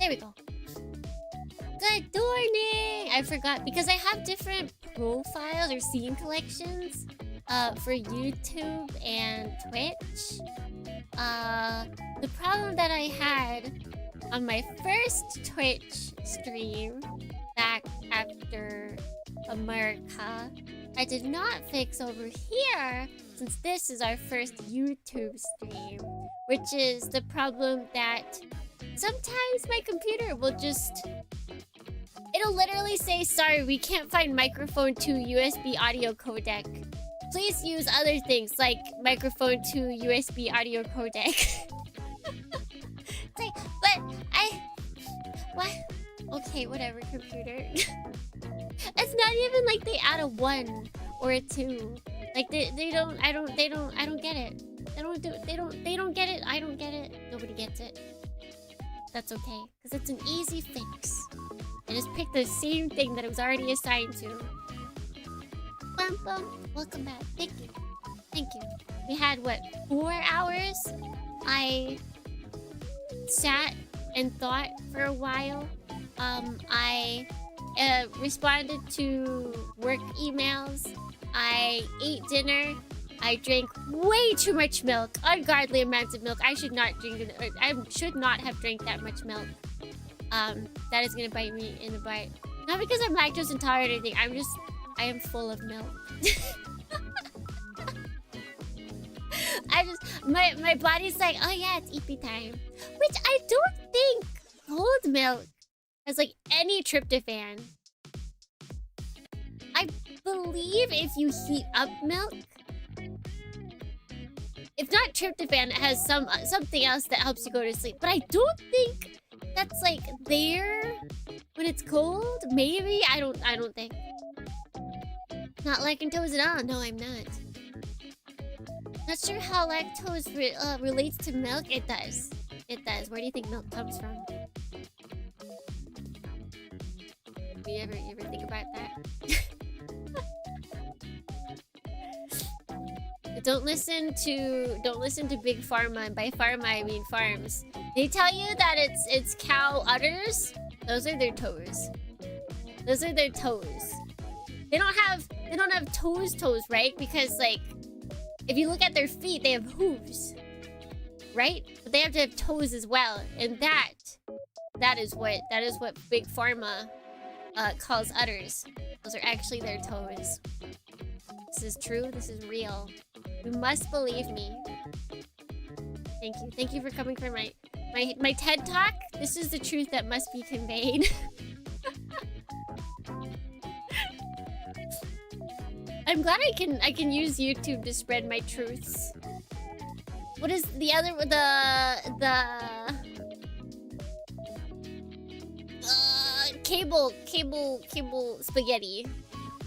There we go. Good morning! I forgot because I have different profiles or scene collections for YouTube and Twitch. The problem that I had on my first Twitch stream back after America, I did not fix over here since this is our first YouTube stream, which is the problem that sometimes my computer will just... It'll literally say, sorry, we can't find microphone to USB audio codec. Please use other things like microphone to USB audio codec. It's like, but what? Okay, whatever, computer. It's not even like they add a 1 or a 2. Like they don't get it. They don't get it. I don't get it. Nobody gets it. That's okay, because it's an easy fix. I just picked the same thing that it was already assigned to. Bum bum. Welcome back. Thank you. Thank you. We had, what, 4 hours? I sat and thought for a while. I responded to work emails. I ate dinner. I drank way too much milk. Ungodly amounts of milk. I should not drink. I should not have drank that much milk. That is gonna bite me in the butt. Not because I'm lactose intolerant or anything. I am full of milk. My body's like, oh yeah, it's EP time. Which I don't think cold milk has like any tryptophan. I believe if you heat up milk, if not tryptophan, it has something else that helps you go to sleep. But I don't think that's like there when it's cold. Maybe I don't think. Not lactose at all. No, I'm not. Not sure how lactose relates to milk. It does. It does. Where do you think milk comes from? You ever think about that? Don't listen to Big Pharma, and by pharma I mean farms. They tell you that it's cow udders. Those are their toes. Those are their toes. They don't have toes, right? Because like if you look at their feet, they have hooves. Right? But they have to have toes as well. And that is what Big Pharma calls udders. Those are actually their toes. This is true, this is real. You must believe me. Thank you. Thank you for coming for my TED Talk. This is the truth that must be conveyed. I'm glad I can use YouTube to spread my truths. What is the other cable spaghetti?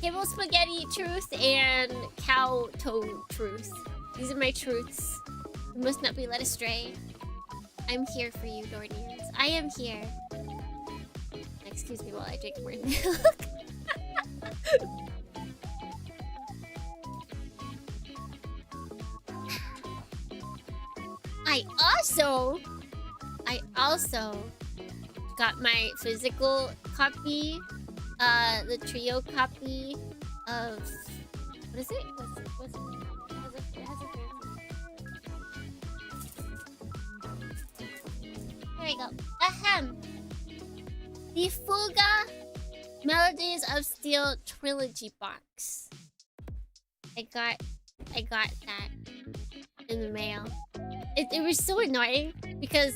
Cable spaghetti truth and cow toe truth. These are my truths. You must not be led astray. I'm here for you, Dornians. I am here. Excuse me while I drink more milk. I also got my physical copy, the trio copy of what is it? What's it? It has a fancy. There we go. Ahem. The Fuga Melodies of Steel Trilogy box. I got that in the mail. It was so annoying because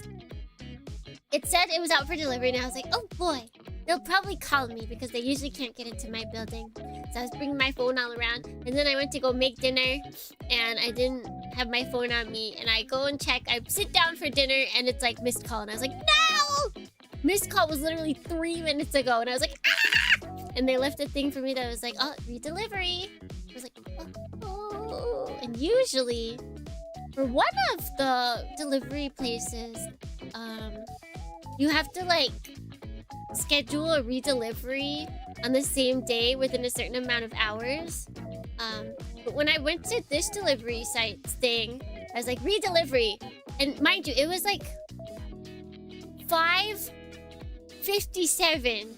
it said it was out for delivery and I was like, oh boy, they'll probably call me because they usually can't get into my building. So I was bringing my phone all around and then I went to go make dinner and I didn't have my phone on me and I go and check. I sit down for dinner and it's like missed call and I was like, no! Missed call was literally 3 minutes ago and I was like, ah! And they left a thing for me that was like, oh, redelivery. I was like, oh. And usually, for one of the delivery places, you have to like schedule a redelivery on the same day within a certain amount of hours. But when I went to this delivery site's thing, I was like, redelivery. And mind you, it was like 5 6:57.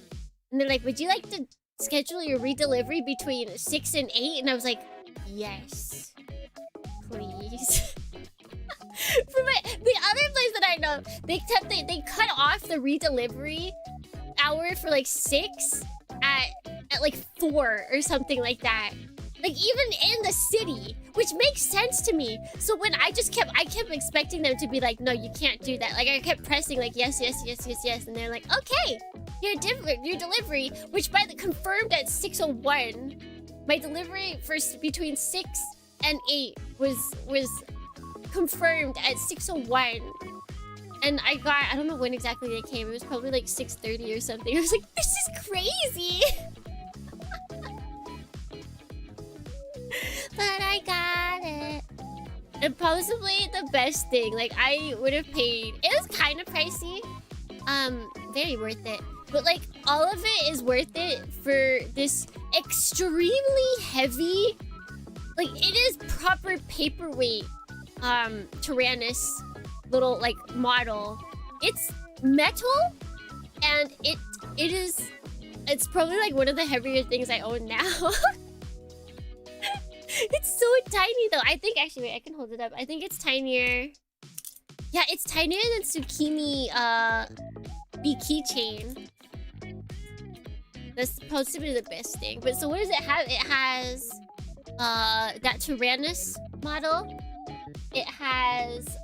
And they're like, would you like to schedule your redelivery between 6 and 8? And I was like, yes, please. The other place that I know, they cut off the redelivery hour for like 6 at like 4 or something like that. Like even in the city, which makes sense to me. So when I kept expecting them to be like, no, you can't do that. Like I kept pressing like yes, and they're like, okay, your delivery, which by the confirmed at 6:01. My delivery for between 6 and 8 was confirmed at 6:01. And I don't know when exactly they came. It was probably like 6:30 or something. I was like, this is crazy. But I got it. And possibly the best thing, like I would have paid, it was kind of pricey. Very worth it. But like all of it is worth it for this extremely heavy, like it is proper paperweight Tyrannus little like model. It's metal and it's probably like one of the heavier things I own now. It's so tiny though. I think actually wait, I can hold it up. I think it's tinier. Yeah, it's tinier than Tsukimi B keychain. That's supposed to be the best thing. But so what does it have? It has that Tyrannus model. It has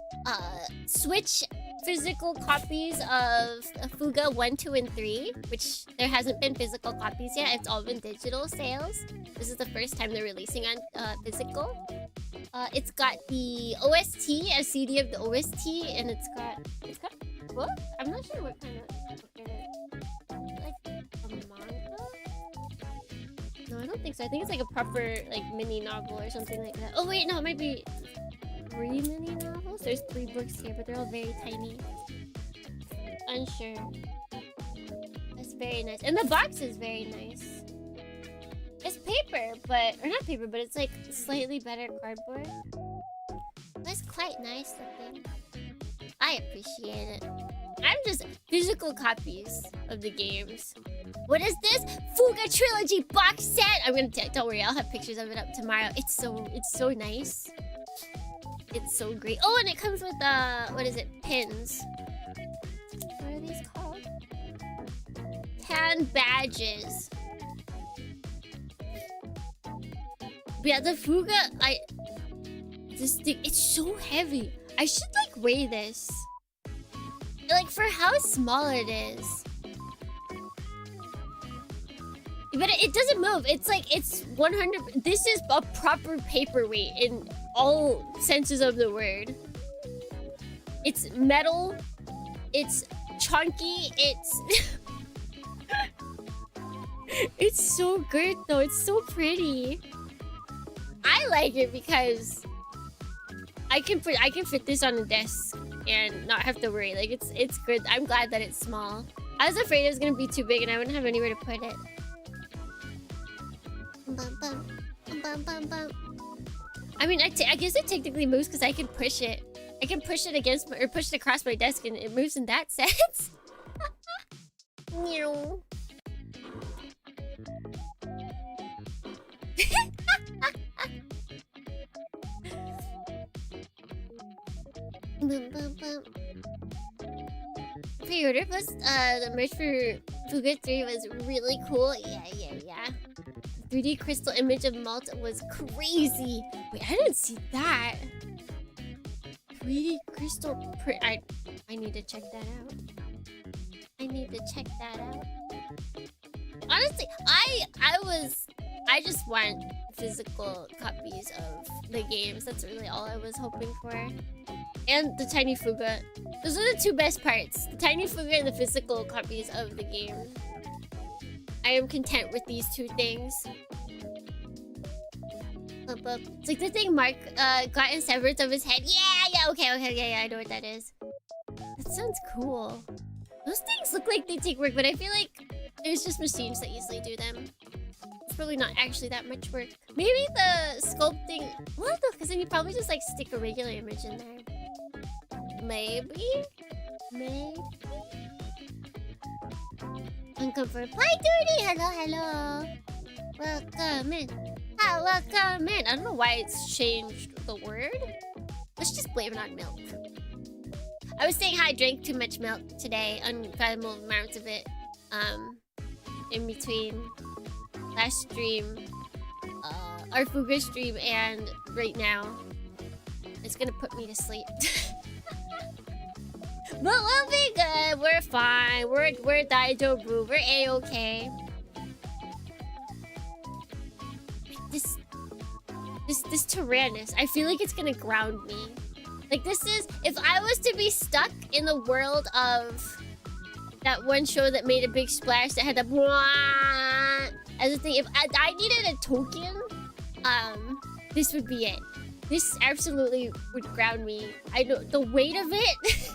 Switch physical copies of Fuga 1, 2, and 3, which there hasn't been physical copies yet. It's all been digital sales. This is the first time they're releasing on physical. It's got the OST, a CD of the OST, and it's got a book? I'm not sure what kind of book it is. Like a manga? No, I don't think so. I think it's like a proper like mini novel or something like that. Oh wait, no, it might be 3 mini novels. There's 3 books here, but they're all very tiny. Unsure. That's very nice. And the box is very nice. It's paper, or not paper, but it's like slightly better cardboard. That's quite nice looking. I appreciate it. I'm just physical copies of the games. What is this? Fuga Trilogy box set! I'm gonna don't worry, I'll have pictures of it up tomorrow. It's so nice. It's so great. Oh, and it comes with what is it? Pins. What are these called? Tan badges. But yeah, the Fuga, this thing, it's so heavy. I should like weigh this. Like for how small it is. But it doesn't move. It's like, it's 100... This is a proper paperweight in all senses of the word. It's metal. It's chunky. It's... It's so good though. It's so pretty. I like it because I can fit this on a desk and not have to worry. Like it's good. I'm glad that it's small. I was afraid it was gonna be too big and I wouldn't have anywhere to put it. I mean, I guess it technically moves because I can push it. I can push it against or push it across my desk and it moves in that sense. Meow. Pre-order plus the merch for Fuga 3 was really cool. Yeah. 3D crystal image of Malta was crazy. Wait, I didn't see that. 3D crystal print. I need to check that out. Honestly, I just want physical copies of the games. That's really all I was hoping for. And the tiny Fuga. Those are the 2 best parts. The tiny Fuga and the physical copies of the game. I am content with these 2 things. It's like the thing Mark got in severance of his head. Yeah, okay, I know what that is. That sounds cool. Those things look like they take work, but I feel like there's just machines that easily do them. It's probably not actually that much work. Maybe the sculpting... Well, no, because then you probably just like stick a regular image in there. Maybe? Uncomfort. Hi, Duty! Hello, hello. Welcome in. Hi, welcome in. I don't know why it's changed the word. Let's just blame it on milk. I was saying how I drank too much milk today. Unfathomable amounts of it. In between last stream, our Fuga stream, and right now. It's gonna put me to sleep. But we'll be good. We're fine. We're Daijobu. We're A-okay. This Tyrannus, I feel like it's gonna ground me. Like, this is... If I was to be stuck in the world of that one show that made a big splash that had the... As a thing, if I needed a token, this would be it. This absolutely would ground me. I know the weight of it.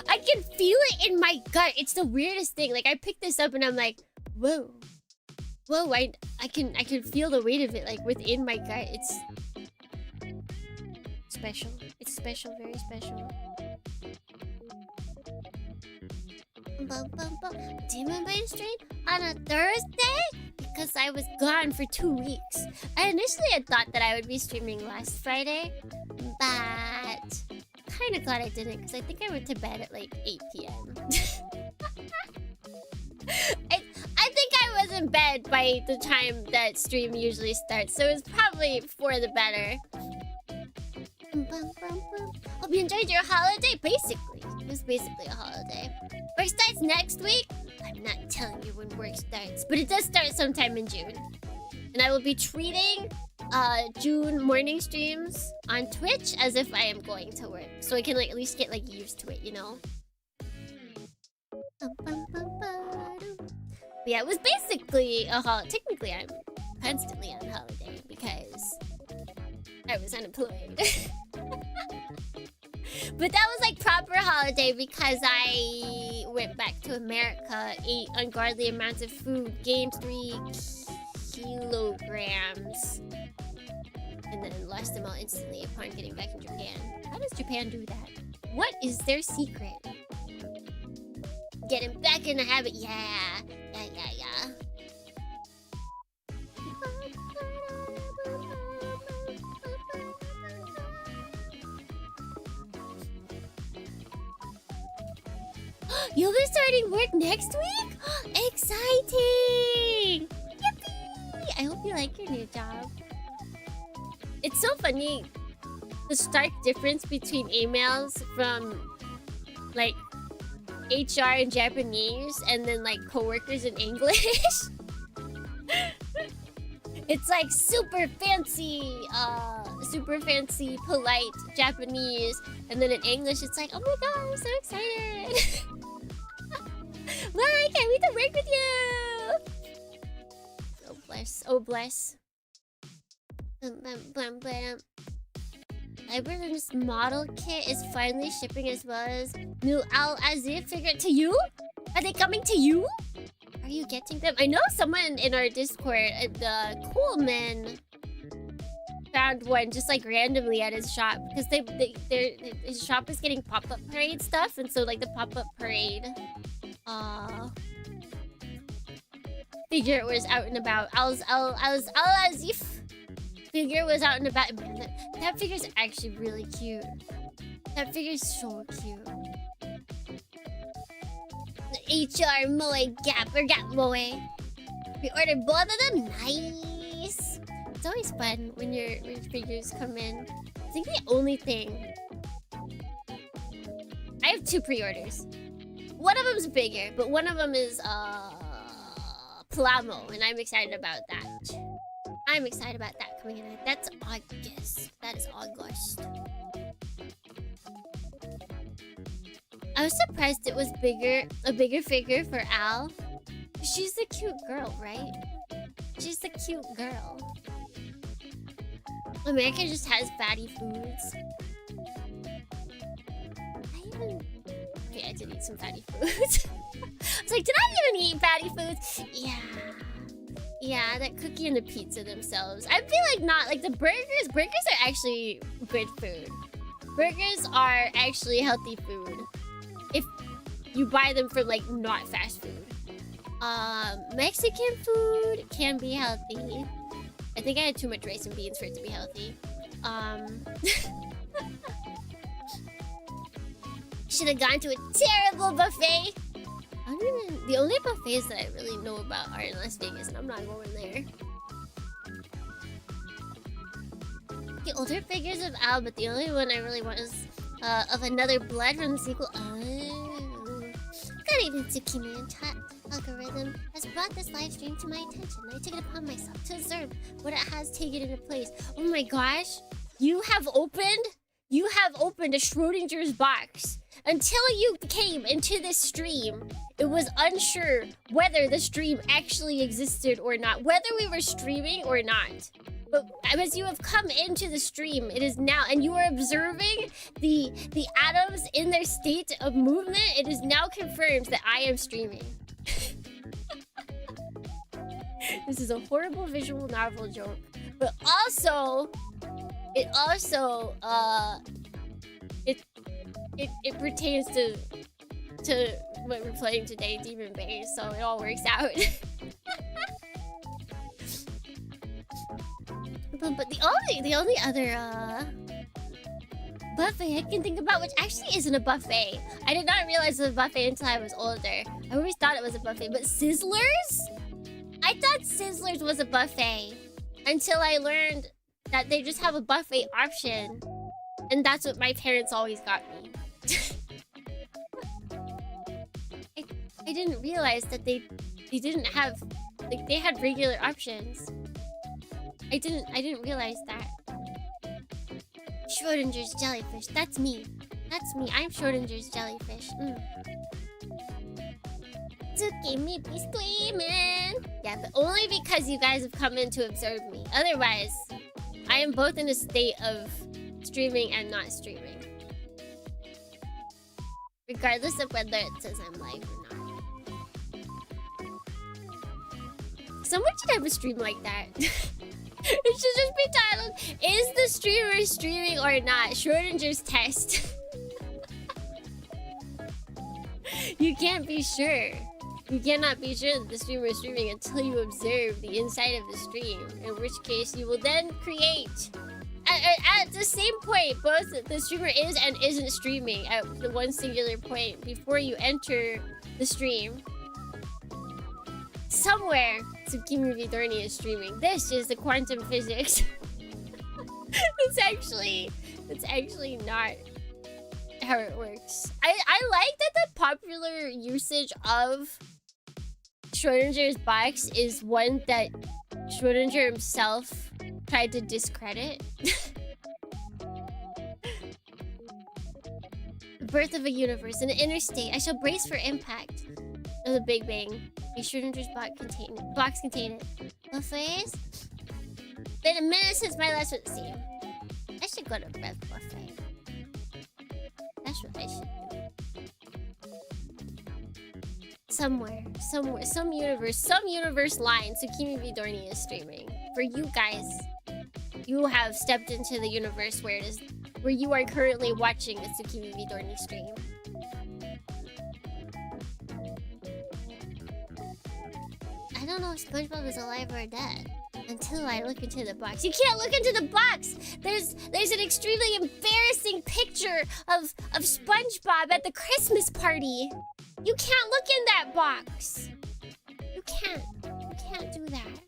I can feel it in my gut. It's the weirdest thing. Like, I picked this up and I'm like, whoa. Whoa, I can feel the weight of it, like, within my gut. It's special. It's special, very special. Demonbane stream on a Thursday? Because I was gone for 2 weeks. I initially had thought that I would be streaming last Friday, but kind of glad I didn't, because I think I went to bed at like 8 p.m. I think I was in bed by the time that stream usually starts, so it's probably for the better. Hope you enjoyed your holiday. Basically, it was basically a holiday. Work starts next week. I'm not telling you when work starts, but it does start sometime in June. And I will be treating June morning streams on Twitch as if I am going to work, so I can like at least get like used to it, you know. But yeah, it was basically a holiday. Technically, I'm constantly on holiday because I was unemployed. But that was like proper holiday because I went back to America, ate ungodly amounts of food, gained 3 kilograms, and then lost them all instantly upon getting back in Japan. How does Japan do that? What is their secret? Getting back in the habit, yeah. You'll be starting work next week? Exciting! Yippee! I hope you like your new job. It's so funny, the stark difference between emails from, like, HR in Japanese and then, like, coworkers in English. It's, like, super fancy, polite Japanese. And then in English, it's like, oh my god, I'm so excited. Well, I can't wait to work with you! Oh, bless. Oh, bless. Iberlin's model kit is finally shipping as well as new Al-Azir figure to you? Are they coming to you? Are you getting them? I know someone in our Discord, the Coolman, found one just like randomly at his shop because his shop is getting pop-up parade stuff, and so like the pop-up parade figure was out and about. Al-Azif figure was out and about. Man, that figure's actually really cute. That figure's so cute. The HR Moe Gap or Gap Moe. We ordered both of them. Nice. It's always fun when your figures come in. I think the only thing, I have 2 pre-orders. One of them's bigger, but one of them is Plamo, and I'm excited about that. I'm excited about that coming in. That's August. That is August. I was surprised it was a bigger figure for Al. She's the cute girl, right? She's the cute girl. America just has fatty foods. Okay, I did eat some fatty foods. I was like, did I even eat fatty foods? Yeah, that cookie and the pizza themselves. I feel like not, like the burgers. Burgers are actually good food. Burgers are actually healthy food. you buy them from like not fast food. Mexican food can be healthy. I think I had too much rice and beans for it to be healthy. Should have gone to a terrible buffet. I don't even... The only buffets that I really know about are in Las Vegas, and I'm not going there. The older figures of Al, but the only one I really want is of another blood from the sequel. Oh. Good evening, Tsukimi and chat. Algorithm has brought this live stream to my attention. I take it upon myself to observe what it has taken into place. Oh my gosh. You have opened a Schrodinger's box. Until you came into this stream, it was unsure whether the stream actually existed or not, whether we were streaming or not. But as you have come into the stream, it is now, and you are observing the atoms in their state of movement, it is now confirmed that I am streaming. This is a horrible visual novel joke, but also, it pertains to what we're playing today, Demonbane, so it all works out. But the only other buffet I can think about, which actually isn't a buffet. I did not realize it was a buffet until I was older. I always thought it was a buffet, but Sizzlers? I thought Sizzlers was a buffet until I learned that they just have a buffet option. And that's what my parents always got me. I didn't realize that they didn't have, like, they had regular options. I didn't realize that. Schrodinger's jellyfish. That's me. That's me. I'm Schrodinger's jellyfish. Tsukimi be screaming. Yeah, but only because you guys have come in to observe me. Otherwise, I am both in a state of streaming and not streaming. Regardless of whether it says I'm live or not. Someone should have a stream like that. It should just be titled, is the streamer streaming or not? Schrodinger's test. You can't be sure. You cannot be sure that the streamer is streaming until you observe the inside of the stream. In which case, you will then create. At the same point, both the streamer is and isn't streaming at the one singular point before you enter the stream. Somewhere, Tsukimi Vidorni is streaming. This is the quantum physics. It's actually not how it works. I like that the popular usage of Schrodinger's box is one that Schrodinger himself tried to discredit. The birth of a universe, an inner state. I shall brace for impact of the Big Bang. A Schrodinger's box contain it. Buffets? Been a minute since my last one. See, I should go to Breath Buffet. That's what I should do. Somewhere, some universe line, Tsukimi Vidorni is streaming. For you guys, you have stepped into the universe where you are currently watching the Tsukimi Vidorni stream. I don't know if SpongeBob is alive or dead until I look into the box. You can't look into the box! There's an extremely embarrassing picture of SpongeBob at the Christmas party. You can't look in that box. You can't do that.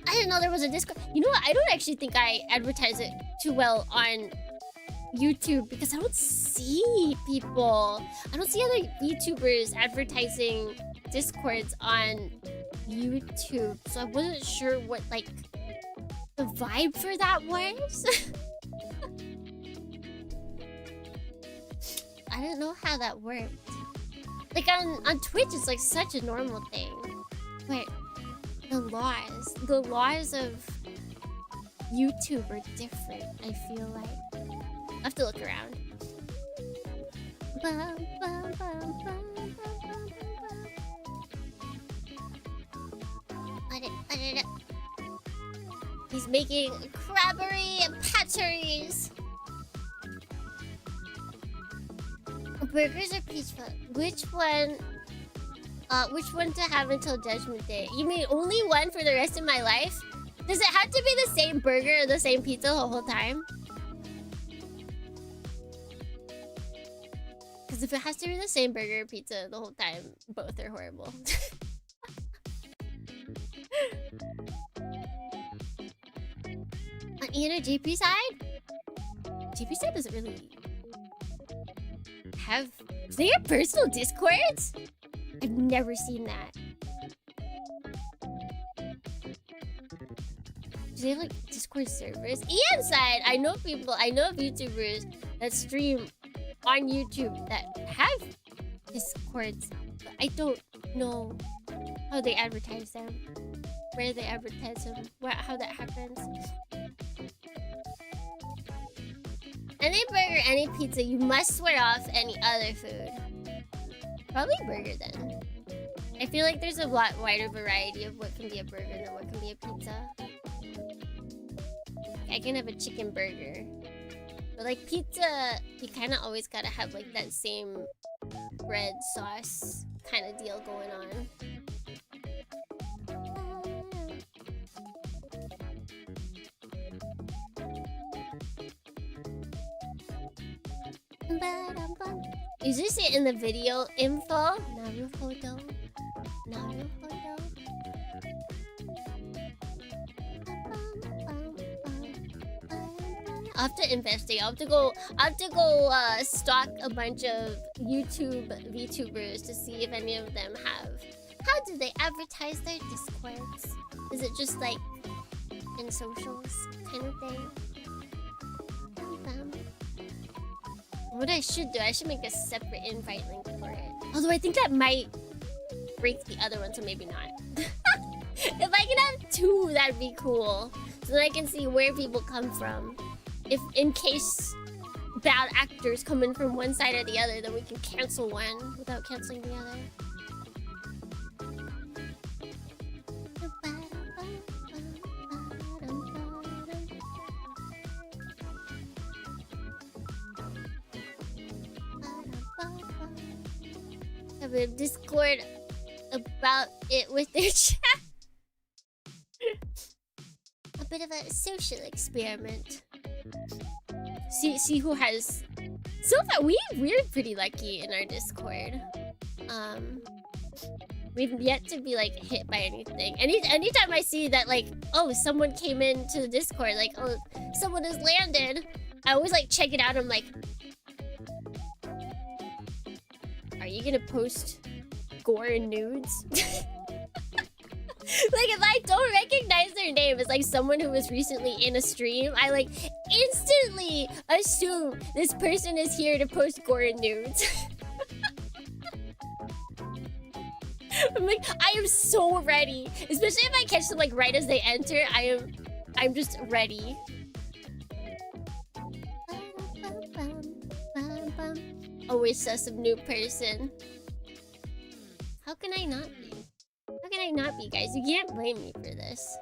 I didn't know there was a Discord. You know what? I don't actually think I advertise it too well on YouTube because I don't see people. I don't see other YouTubers advertising Discords on YouTube. So I wasn't sure what, like, the vibe for that was. I don't know how that worked. Like, on Twitch, it's like such a normal thing. But the laws of YouTube are different, I feel like. I have to look around. He's making crabbery and patteries. Burgers or pizza? Which one? Which one to have until Judgment Day? You mean only one for the rest of my life? Does it have to be the same burger or the same pizza the whole time? Because if it has to be the same burger or pizza the whole time, both are horrible. On Ian or JP side? JP side doesn't really have... Do they have personal Discords? I've never seen that. Do they have like Discord servers? Ian side, I know people, I know of YouTubers that stream on YouTube that have Discords, but I don't know how they advertise them, where they advertise them, how that happens. Any burger, any pizza, you must swear off any other food. Probably burger then. I feel like there's a lot wider variety of what can be a burger than what can be a pizza. I can have a chicken burger. But like pizza, you kind of always gotta have like that same bread sauce kind of deal going on. You just see it in the video info. Naruhodo. Naruhodo. I'll have to investigate. I'll have to go stalk a bunch of YouTube VTubers to see if any of them have. How do they advertise their Discords? Is it just like in socials kind of thing? What I should do, I should make a separate invite link for it. Although I think that might break the other one, so maybe not. If I can have two, that'd be cool. So then I can see where people come from. If in case bad actors come in from one side or the other, then we can cancel one without canceling the other. Have a Discord about it with their chat. A bit of a social experiment. See who has. So far, we're pretty lucky in our Discord. We've yet to be like hit by anything. Anytime I see that like, oh, someone came into the Discord, like, oh, someone has landed, I always like check it out. I'm like, are you gonna post gore and nudes? Like, if I don't recognize their name as like someone who was recently in a stream, I like instantly assume this person is here to post gore and nudes. I'm like, I am so ready. Especially if I catch them like right as they enter, I'm just ready. Always sus of new person. How can I not be? How can I not be, guys? You can't blame me for this.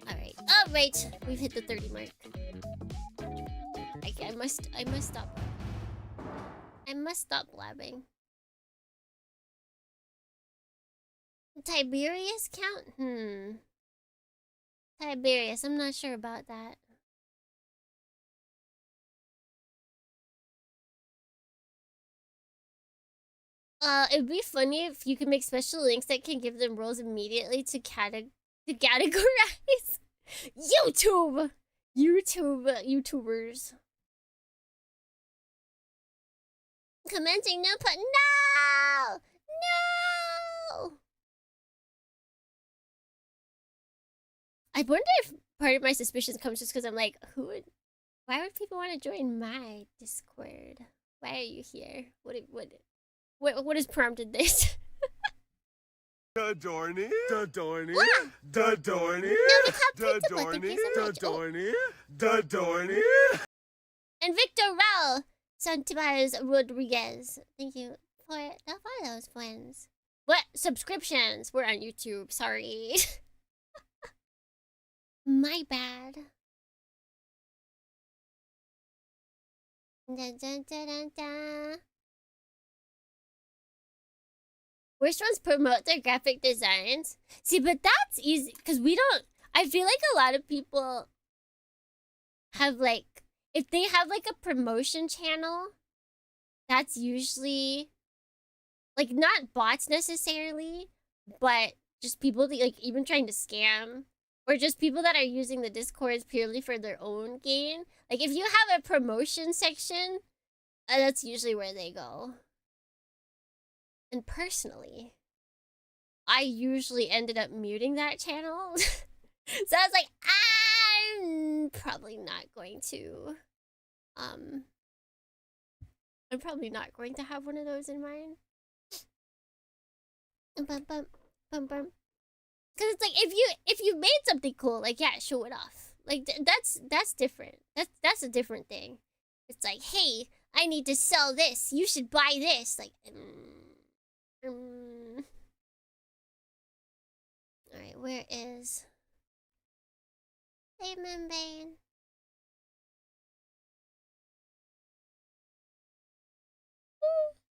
Alright. We've hit the 30 mark. I must stop. I must stop blabbing. Tiberius count? Tiberius, I'm not sure about that. It'd be funny if you could make special links that can give them roles immediately to categorize. YouTubers. Commenting no put. No! I wonder if part of my suspicions comes just because I'm like, why would people want to join my Discord? Why are you here? What has prompted this? Dadorny. And Victor Rel Santibares Rodriguez. Thank you for those friends. What? Subscriptions? We're on YouTube. Sorry. My bad. Dun, dun, dun, dun, dun. Worst ones promote their graphic designs. See, but that's easy because we don't. I feel like a lot of people have like, if they have like a promotion channel, that's usually like not bots necessarily, but just people that like even trying to scam, or just people that are using the Discords purely for their own gain. Like if you have a promotion section, that's usually where they go. And personally, I usually ended up muting that channel. So I was like, I'm probably not going to I'm probably not going to have one of those in mind. Bum, bum, bum, bum. Cause it's like if you made something cool, like yeah, show it off. Like that's different. That's a different thing. It's like, hey, I need to sell this. You should buy this. Like, all right, where is Demonbane?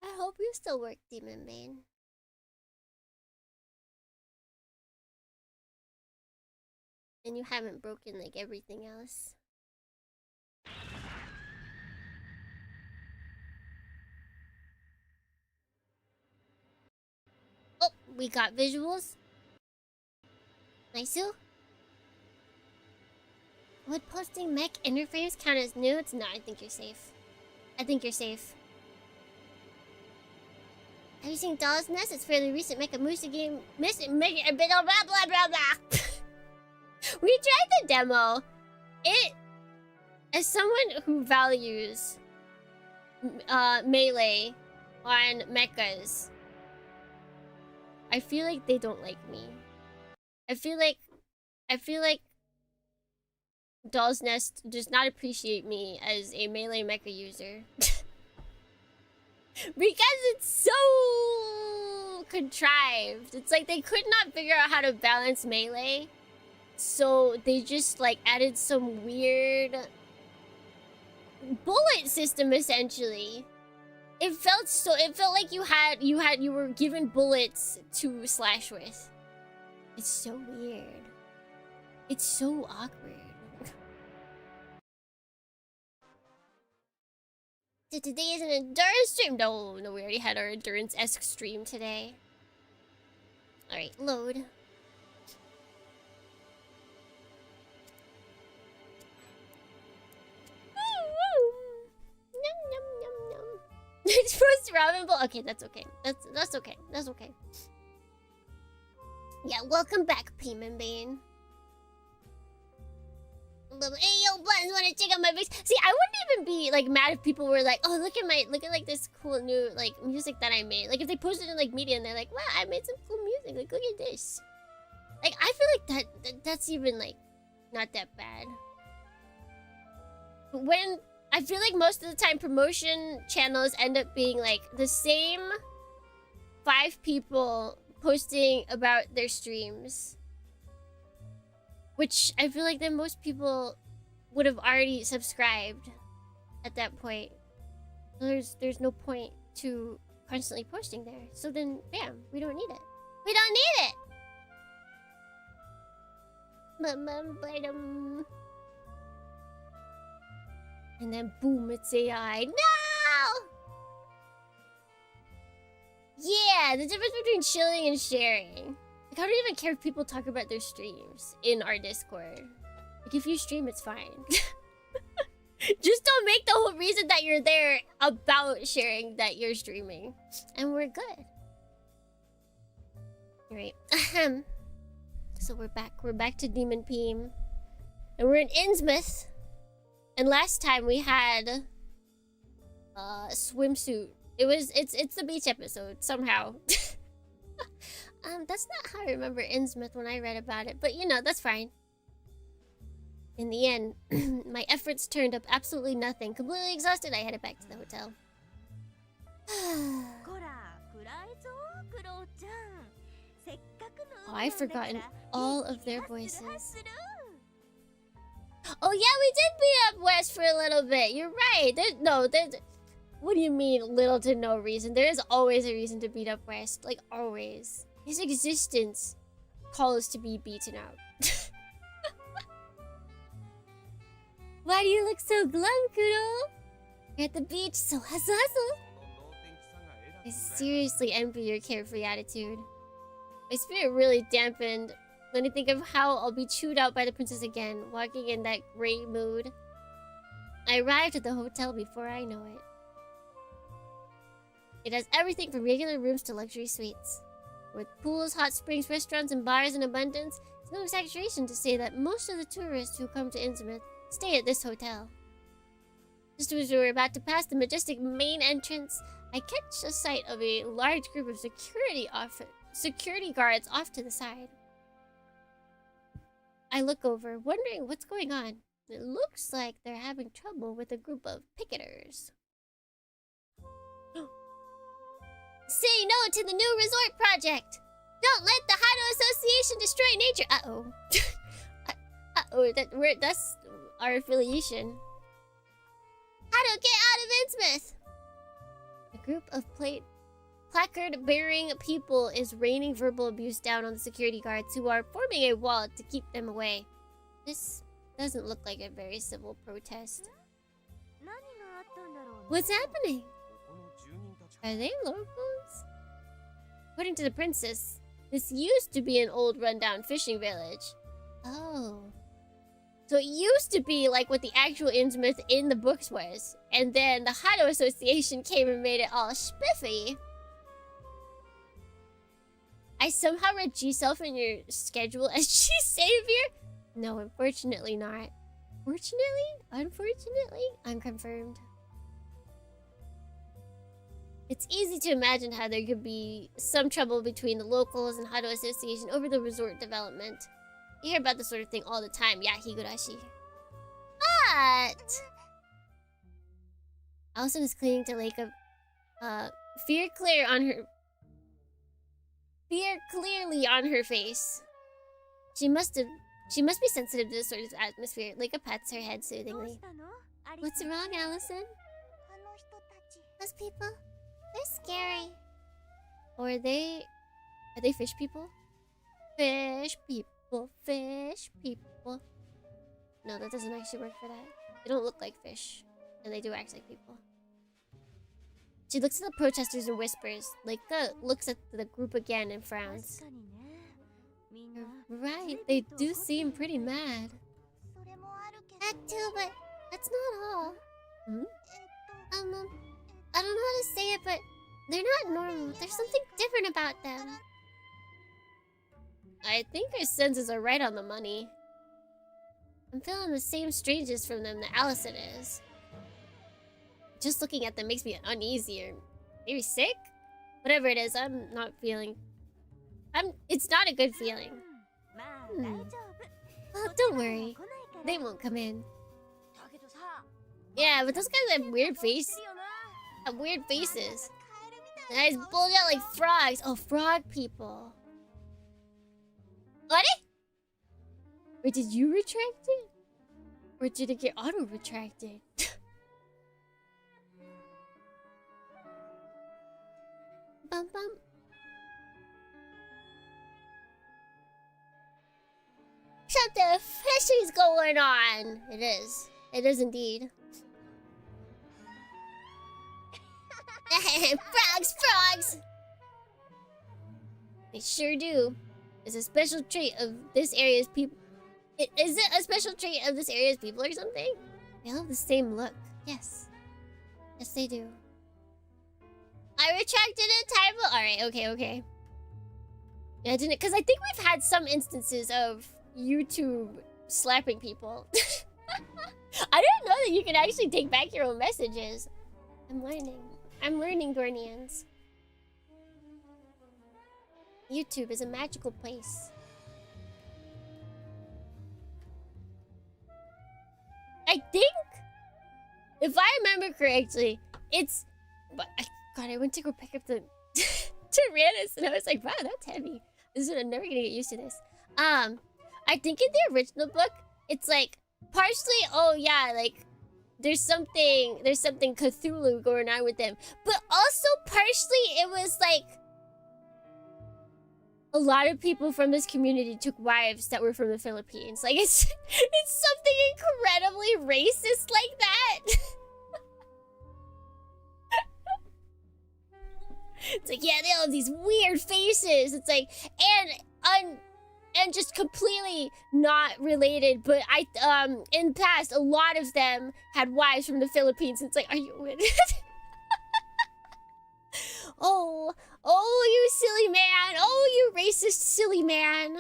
I hope you still work, Demonbane. And you haven't broken like everything else. Oh, we got visuals. Nice. Would posting mech interface count as nudes? No, I think you're safe. I think you're safe. Have you seen Doll's Nest? It's fairly recent mecha Musa game. Blah blah blah blah blah. We tried the demo. It, as someone who values melee on mechas, I feel like they don't like me. I feel like Doll's Nest does not appreciate me as a melee mecha user. Because it's so contrived. It's like they could not figure out how to balance melee. So they just like added some weird bullet system essentially. It felt like you were given bullets to slash with. It's so weird. It's so awkward. Today is an endurance stream. No, we already had our endurance-esque stream today. Alright, load. It's supposed to ramen bowl. Okay, that's okay. That's okay. That's okay. Yeah, welcome back, Demonbane. Hey yo, buttons, wanna check out my face? See, I wouldn't even be like mad if people were like, oh, look at like this cool new like music that I made. Like if they posted in like media and they're like, wow, I made some cool music. Like look at this. Like I feel like that's even like not that bad. When I feel like most of the time promotion channels end up being like the same 5 people posting about their streams. Which I feel like then most people would have already subscribed at that point. There's no point to constantly posting there. So then, bam, we don't need it. We don't need it! And then boom, it's AI. No! Yeah, the difference between chilling and sharing. Like, I don't even care if people talk about their streams in our Discord. Like, if you stream, it's fine. Just don't make the whole reason that you're there about sharing that you're streaming. And we're good. Alright. So we're back. We're back to Demonpeam. And we're in Innsmouth. And last time we had a swimsuit. It's the beach episode, somehow. That's not how I remember Innsmouth when I read about it, but you know, that's fine. In the end, my efforts turned up absolutely nothing. Completely exhausted, I headed back to the hotel. Oh, I've forgotten all of their voices. Oh yeah, we did beat up West for a little bit. You're right. There's what do you mean little to no reason? There is always a reason to beat up West. Like always. His existence calls to be beaten out. Why do you look so glum, Kudo? You're at the beach, so hustle hustle. I seriously envy your carefree attitude. My spirit really dampened when I think of how I'll be chewed out by the princess again, walking in that great mood. I arrived at the hotel before I know it. It has everything from regular rooms to luxury suites. With pools, hot springs, restaurants, and bars in abundance, it's no exaggeration to say that most of the tourists who come to Innsmouth stay at this hotel. Just as we were about to pass the majestic main entrance, I catch a sight of a large group of security guards off to the side. I look over, wondering what's going on. It looks like they're having trouble with a group of picketers. Say no to the new resort project! Don't let the Hado Association destroy nature! Uh-oh. That's our affiliation. Hado, get out of Innsmouth! A group of placard-bearing people is raining verbal abuse down on the security guards, who are forming a wall to keep them away. This doesn't look like a very civil protest. What's happening? Are they locals? According to the princess, this used to be an old rundown fishing village. Oh. So it used to be like what the actual Innsmouth in the books was. And then the Hado Association came and made it all spiffy. I somehow read G-Self in your schedule as G-Savior? No, unfortunately not. Fortunately? Unfortunately? Unconfirmed. It's easy to imagine how there could be some trouble between the locals and Hado Association over the resort development. You hear about this sort of thing all the time, yeah, Higurashi. But Allison is clinging to Lake of fear clearly on her face. She must be sensitive to this sort of atmosphere. Leica pats her head soothingly. What's wrong, Allison? Those people, they're scary. Or are they fish people? Fish people, fish people. No, that doesn't actually work for that. They don't look like fish, and they do act like people. She looks at the protesters and whispers. Leica looks at the group again and frowns. Right, they do seem pretty mad. That too, but that's not all. Hmm? I don't know how to say it, but they're not normal. There's something different about them. I think her senses are right on the money. I'm feeling the same strangeness from them that Allison is. Just looking at them makes me uneasy or maybe sick? Whatever it is, I'm not feeling... It's not a good feeling. Well, don't worry. They won't come in. Yeah, but those guys have weird faces. Their eyes bulge out like frogs. Oh, frog people. What? Wait, did you retract it? Or did it get auto-retracted? Bum bum. Something fishy's going on. It is. It is indeed. Frogs, frogs! They sure do. It's a special trait of this area's people. Is it a special trait of this area's people or something? They all have the same look. Yes. Yes, they do. I retracted it, Tybo. Alright, okay. Yeah, I didn't, because I think we've had some instances of YouTube slapping people. I didn't know that you can actually take back your own messages. I'm learning, Dornians. YouTube is a magical place. I think, if I remember correctly, it's... But God, I went to go pick up the Tyrannus, and I was like, wow, that's heavy. I'm never gonna get used to this. I think in the original book, it's like partially, oh yeah, like there's something Cthulhu going on with them, but also partially it was like a lot of people from this community took wives that were from the Philippines. Like it's something incredibly racist like that. It's like, yeah, they all have these weird faces. It's like, and just completely not related, but in the past, a lot of them had wives from the Philippines. It's like, are you with it? Oh, you silly man. Oh, you racist silly man.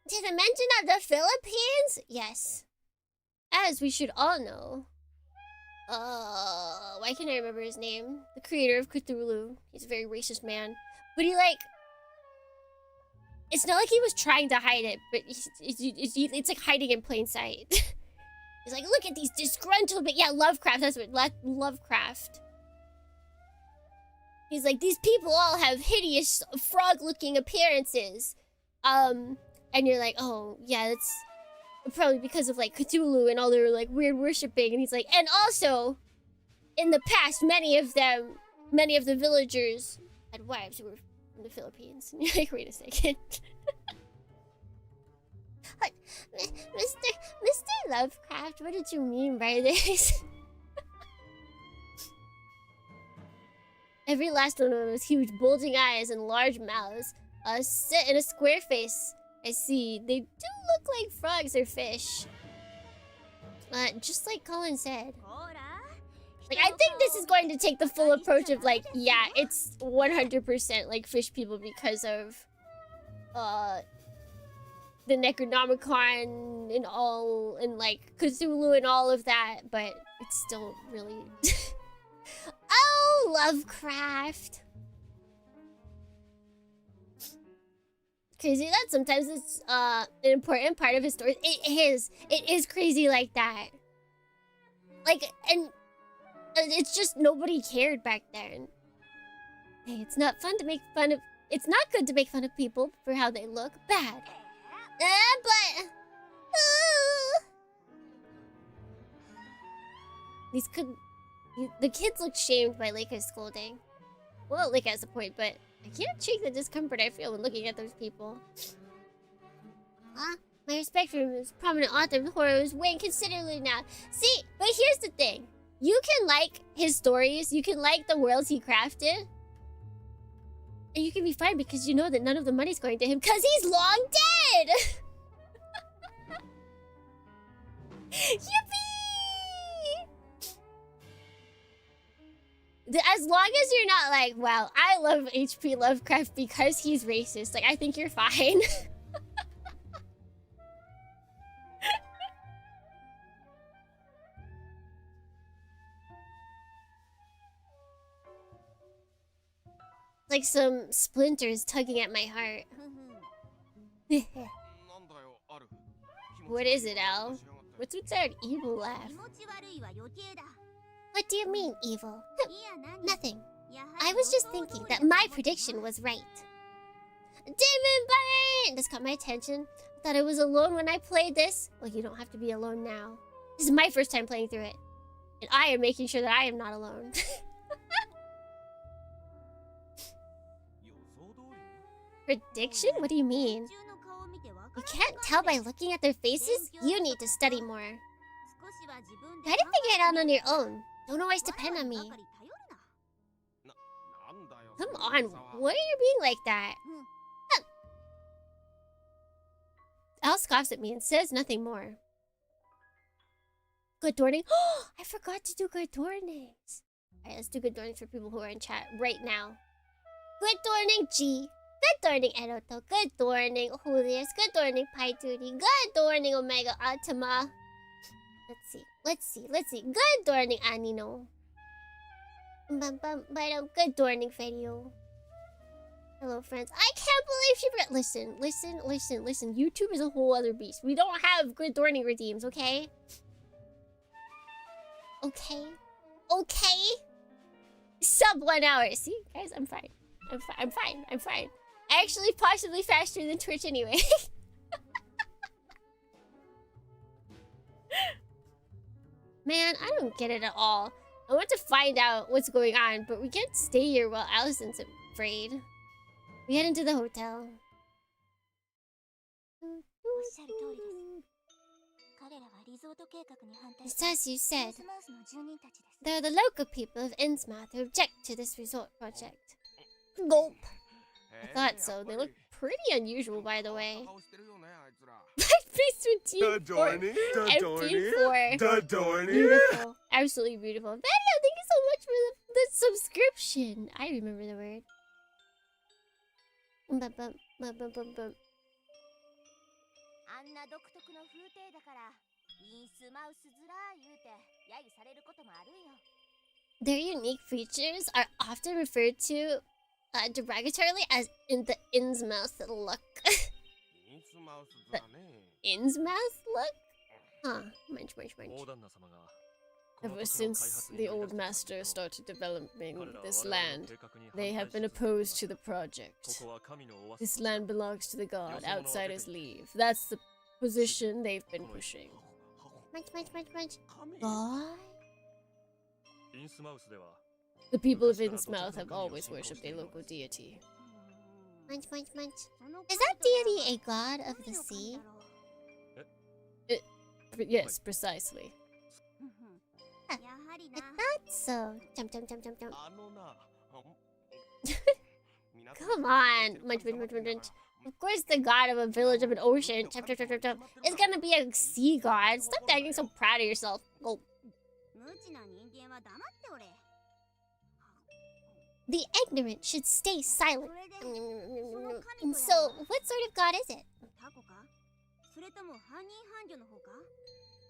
To the mention of the Philippines? Yes. As we should all know. Why can't I remember his name? The creator of Cthulhu. He's a very racist man. But he, like... It's not like he was trying to hide it, but it's like hiding in plain sight. He's like, look at these disgruntled... But yeah, Lovecraft. That's what... Lovecraft. He's like, these people all have hideous frog-looking appearances. And you're like, oh, yeah, that's... probably because of like Cthulhu and all their like weird worshipping. And he's like, and also in the past many of the villagers had wives who were from the Philippines. And you're like, wait a second. What? Mr. Lovecraft, what did you mean by this? Every last one of those huge bulging eyes and large mouths set in a square face. I see. They do look like frogs or fish. Just like Colin said. Like, I think this is going to take the full approach of like, yeah, it's 100% like fish people because of the Necronomicon and all, and like Cthulhu and all of that, but it's still really... Oh, Lovecraft! Crazy that sometimes it's an important part of his story. It is crazy like that. Like, and it's just nobody cared back then. Hey, it's not fun to make fun of... It's not good to make fun of people for how they look. Bad. But... These could... The kids look shamed by Leica's scolding. Well, Leica has a point, but... I can't shake the discomfort I feel when looking at those people. My respect for him as a prominent author of horror is weighing considerably now. See, but here's the thing. You can like his stories, you can like the worlds he crafted. And you can be fine because you know that none of the money's going to him because he's long dead! Yippee! As long as you're not like, wow, I love H.P. Lovecraft because he's racist. Like, I think you're fine. Like some splinters tugging at my heart. What is it, Al? What's with that evil laugh? What do you mean, evil? Nothing. I was just thinking that my prediction was right. Demonbane! This caught my attention. I thought I was alone when I played this. Well, you don't have to be alone now. This is my first time playing through it. And I am making sure that I am not alone. Prediction? What do you mean? You can't tell by looking at their faces? You need to study more. Try to figure it out on your own. Don't always depend on me. Come on, why are you being like that? Huh. Al scoffs at me and says nothing more. Good dorning? Oh, I forgot to do good dornings. Alright, let's do good dornings for people who are in chat right now. Good dorning, G. Good dorning, Eroto. Good dorning, Julius. Good dorning, Paituri. Good dorning, Omega Ultima. Let's see. Good dorning, Anino. Good dorning, Ferio. Hello, friends. I can't believe she forgot. Listen. YouTube is a whole other beast. We don't have good dorning redeems, okay? Okay? Sub 1 hour. See, guys, I'm fine. I'm fine. Actually, possibly faster than Twitch anyway. Man, I don't get it at all. I want to find out what's going on, but we can't stay here while Allison's afraid. We head into the hotel. It's as you said. They're the local people of Innsmouth who object to this resort project. Gulp. I thought so. They look pretty unusual, by the way. My face with T4. MP4. Beautiful. Absolutely beautiful. Vadio, thank you so much for the subscription. I remember the word. Their unique features are often referred to derogatorily as in the Innsmouth look. The Innsmouth look? Huh. Munch. Ever since the old master started developing this land, they have been opposed to the project. This land belongs to the god. Outsiders leave. That's the position they've been pushing. Munch. God? The people of Innsmouth have always worshipped a local deity. Munch. Is that deity a god of the sea? Yes, precisely. I thought so. Jump. Come on. Munch. Of course the god of a village of an ocean. Jump. Is gonna be a sea god. Stop acting so proud of yourself. Go. The ignorant should stay silent. So, what sort of god is it?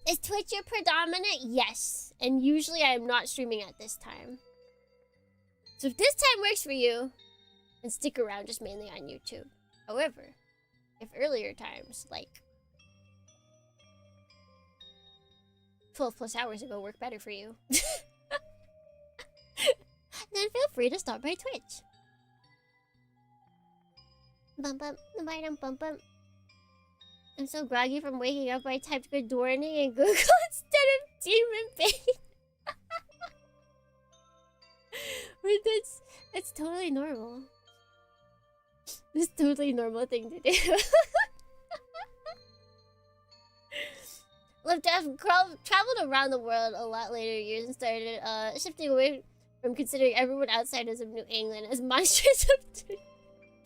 Is Twitch your predominant? Yes. And usually I am not streaming at this time. So if this time works for you, then stick around just mainly on YouTube. However, if earlier times, like 12 plus hours ago, work better for you, then feel free to stop by Twitch. Bum. I'm so groggy from waking up. I typed good morning in Google instead of Demonbane. But that's totally normal. It's a totally normal thing to do. I've traveled around the world a lot later years and started shifting away from considering everyone outside of New England as monsters of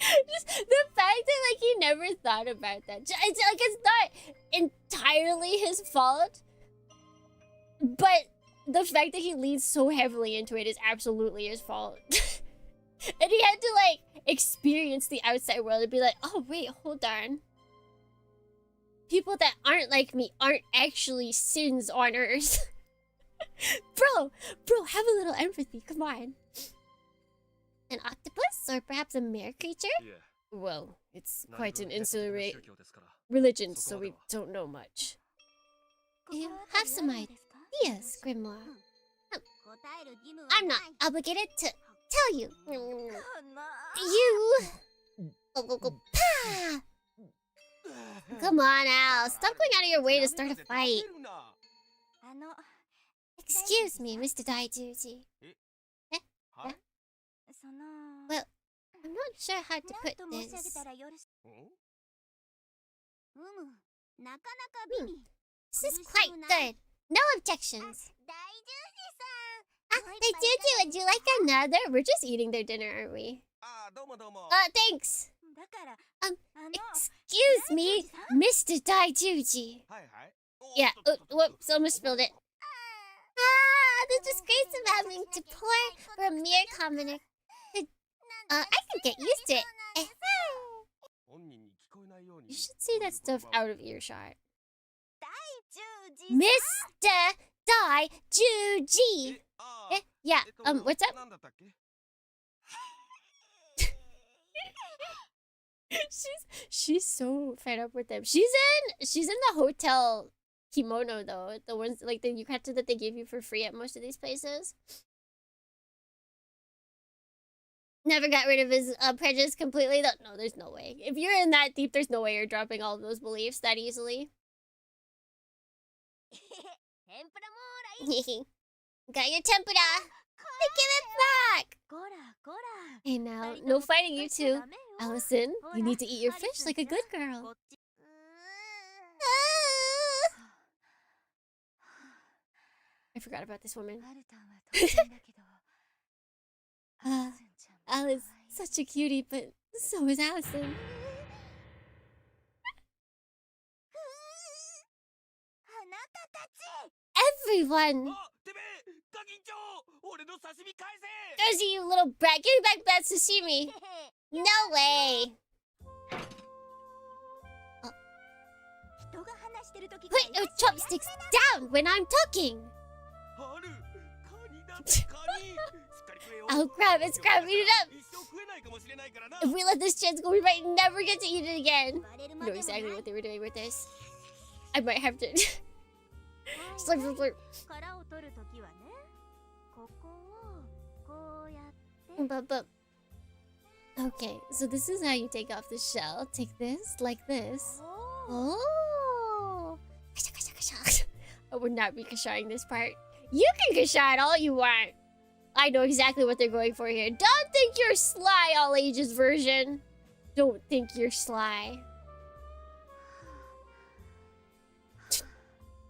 just the fact that like he never thought about that. It's not entirely his fault, but the fact that he leads so heavily into it is absolutely his fault. And he had to like experience the outside world and be like, oh wait, hold on. People that aren't like me aren't actually sins on Earth. Bro, have a little empathy, come on. An octopus? Or perhaps a mare creature? Yeah. Well, it's quite an insular religion, so we don't know much. You have some ideas, Grimoire. I'm not obligated to tell you. You... Come on, Al. Stop going out of your way to start a fight. Excuse me, Mr. Daijuji. Well, I'm not sure how to put this. This is quite good. No objections. Daijuji, would you like another? We're just eating their dinner, aren't we? Thanks. Excuse me, Mr. Daijuji. Yeah, whoops, almost spilled it. The disgrace of having to pour for a mere commoner. I can get used to it. You should say that stuff out of earshot. Mr. Daijuji! Yeah, what's up? She's so fed up with them. She's in the hotel kimono though. The ones like the yukata that they give you for free at most of these places. Never got rid of his prejudice completely. No, there's no way. If you're in that deep, there's no way you're dropping all of those beliefs that easily. Got your tempura. Give it back. Hey now, no fighting you two. Allison, you need to eat your fish like a good girl. I forgot about this woman. Alice, such a cutie, but so is Allison. Everyone! Dozy, you little brat, give me back that sashimi! No way! Put your chopsticks down when I'm talking! Oh crap, it's crap, eat it up! If we let this chance go, we might never get to eat it again. I know exactly what they were doing with this. I might have to... slurp, slurp, slurp. But... Okay, so this is how you take off the shell. Take this, like this. Oh! I would not be kashaying this part. You can kasha it all you want. I know exactly what they're going for here. Don't think you're sly, all ages version. Don't think you're sly.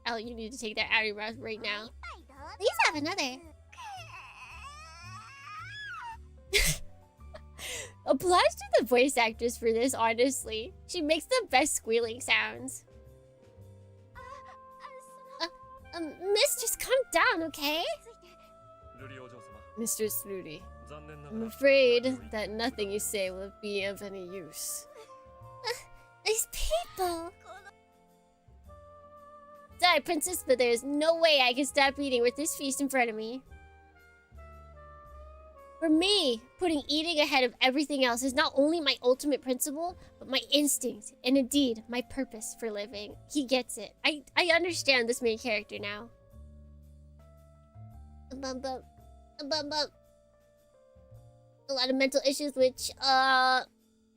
Oh, you need to take that out of your mouth right now. Please have another. Applause to the voice actress for this, honestly. She makes the best squealing sounds. Mistress, calm down, okay? Mistress Rudy, I'm afraid that nothing you say will be of any use. These people! Sorry, princess, but there's no way I can stop eating with this feast in front of me. For me, putting eating ahead of everything else is not only my ultimate principle, but my instinct, and indeed, my purpose for living. He gets it. I understand this main character now. A lot of mental issues, which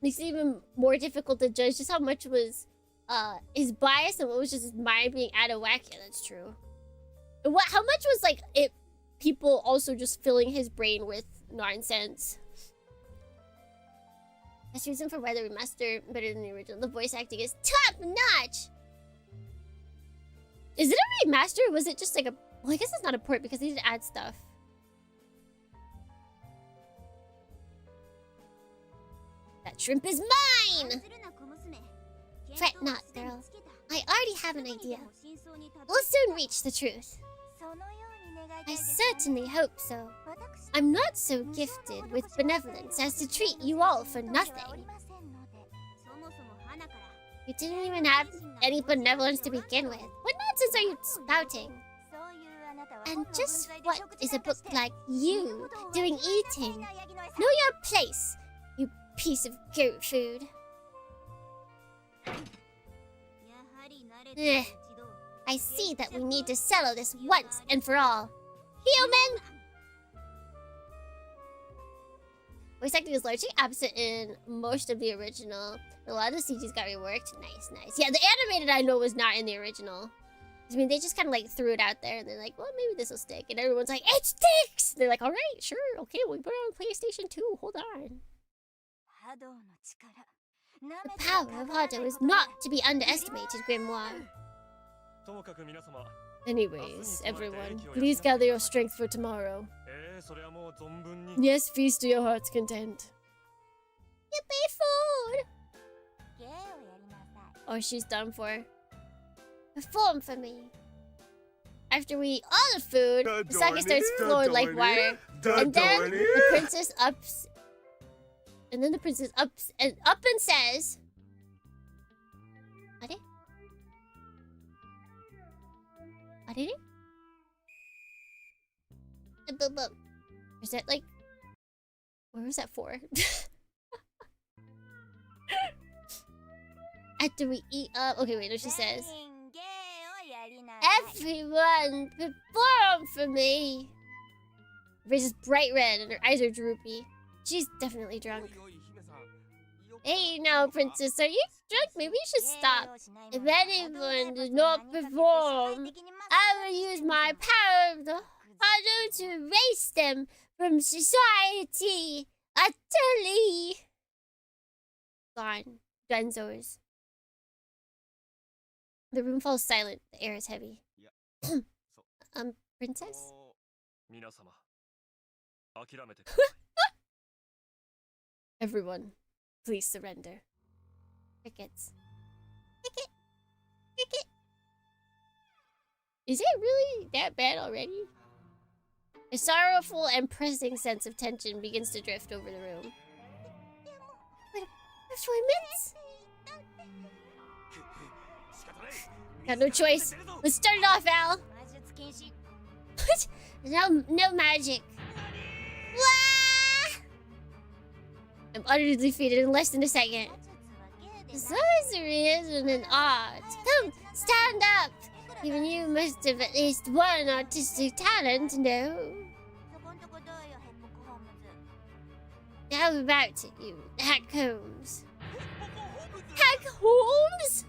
makes it even more difficult to judge just how much was his bias and what was just his mind being out of whack. Yeah, that's true. And how much was like people also just filling his brain with nonsense. That's the reason for why the remaster better than the original. The voice acting is top notch. Is it a remaster? Or was it just like a? Well, I guess it's not a port because they did add stuff. That shrimp is mine! Fret not, girl. I already have an idea. We'll soon reach the truth. I certainly hope so. I'm not so gifted with benevolence as to treat you all for nothing. You didn't even have any benevolence to begin with. What nonsense are you spouting? And just what is a book like you doing eating? Know your place, you piece of goat food. Ugh. I see that we need to settle this once and for all. Human! Voice acting is largely absent in most of the original. A lot of the CGs got reworked. Nice, nice. Yeah, the animated I know was not in the original. I mean, they just kind of like threw it out there and they're like, well, maybe this will stick. And everyone's like, it sticks! They're like, all right, sure, okay, we'll put it on PlayStation 2. Hold on. The power of Hado is not to be underestimated, Grimoire. Anyways, everyone, please gather your strength for tomorrow. Yes, feast to your heart's content. Yippee food! Oh, she's done for. Perform for me. After we eat all the food, the sake starts flowing like water. And then the princess ups. And then the princess ups and says, "Are? Is that like... Where was that for? After we eat up... Okay, wait, no, she says... Everyone, perform for me! Her face is bright red and her eyes are droopy. She's definitely drunk. Hey now, princess, are you drunk? Maybe you should stop. If anyone does not perform, I will use my power of the Hado to erase them from society. Utterly. Gone. Dunzos. The room falls silent. The air is heavy. Princess? Everyone, please surrender. Crickets. Cricket! Cricket! Is it really that bad already? A sorrowful and pressing sense of tension begins to drift over the room. Performance? Got no choice. Let's start it off, Al. What? No magic. Wah! I'm utterly defeated in less than a second. The sorcery isn't an art. Come, stand up. Even you must have at least one artistic talent, no? How about it, you hack Holmes? Hack Holmes?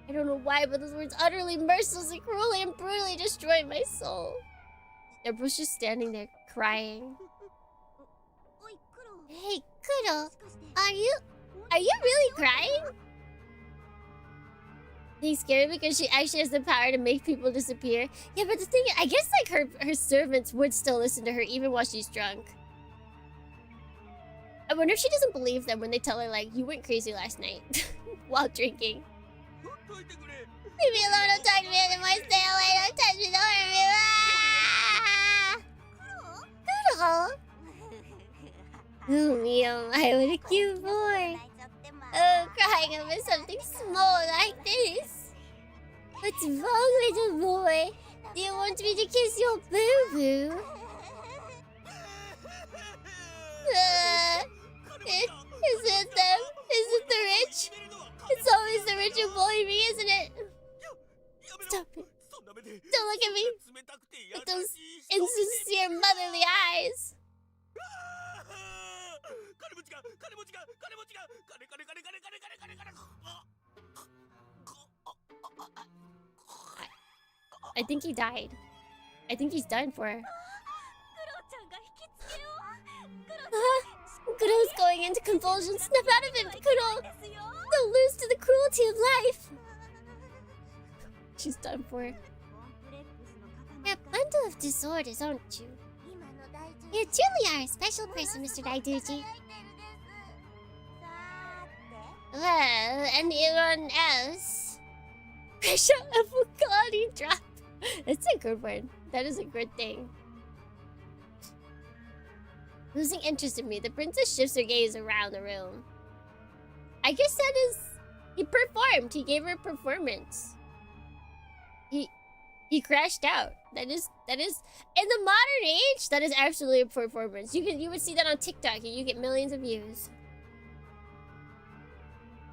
I don't know why, but those words utterly mercilessly, cruelly, and brutally destroy my soul. Everyone's just standing there crying. Hey, Kuro, are you really crying? He's scared because she actually has the power to make people disappear. Yeah, but the thing is, I guess like her servants would still listen to her even while she's drunk. I wonder if she doesn't believe them when they tell her like, you went crazy last night while drinking. Leave me alone, don't talk to me anymore, stay away, don't touch me, don't hurt me. Ah! Kuro? Oh, Mio, what a cute boy. Oh, crying over something small like this. What's wrong, little boy? Do you want me to kiss your boo-boo? Is it them? Is it the rich? It's always the rich who bully me, isn't it? Stop it. Don't look at me with those insincere motherly eyes. I think he died. I think he's done for. Kuro's going into convulsions. Snap out of him, Kuro! Don't lose to the cruelty of life. She's done for. You're a bundle of disorders, aren't you? You truly are a special person, Mr. Daiduji. Well, anyone else? Pressure avocado drop. That's a good one. That is a good thing. Losing interest in me, the princess shifts her gaze around the room. I guess that is... He performed. He gave her a performance. He crashed out. That is in the modern age, that is absolutely a performance. You would see that on TikTok and you get millions of views.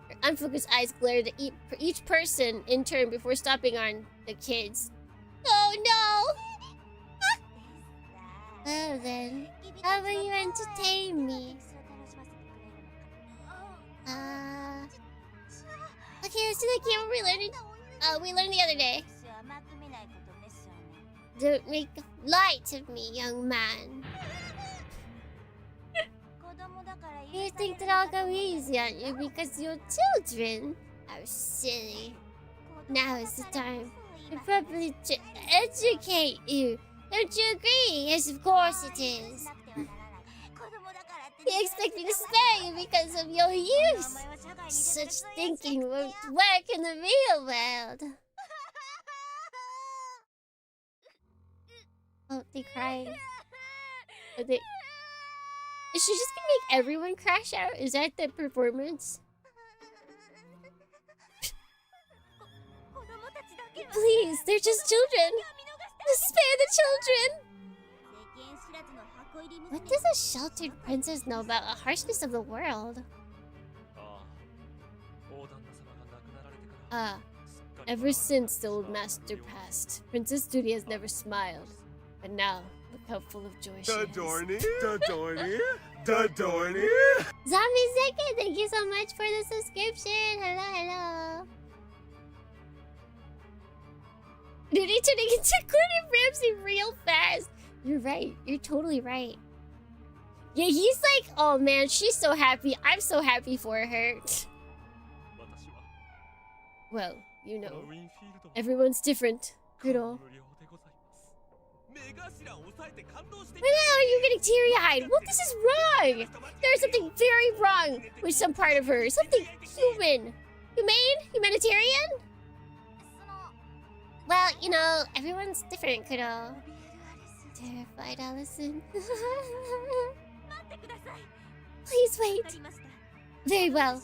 Her unfocused eyes glared at each person in turn before stopping on the kids. Oh no! Well then, how will you entertain me? Okay, let's do the game we learned the other day. Don't make light of me, young man. You think that I'll go easy on you because your children are silly. Now is the time to properly educate you. Don't you agree? Yes, of course it is. You expect me to spare you because of your youth. Such thinking won't work in the real world. Oh, they're crying. Are they... Is she just gonna make everyone crash out? Is that the performance? Please, they're just children. Spare the children. What does a sheltered princess know about the harshness of the world? Ever since the old master passed, Princess Duty has never smiled. But now, Look how full of joy she is. Dadorny? Dadorny? Dadorny? Zombie Second, thank you so much for the subscription. Hello, hello. Dude, he's turning into Gordon Ramsay real fast. You're right. You're totally right. Yeah, he's like, oh man, she's so happy. I'm so happy for her. Well, you know, everyone's different. Kuro. Why the hell are you getting teary-eyed? Well, this is wrong. There's something very wrong with some part of her. Something human. Humane? Humanitarian? Well, you know, everyone's different, Kuro. Terrified Allison. Please wait. Very well.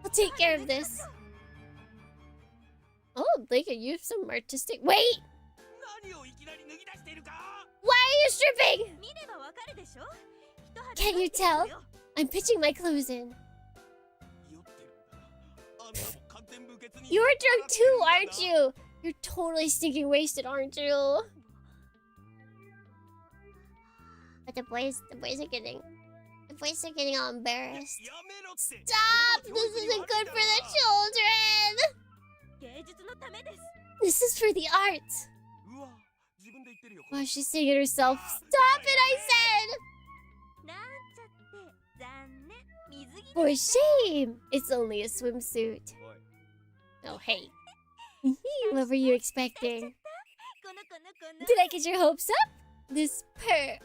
I'll take care of this. Oh, they could use some artistic... Wait! Why are you stripping? Can't you tell? I'm pitching my clothes in. You're drunk too, aren't you? You're totally stinking wasted, aren't you? But the boys are getting all embarrassed. Stop! This isn't good for the children! This is for the art. Why is she saying it herself? Stop it, I said! For shame! It's only a swimsuit. Oh, hey. What were you expecting? Did I get your hopes up? This perv.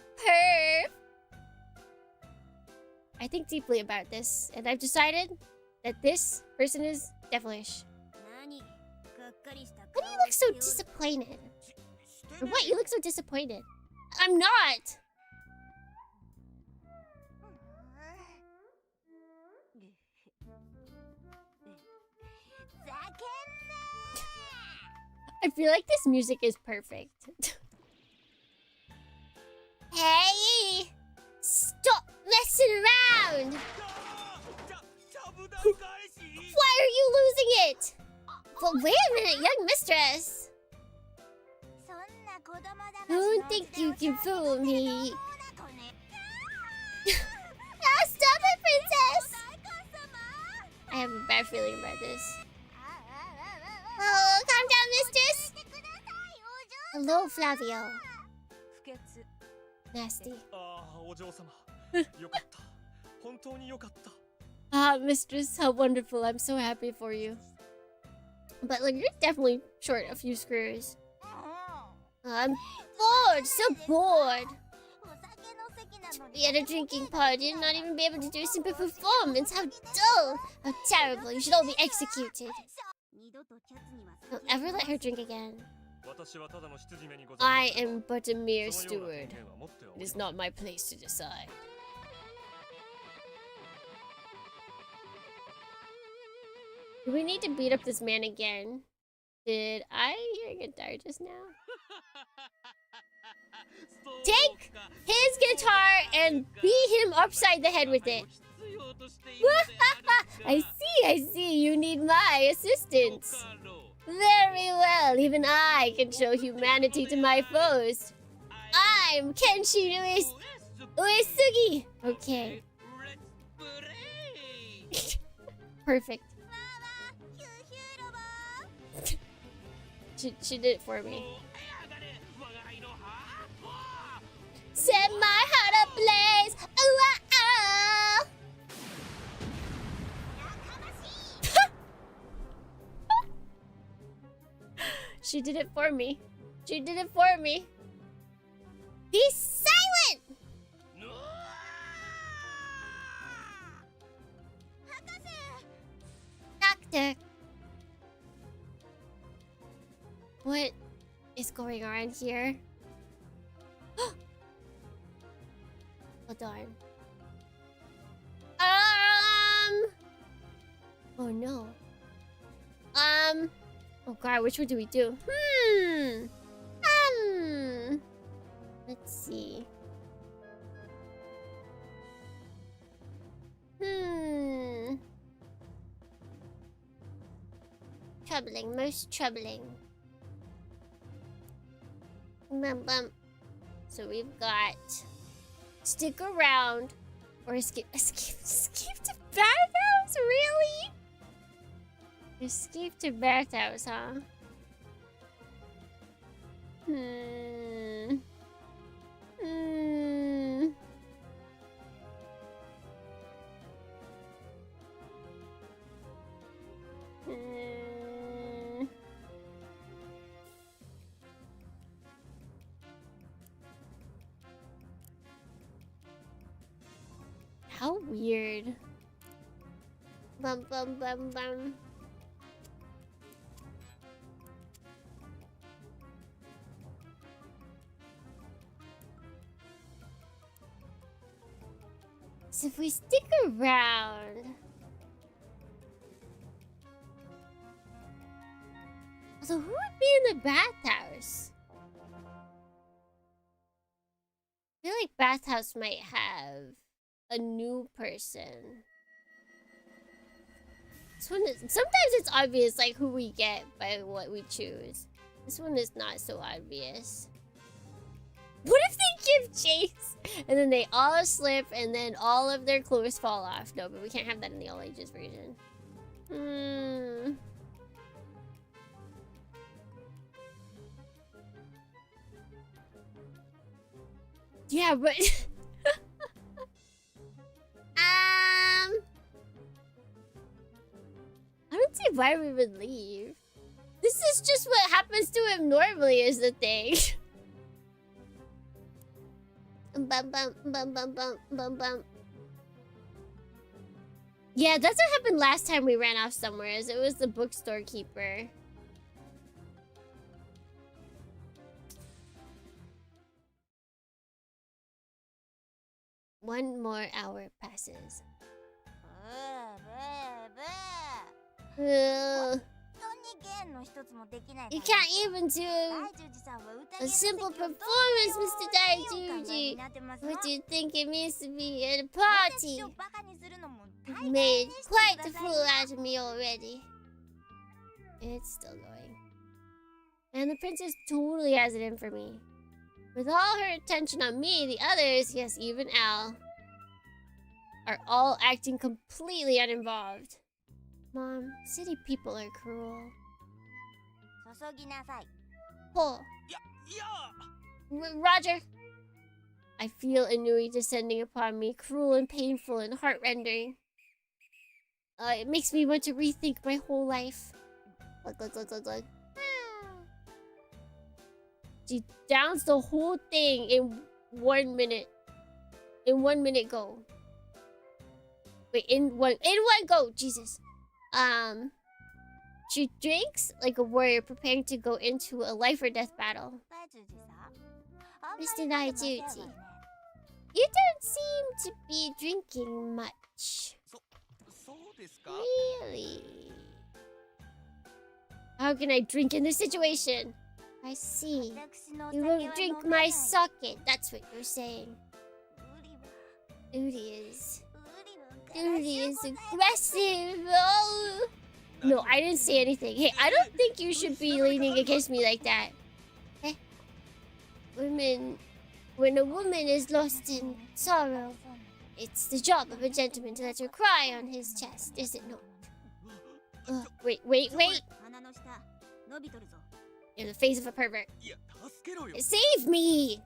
I think deeply about this, and I've decided that this person is devilish. Why do you look so disappointed? Or what? You look so disappointed. I'm not! I feel like this music is perfect. Hey! Stop messing around! Why are you losing it? But wait a minute, young mistress! Don't think you can fool me. Ah, stop it, princess! I have a bad feeling about this. Oh, calm down, mistress! Hello, Flavio. Nasty. Ah, mistress, how wonderful. I'm so happy for you. But look, you're definitely short a few screws. I'm bored, so bored. To be at a drinking party and not even be able to do a simple performance. How dull! How terrible. You should all be executed. Don't ever let her drink again. I am but a mere steward. It is not my place to decide. Do we need to beat up this man again? Did I hear a guitar just now? Take his guitar and beat him upside the head with it. I see. You need my assistance. Very well. Even I can show humanity to my foes. I'm Kenshi Uesugi. Okay. Perfect. She did it for me. Set my heart ablaze. Ooh, ah, ah. She did it for me. She did it for me. Be silent! Doctor. What is going on here? Oh darn. Oh no. Oh god, which one do we do? Let's see. Troubling, most troubling. So we've got stick around or escape to bathhouse? Really? Escape to bathhouse, huh? How weird. Bum bum bum bum. So if we stick around... So who would be in the bathhouse? I feel like bathhouse might have a new person. This one is... Sometimes it's obvious like who we get by what we choose. This one is not so obvious. What if they give chase and then they all slip and then all of their clothes fall off? No, but we can't have that in the all ages version. Yeah, but I don't see why we would leave. This is just what happens to him normally is the thing. Bum bum bum bum bum bum bum. Yeah, that's what happened last time we ran off somewhere. It was the bookstore keeper. One more hour passes. You can't even do a simple performance, Mr. Daijuji. What do you think it means to be at a party? You've made quite a fool out of me already. It's still going. And the princess totally has it in for me. With all her attention on me, the others, yes, even Al, are all acting completely uninvolved. Mom, city people are cruel. Oh. Roger. I feel Inui descending upon me, cruel and painful and heart-rending. It makes me want to rethink my whole life. Look. She downs the whole thing in 1 minute. In 1 minute go. Wait, in one go, Jesus. She drinks like a warrior preparing to go into a life or death battle. Mr. Daijuji, you don't seem to be drinking much. Really? How can I drink in this situation? I see. You won't drink my sake. That's what you're saying. Uri is aggressive. Oh. No, I didn't say anything. Hey, I don't think you should be leaning against me like that. Eh? When a woman is lost in sorrow, it's the job of a gentleman to let her cry on his chest, is it not? Wait. You're the face of a pervert. Save me!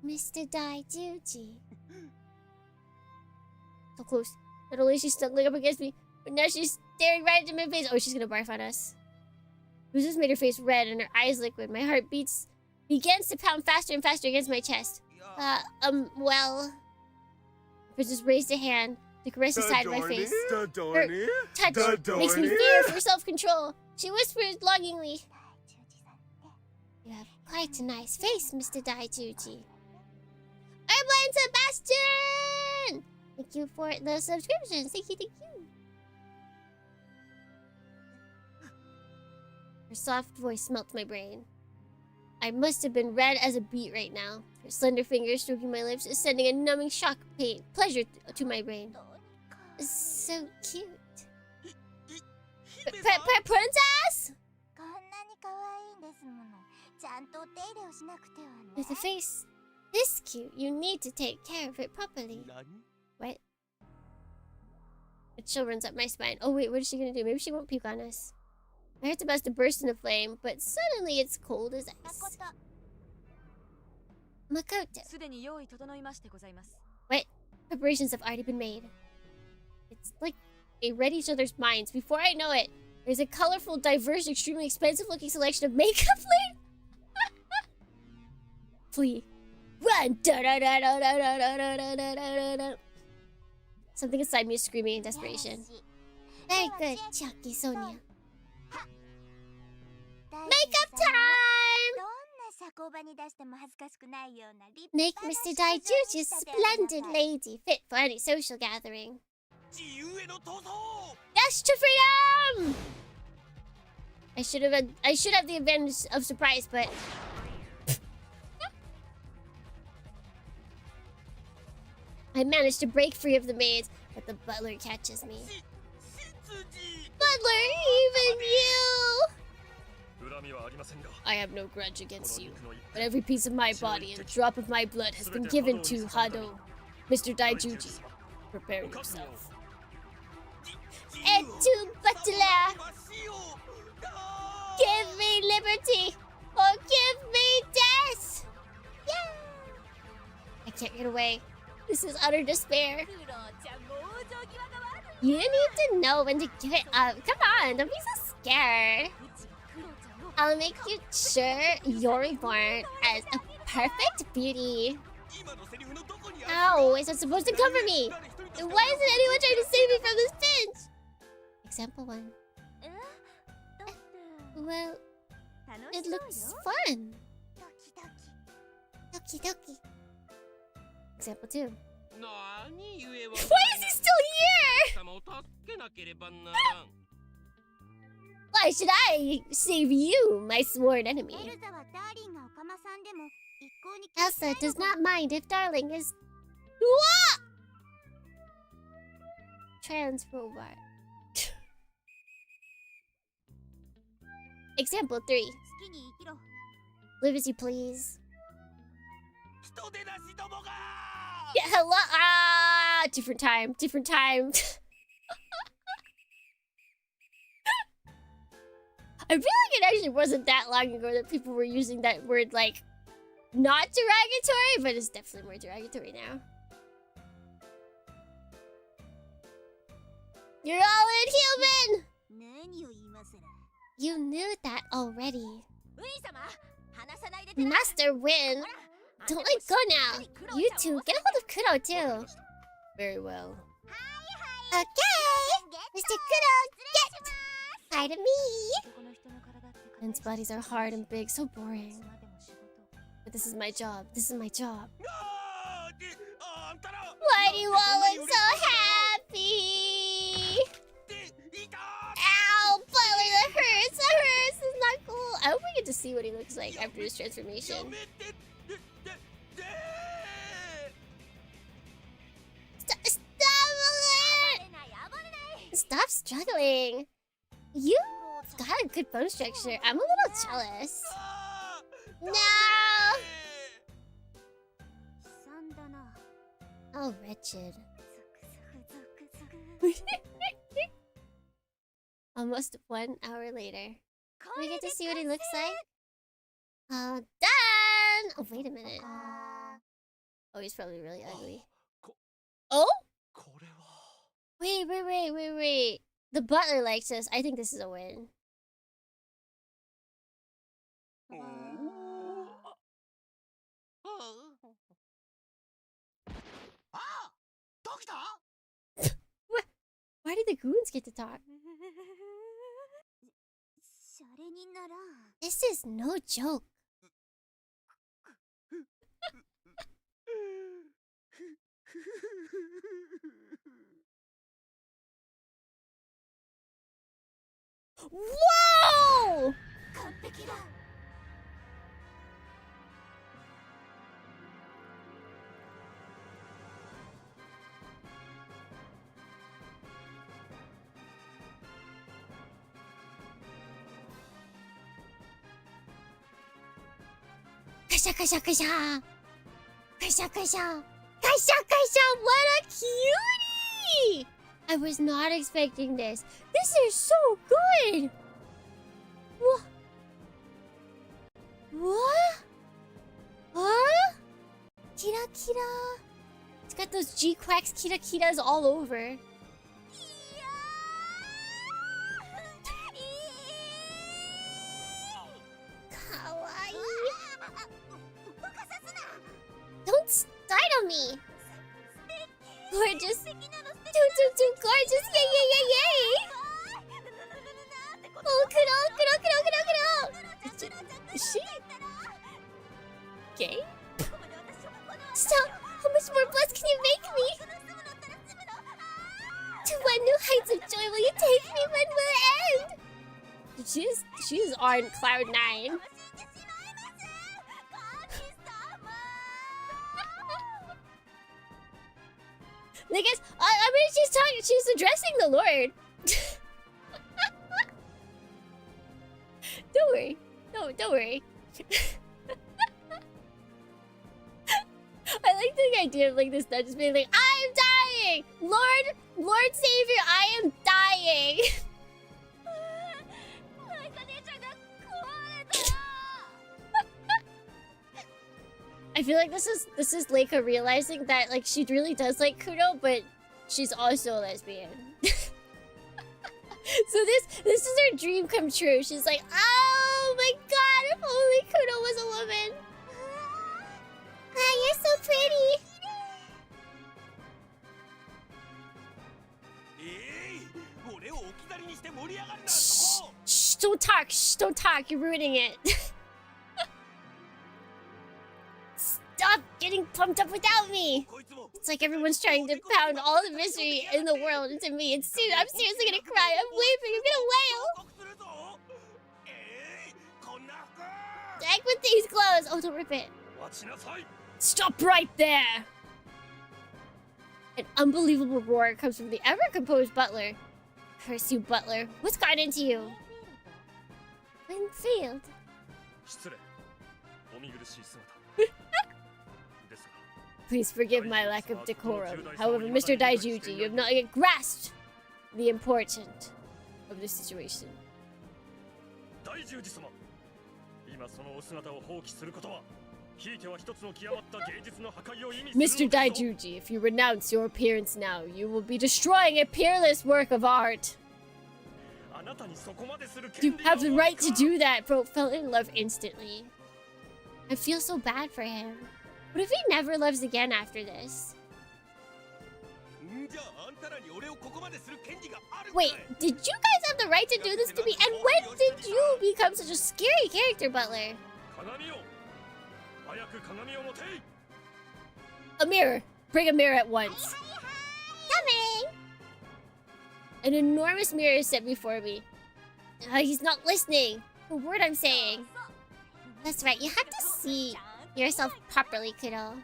Mr. Daijuji. So close. Not only is she snuggling up against me, but now she's staring right into my face. Oh, she's gonna barf on us. This just made her face red and her eyes liquid. My heart begins to pound faster and faster against my chest. Well... Princess raised a hand to caress the side of my face. Her touch makes me fear for self-control. She whispers longingly. You have quite a nice face, Mr. Daijuji. Airplane Sebastian! Thank you for the subscriptions. Thank you. Her soft voice melts my brain. I must have been red as a beet right now. Her slender fingers stroking my lips is sending a numbing shock pain, pleasure to my brain. So cute. Princess? With a face this cute, you need to take care of it properly. What? A chill runs up my spine. Oh wait, what is she gonna do? Maybe she won't puke on us. My heart's about to burst into flame, but suddenly it's cold as ice. Makoto. What? Preparations have already been made. It's like they read each other's minds. Before I know it, there's a colorful, diverse, extremely expensive-looking selection of makeup flame. Flee. Run! Something inside me is screaming in desperation. Very good, Chucky Sonia. Makeup time! Make Mr. Daijuji a splendid lady, fit for any social gathering. Yes to freedom! I should have the advantage of surprise, but I managed to break free of the maids, but the butler catches me. Butler, even you! I have no grudge against you, but every piece of my body and drop of my blood has been given to Hado. Mr. Daijuji, prepare yourself. And to Butler! Give me liberty, or give me death! Yeah! I can't get away. This is utter despair. You need to know when to give it up. Come on, don't be so scared. I'll make you sure you're reborn as a perfect beauty. Ow, is that supposed to cover me? And why isn't anyone trying to save me from this pinch? Example 1. Well, it looks fun. Doki doki. Example 2. Why is he still here? Why should I save you, my sworn enemy? Elsa does not mind if Darling is... What? Trans robot. Example 3. Live as you please. Yeah, hello. Ah, different time. Different time. I feel like it actually wasn't that long ago that people were using that word like not derogatory, but it's definitely more derogatory now. You're all inhuman! You knew that already. Master Win! Don't let go now! You two, get a hold of Kudo too! Very well. Okay! Mr. Kudo, get! Hi to me! Men's bodies are hard and big, so boring. But this is my job. This is my job. Why do you all look so happy? Ow! Butler, that hurts! That hurts! It's not cool. I hope we get to see what he looks like after his transformation. Stop struggling. You've got a good bone structure. I'm a little jealous. No! Oh, wretched. Almost 1 hour later. We get to see what he looks like. Oh, done! Oh, wait a minute. Oh, he's probably really ugly. Oh? Wait. The butler likes us. I think this is a win. What? Why did the goons get to talk? This is no joke. Whoa! Kasha kasha kasha. Kasha kasha. Kasha kasha. What a cutie! I was not expecting this. This is so good. What? What? Huh? Kira kira. It's got those G-Quacks kira kiras all over. Don't startle me! Gorgeous! Too gorgeous! Yay, yay, yay, yay! Oh, kuro! Is she gay? Stop! How much more blessed can you make me? To what new heights of joy will you take me? When will it end? She's on cloud 9. I guess, I mean, she's addressing the Lord. Don't worry. No, don't worry. I like the idea of like this nun just being like, I am dying! Lord Savior, I am dying! I feel like this is Leica realizing that like she really does like Kudo, but she's also a lesbian. So this is her dream come true. She's like, oh my god, if only Kudo was a woman. Ah, you're so pretty. Shh, don't talk. Shh, don't talk. You're ruining it. Stop getting pumped up without me! It's like everyone's trying to pound all the misery in the world into me. I'm seriously gonna cry. I'm weeping. I'm gonna wail. Heck with these clothes. Oh, don't rip it. Stop right there! An unbelievable roar comes from the ever-composed butler. Curse you, butler. What's gotten into you? Winfield. Please forgive my lack of decorum. However, Mr. Daijuji, you have not yet grasped the importance of this situation. Mr. Daijuji, if you renounce your appearance now, you will be destroying a peerless work of art. You have the right to do that. Bro fell in love instantly. I feel so bad for him. What if he never loves again after this? Wait, did you guys have the right to do this to me? And when did you become such a scary character, Butler? A mirror. Bring a mirror at once. Coming! An enormous mirror is set before me. He's not listening. The word I'm saying. That's right, you have to see yourself properly, kiddo.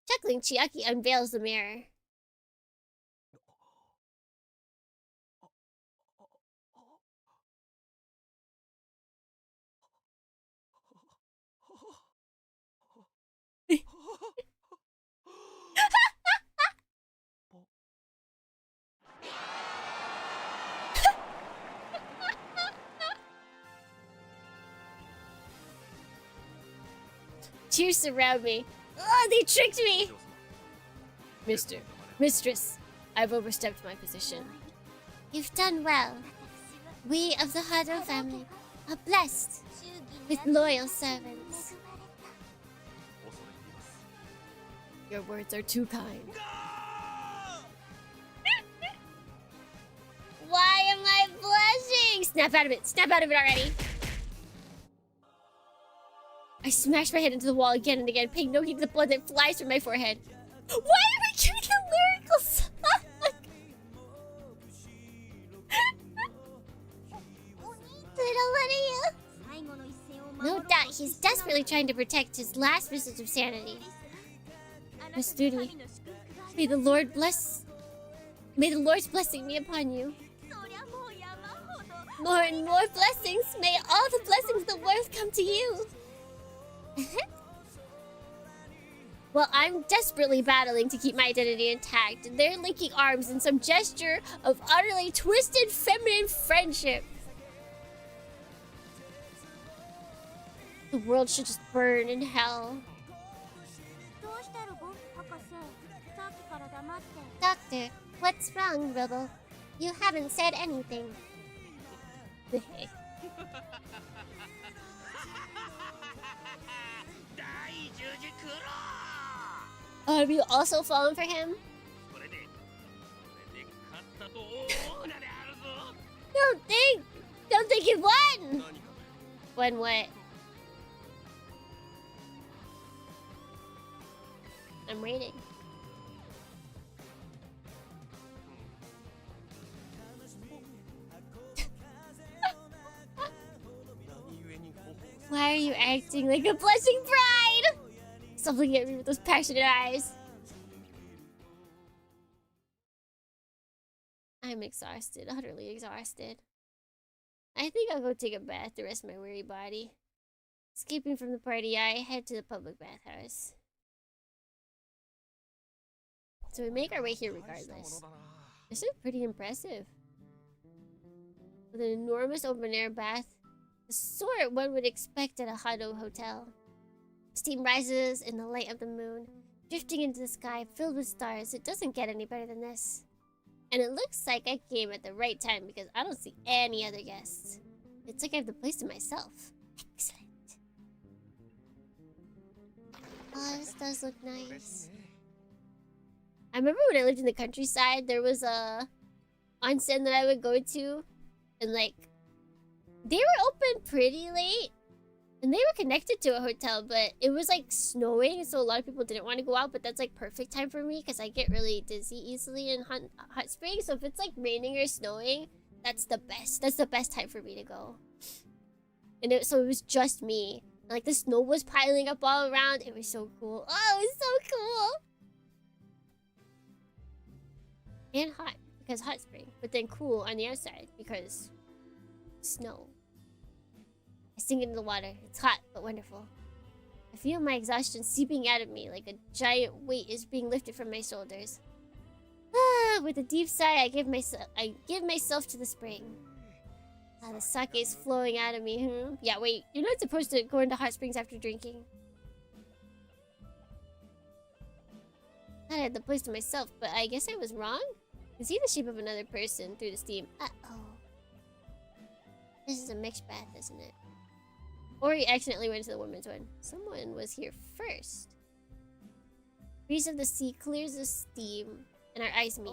Chuckling, Chiaki unveils the mirror. Tears surround me. Oh, they tricked me! Mistress, I've overstepped my position. You've done well. We of the Hado family are blessed with loyal servants. Your words are too kind. Why am I blushing? Snap out of it. Snap out of it already. I smash my head into the wall again and again, paying no heed to the blood that flies from my forehead. Why are we giving a lyrical song? Little Lydia. No doubt he's desperately trying to protect his last vestige of sanity. Miss Duty, may the Lord's blessing be upon you. More and more blessings. May all the blessings of the world come to you. Well, I'm desperately battling to keep my identity intact. They're linking arms in some gesture of utterly twisted feminine friendship. The world should just burn in hell. Doctor, what's wrong, Robo? You haven't said anything. Oh, have you also fallen for him? Don't think you won! Won what? I'm waiting. Why are you acting like a blushing bride? Stop looking at me with those passionate eyes. I'm exhausted, utterly exhausted. I think I'll go take a bath to rest my weary body. Escaping from the party, I head to the public bathhouse. So we make our way here regardless. This is pretty impressive. With an enormous open-air bath, the sort one would expect at a Hado hotel. Steam rises in the light of the moon, drifting into the sky filled with stars. It doesn't get any better than this. And it looks like I came at the right time because I don't see any other guests. It's like I have the place to myself. Excellent. Oh, this does look nice. I remember when I lived in the countryside, there was a onsen that I would go to. And like, they were open pretty late. And they were connected to a hotel, but it was like snowing, so a lot of people didn't want to go out. But that's like perfect time for me because I get really dizzy easily in hot springs. So if it's like raining or snowing, that's the best. That's the best time for me to go. And so it was just me. And, like the snow was piling up all around. It was so cool. Oh, it was so cool. And hot because hot spring, but then cool on the outside because snow. I sink into the water. It's hot, but wonderful. I feel my exhaustion seeping out of me like a giant weight is being lifted from my shoulders. With a deep sigh, I give myself to the spring. The sake is flowing out of me. Yeah, wait. You're not supposed to go into hot springs after drinking. I had the place to myself, but I guess I was wrong. I can see the shape of another person through the steam. Uh-oh. This is a mixed bath, isn't it? Or he accidentally went to the women's one. Someone was here first. Breeze of the sea clears the steam, and our eyes meet.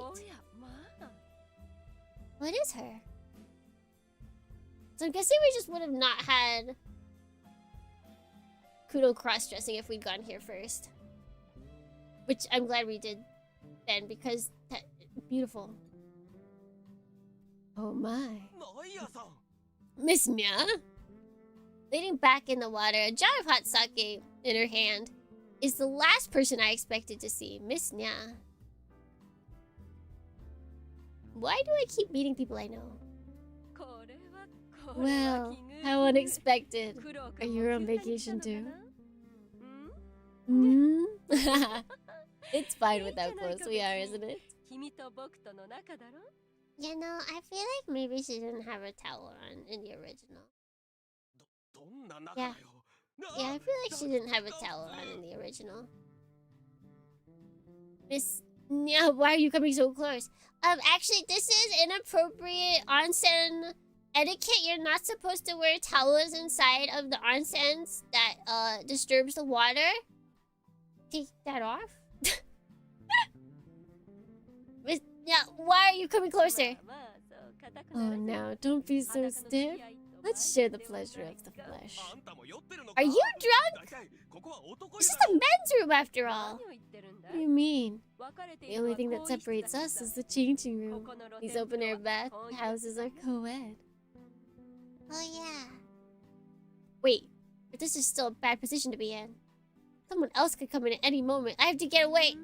What is her? So I'm guessing we just would have not had Kudo cross-dressing if we'd gone here first. Which I'm glad we did then, because that beautiful. Oh my. Miss Mia? Leaning back in the water, a jar of hot sake in her hand, is the last person I expected to see. Miss Nya. Why do I keep meeting people I know? Well, how unexpected. Are you on vacation too? It's fine without clothes, we are, isn't it? You know, I feel like maybe she didn't have a towel on in the original. Yeah. Yeah, I feel like she didn't have a towel on in the original. Miss... Yeah, why are you coming so close? Actually, this is inappropriate onsen etiquette. You're not supposed to wear towels inside of the onsens that, disturbs the water. Take that off? Miss... Yeah, why are you coming closer? Oh, no, don't be so stiff. Let's share the pleasure of the flesh. Are you drunk? This is the men's room after all. What do you mean? The only thing that separates us is the changing room. These open-air bath houses are co-ed. Oh yeah. Wait, but this is still a bad position to be in. Someone else could come in at any moment. I have to get away.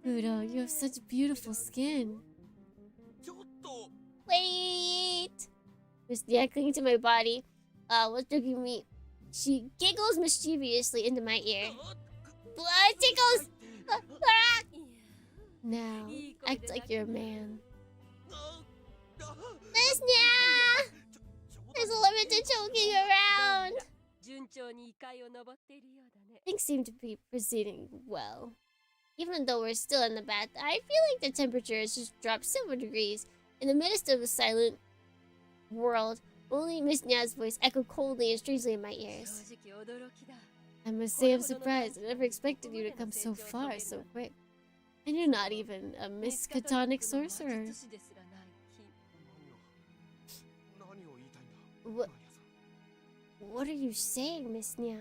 Kudo, you have such beautiful skin. Wait! Miss Nia clinging to my body. What's joking me? She giggles mischievously into my ear. Blood tickles! Now, act like you're a man. Miss Nia! There's a limit to choking around! Things seem to be proceeding well. Even though we're still in the bath, I feel like the temperature has just dropped several degrees. In the midst of a silent world, only Miss Nia's voice echoed coldly and strangely in my ears. I must say I'm surprised. I never expected you to come so far so quick. And you're not even a miskatonic sorcerer. What are you saying, Miss Nia?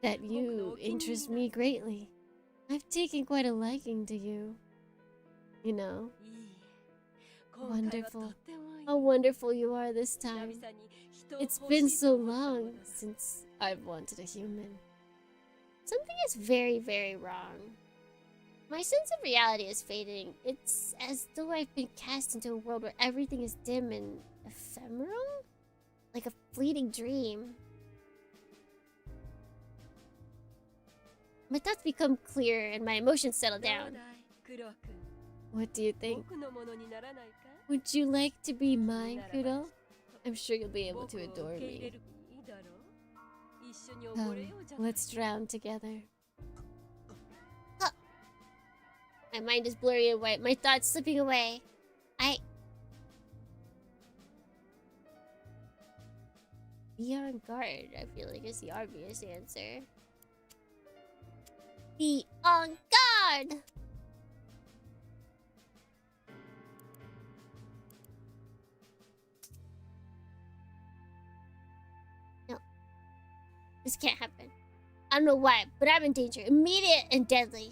That you interest me greatly. I've taken quite a liking to you. You know. Wonderful. How wonderful you are this time. It's been so long since I've wanted a human. Something is very, very wrong. My sense of reality is fading. It's as though I've been cast into a world where everything is dim and ephemeral? Like a fleeting dream. My thoughts become clearer and my emotions settle down. What do you think? Would you like to be mine, Kuro? I'm sure you'll be able to adore me. Let's drown together. Huh. My mind is blurry and white, my thoughts slipping away. Be on guard, I feel like is the obvious answer. Be on guard! No. This can't happen. I don't know why, but I'm in danger. Immediate and deadly.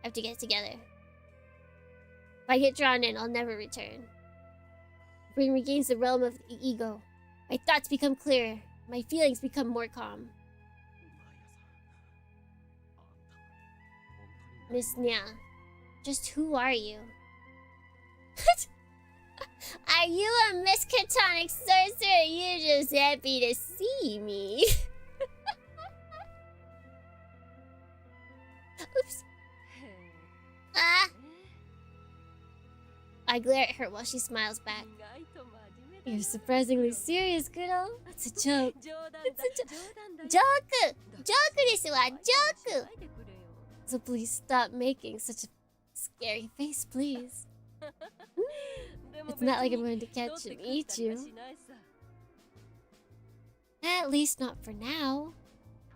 I have to get together. If I get drawn in, I'll never return. The brain regains the realm of the ego. My thoughts become clearer. My feelings become more calm. Miss Nia, just who are you? Are you a miskatonic sorcerer? You're just happy to see me. Oops. I glare at her while she smiles back. You're surprisingly serious, Kuro. It's a joke. It's a joke! Joke desu wa, joke! So please stop making such a scary face, please. It's not like I'm going to catch and eat you. At least not for now.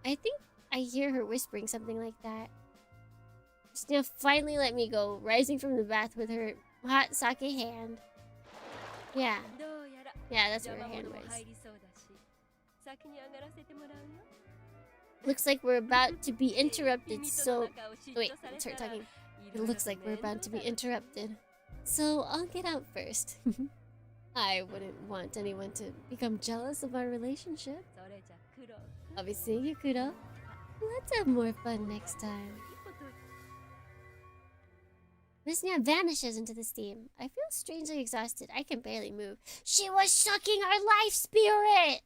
I think I hear her whispering something like that. She's gonna finally let me go, rising from the bath with her hot sake hand. Yeah. Yeah, that's where her hand was. Looks like we're about to be interrupted, so... Wait, let's start talking. It looks like we're about to be interrupted. So, I'll get out first. I wouldn't want anyone to become jealous of our relationship. Obviously, Yukuro. Let's have more fun next time. Miss Nia vanishes into the steam. I feel strangely exhausted. I can barely move. She was sucking our life spirit!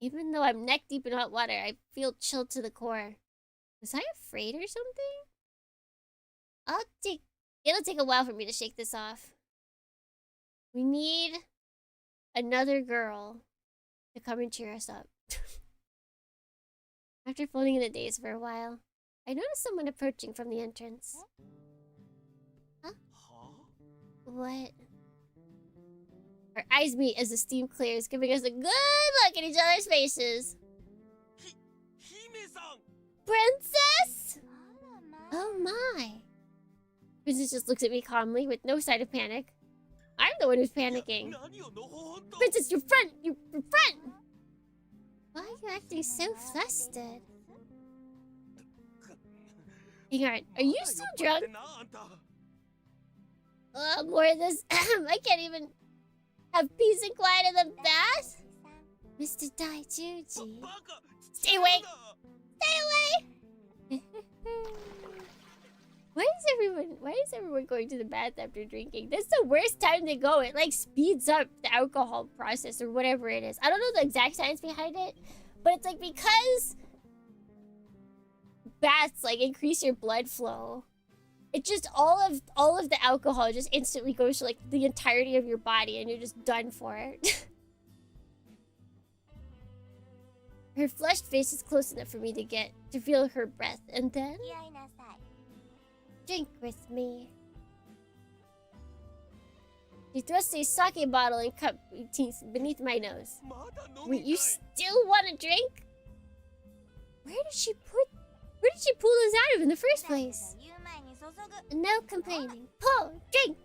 Even though I'm neck deep in hot water, I feel chilled to the core. Was I afraid or something? It'll take a while for me to shake this off. We need another girl to come and cheer us up. After floating in the daze for a while, I noticed someone approaching from the entrance. Huh? What? Our eyes meet as the steam clears, giving us a good look at each other's faces. Princess? Oh my. Princess just looks at me calmly with no sign of panic. I'm the one who's panicking. Princess, you're front! You're front! Why are you acting so flustered? Hang on, are you still drunk? More of this. I can't even have peace and quiet in the bath? Mr. Daijuji. Stay away! Stay away! Why is everyone going to the bath after drinking? That's the worst time to go. It like speeds up the alcohol process or whatever it is. I don't know the exact science behind it, but it's like because baths like increase your blood flow. It just all of the alcohol just instantly goes to like the entirety of your body and you're just done for it. Her flushed face is close enough for me to feel her breath, and then drink with me. She thrusts a sake bottle and cup beneath my nose. Wait, you still want to drink? Where did she pull this out of in the first place? No complaining. Pull, drink.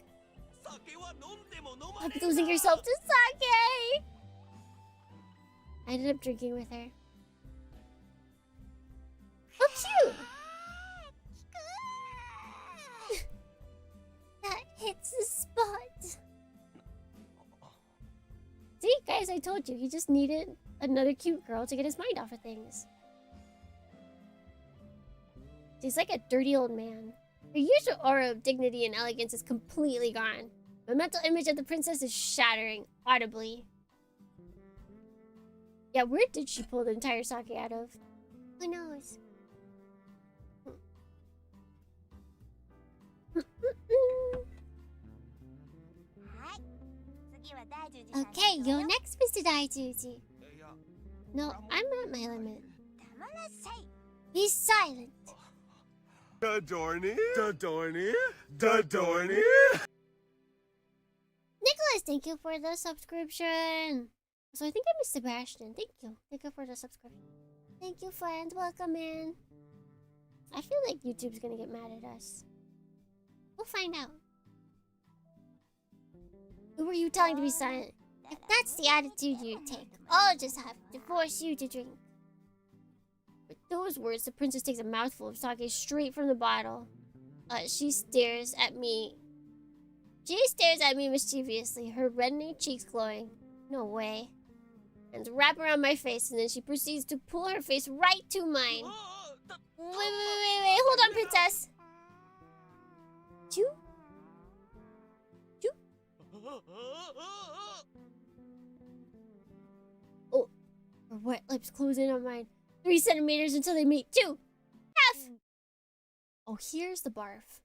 Stop losing yourself to sake. I ended up drinking with her. Oh, cute! That hits the spot. See, guys, I told you. He just needed another cute girl to get his mind off of things. He's like a dirty old man. Her usual aura of dignity and elegance is completely gone. My mental image of the princess is shattering audibly. Yeah, where did she pull the entire sake out of? Who knows? Okay, you're next, Mr. Daijuji. No, I'm at my limit. Be silent. Dadorny, Dadorny, Dadorny. Nicholas, thank you for the subscription. So I think I missed Sebastian. Thank you. Thank you for the subscription. Thank you, friends. Welcome in. I feel like YouTube's gonna get mad at us. We'll find out. Who were you telling to be silent? If that's the attitude you take, I'll just have to force you to drink. With those words, the princess takes a mouthful of sake straight from the bottle. She stares at me. Mischievously, her reddening cheeks glowing. No way. And wrap around my face, and then she proceeds to pull her face right to mine. Wait. Hold on, princess. Choo? Oh, her wet lips close in on mine. 3 centimeters until they meet. 2. F. Oh, here's the barf.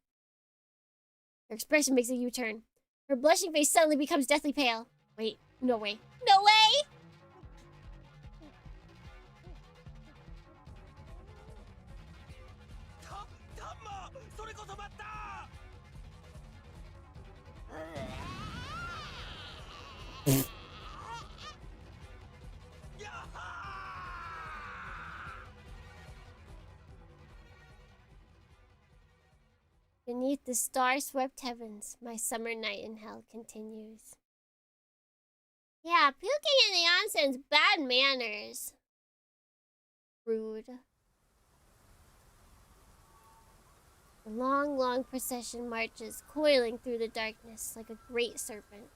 Her expression makes a U-turn. Her blushing face suddenly becomes deathly pale. Wait, no way. No way! Beneath the star-swept heavens, my summer night in hell continues. Yeah, puking in the onsen's bad manners. Rude. The long procession marches, coiling through the darkness like a great serpent.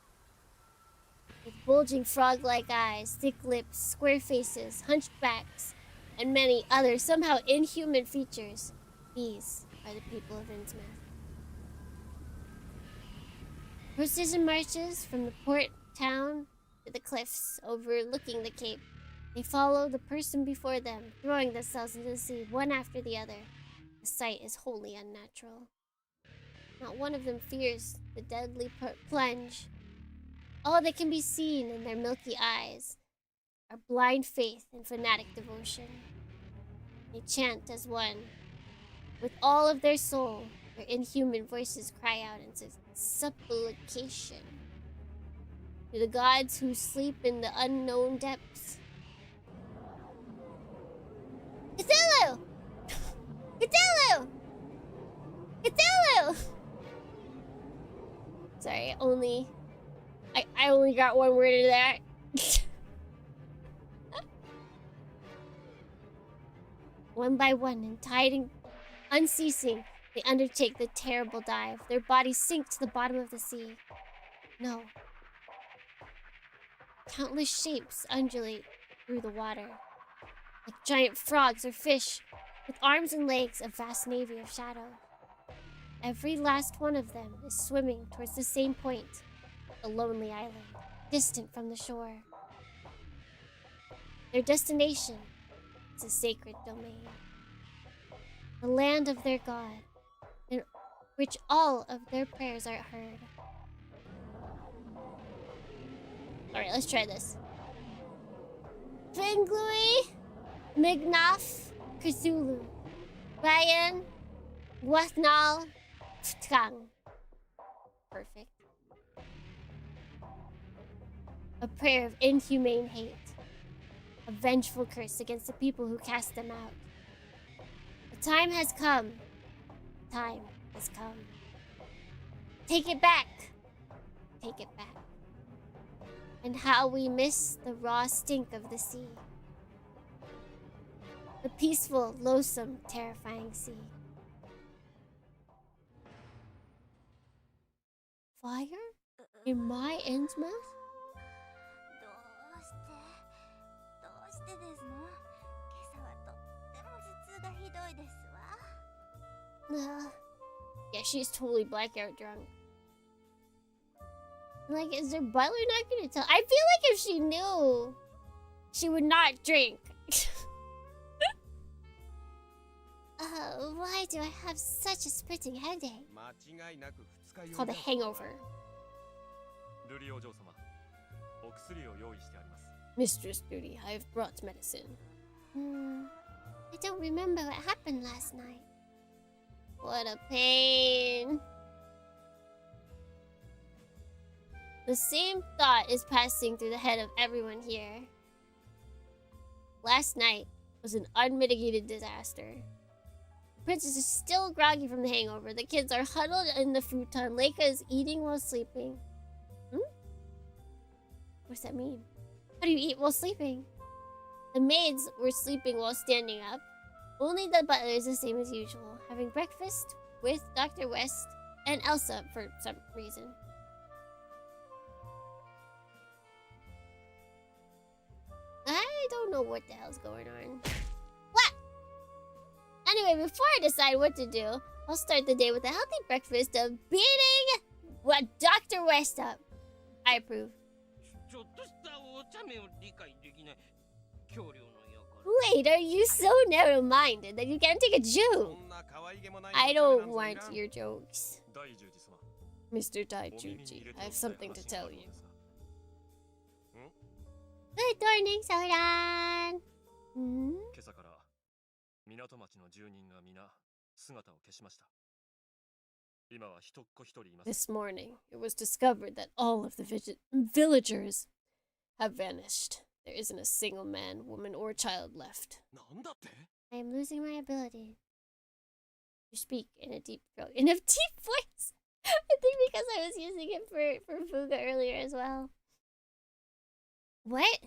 With bulging frog-like eyes, thick lips, square faces, hunched backs, and many other somehow inhuman features, these are the people of Innsmouth. Procession marches from the port town to the cliffs overlooking the cape. They follow the person before them, throwing themselves into the sea one after the other. The sight is wholly unnatural. Not one of them fears the deadly plunge. All that can be seen in their milky eyes are blind faith and fanatic devotion. They chant as one. With all of their soul, their inhuman voices cry out in supplication to the gods who sleep in the unknown depths. Cthulhu! Cthulhu! Cthulhu! Sorry, I only got one word into that. One by one, and tied and unceasing, they undertake the terrible dive. Their bodies sink to the bottom of the sea. No. Countless shapes undulate through the water. Like giant frogs or fish, with arms and legs, a vast navy of shadow. Every last one of them is swimming towards the same point, a lonely island, distant from the shore. Their destination is a sacred domain, the land of their god, in which all of their prayers are heard. Alright, let's try this. Finglui, Mignaf, Cthulhu, Ryan, Wathnal, Ftang. Perfect. A prayer of inhumane hate. A vengeful curse against the people who cast them out. The time has come. Time has come. Take it back. Take it back. And how we miss the raw stink of the sea. The peaceful, loathsome, terrifying sea. Fire? In my Innsmouth? Yeah, she's totally blackout drunk. Like, is her butler not gonna tell? I feel like if she knew, she would not drink. Why do I have such a splitting headache? It's called a hangover. Mistress Duty, I have brought medicine. I don't remember what happened last night. What a pain. The same thought is passing through the head of everyone here. Last night was an unmitigated disaster. The princess is still groggy from the hangover. The kids are huddled in the futon. Leica is eating while sleeping. What does that mean? How do you eat while sleeping? The maids were sleeping while standing up. Only the butler is the same as usual, having breakfast with Dr. West and Elsa for some reason. I don't know what the hell's going on. What? Anyway, before I decide what to do, I'll start the day with a healthy breakfast of beating what Dr. West up. I approve. Wait, are you so narrow-minded that you can't take a joke? I don't want your jokes. Mr. Daijuji, I have something to tell you. Good morning, Soran! This morning, it was discovered that all of the villagers have vanished. There isn't a single man, woman, or child left. I am losing my ability to speak in a deep voice. I think because I was using it for Fuga earlier as well. What?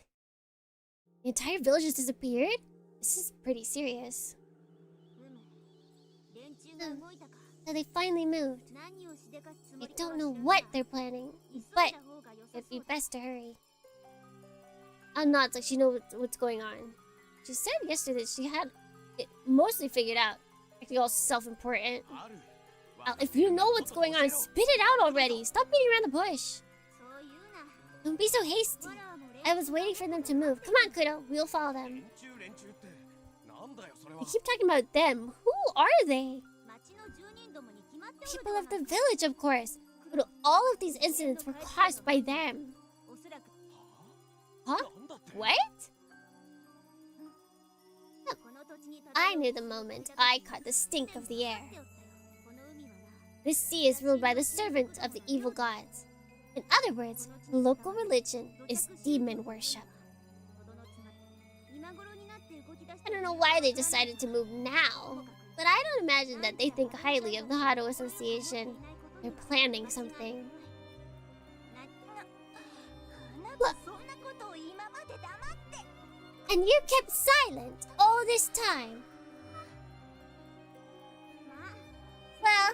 The entire village has disappeared? This is pretty serious. So they finally moved. I don't know what they're planning, but it'd be best to hurry. Nods like she knows what's going on. She said yesterday that she had it mostly figured out. Acting all self-important. If you know what's going on, spit it out already. Stop beating around the bush. Don't be so hasty. I was waiting for them to move. Come on, Kudo. We'll follow them. You keep talking about them. Who are they? People of the village, of course. But all of these incidents were caused by them. Huh? What? Look, I knew the moment I caught the stink of the air. This sea is ruled by the servant of the evil gods. In other words, the local religion is demon worship. I don't know why they decided to move now, but I don't imagine that they think highly of the Hado Association. They're planning something. Look. And you kept silent all this time. Well,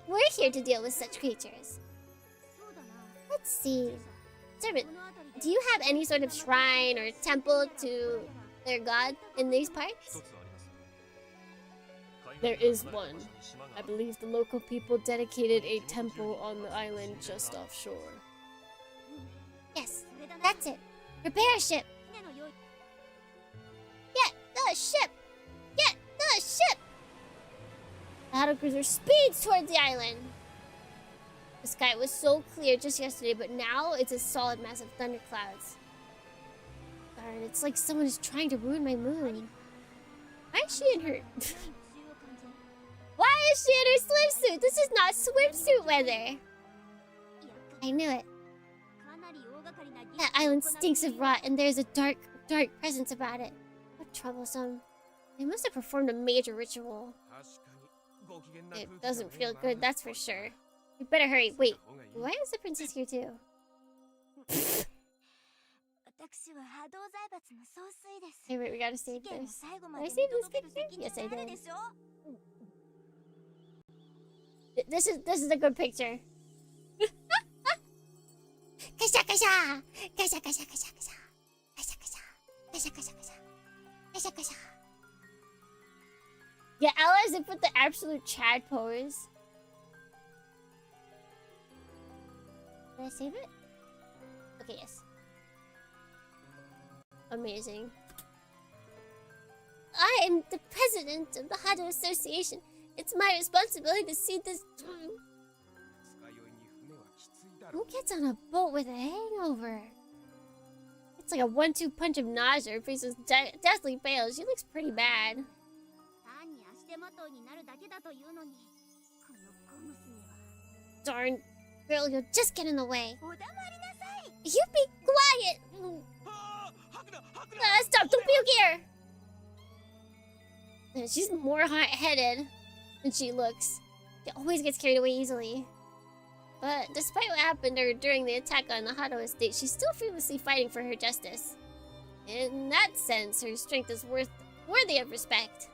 we're here to deal with such creatures. Let's see. Servant, do you have any sort of shrine or temple to their god in these parts? There is one. I believe the local people dedicated a temple on the island just offshore. Yes, that's it. Prepare a ship. Get the ship! Get the ship! The Hado cruiser speeds towards the island. The sky was so clear just yesterday, but now it's a solid mass of thunderclouds. Darn, it's like someone is trying to ruin my moon. Why is she in her... Why is she in her swimsuit? This is not swimsuit weather. I knew it. That island stinks of rot, and there's a dark presence about it. How troublesome. They must have performed a major ritual. It doesn't feel good, that's for sure. We better hurry. Wait, why is the princess here too? Hey, wait, we gotta save this. Did I save this picture? Yes, I did. This is a good picture. Kasha kasha! Kasha kasha kasha kasha! Kasha kasha! Kasha kasha kasha! Kasha kasha! Yeah, allies, they put the absolute Chad pose. Did I save it? Okay, yes. Amazing. I am the president of the Hado Association. It's my responsibility to see this through. Who gets on a boat with a hangover? It's like a 1-2 punch of nausea. Her face is deathly pale. She looks pretty bad. Darn. Girl, you'll just get in the way. You be quiet! Stop! Don't puke here! She's more hot-headed than she looks. She always gets carried away easily. But despite what happened to her during the attack on the Hado estate, she's still fearlessly fighting for her justice. In that sense, her strength is worthy of respect.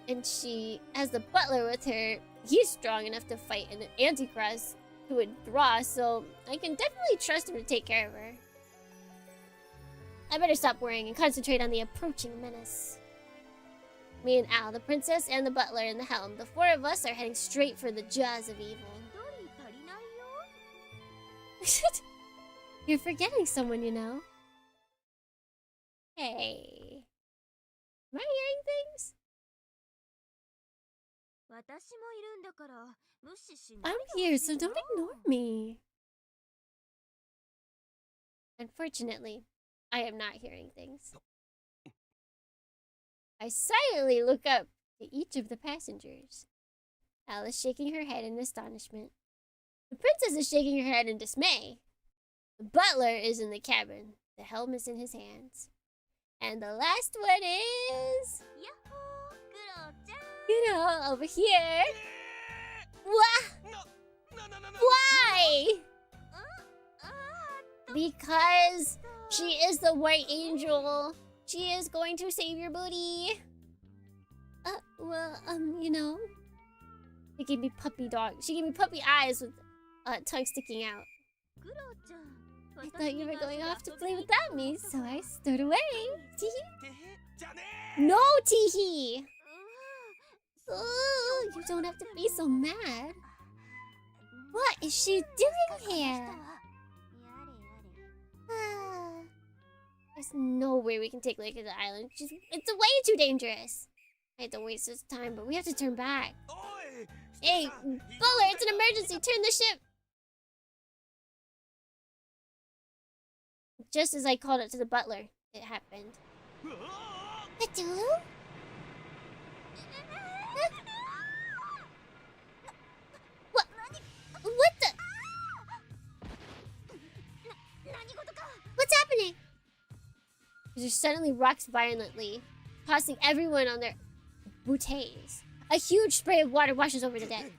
And she has the butler with her. He's strong enough to fight an Antichrist who would draw, so I can definitely trust him to take care of her. I better stop worrying and concentrate on the approaching menace. Me and Al, the princess, and the butler in the helm, the four of us are heading straight for the jaws of evil. You're forgetting someone, you know. Hey. Am I hearing things? I'm here, so don't ignore me. Unfortunately, I am not hearing things. I silently look up to each of the passengers. Alice shaking her head in astonishment. The princess is shaking her head in dismay. The butler is in the cabin. The helm is in his hands. And the last one is... you know, over here. Why? Because she is the white angel. She is going to save your booty. You know. She gave me puppy dog. She gave me puppy eyes with tongue sticking out. I thought you were going off to play without me, so I stood away. Teehee. No, Teehee. Oh, you don't have to be so mad. What is she doing here? There's no way we can take Lake to the island. It's way too dangerous. I hate to waste this time, but we have to turn back. Hey, butler, it's an emergency. Turn the ship. Just as I called it to the butler, it happened. Cthulhu? What the? What's happening? She suddenly rocks violently, tossing everyone on their bouteilles. A huge spray of water washes over the deck.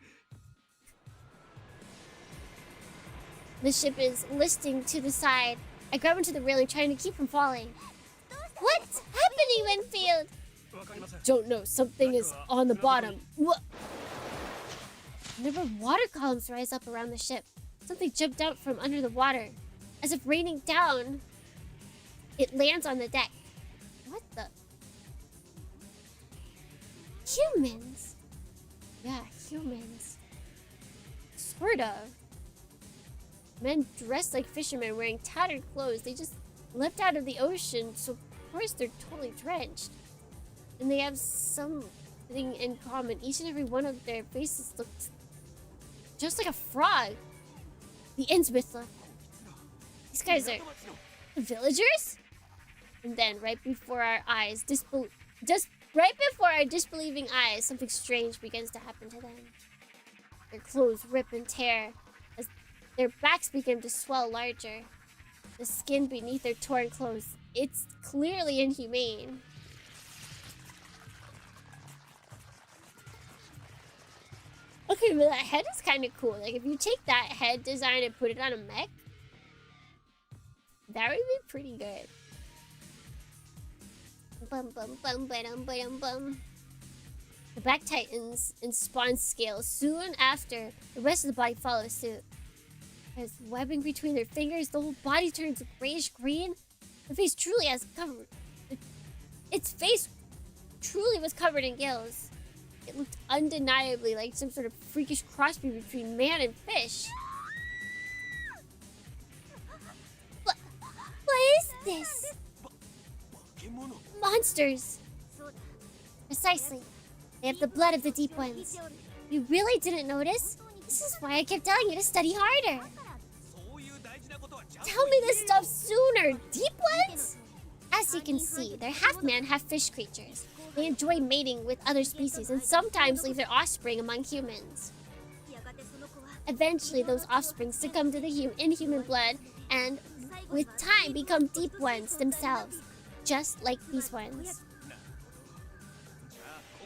The ship is listing to the side. I grab onto the railing, trying to keep from falling. What's happening, Winfield? Don't know. Something is on the bottom. What? There were water columns rise up around the ship. Something jumped out from under the water. As if raining down, it lands on the deck. What the? Humans? Yeah, humans. Sort of. Men dressed like fishermen wearing tattered clothes. They just leapt out of the ocean, so of course they're totally drenched. And they have something in common. Each and every one of their faces looks just like a frog. The Innsmouth look. These guys are villagers? And then, right before our eyes, just right before our disbelieving eyes, something strange begins to happen to them. Their clothes rip and tear as their backs begin to swell larger. The skin beneath their torn clothes, it's clearly inhumane. Okay, but that head is kind of cool. Like, if you take that head design and put it on a mech, that would be pretty good. Bum bum bum bum bum bum. The back tightens and spawns scales. Soon after, the rest of the body follows suit. There's webbing between their fingers. The whole body turns grayish green. The face truly has covered. Its face truly was covered in gills. It looked undeniably like some sort of freakish crossbreed between man and fish. What is this? Monsters! Precisely. They have the blood of the deep ones. You really didn't notice? This is why I kept telling you to study harder. Tell me this stuff sooner, deep ones? As you can see, they're half-man, half-fish creatures. They enjoy mating with other species and sometimes leave their offspring among humans. Eventually, those offspring succumb to the inhuman blood and, with time, become deep ones themselves. Just like these ones.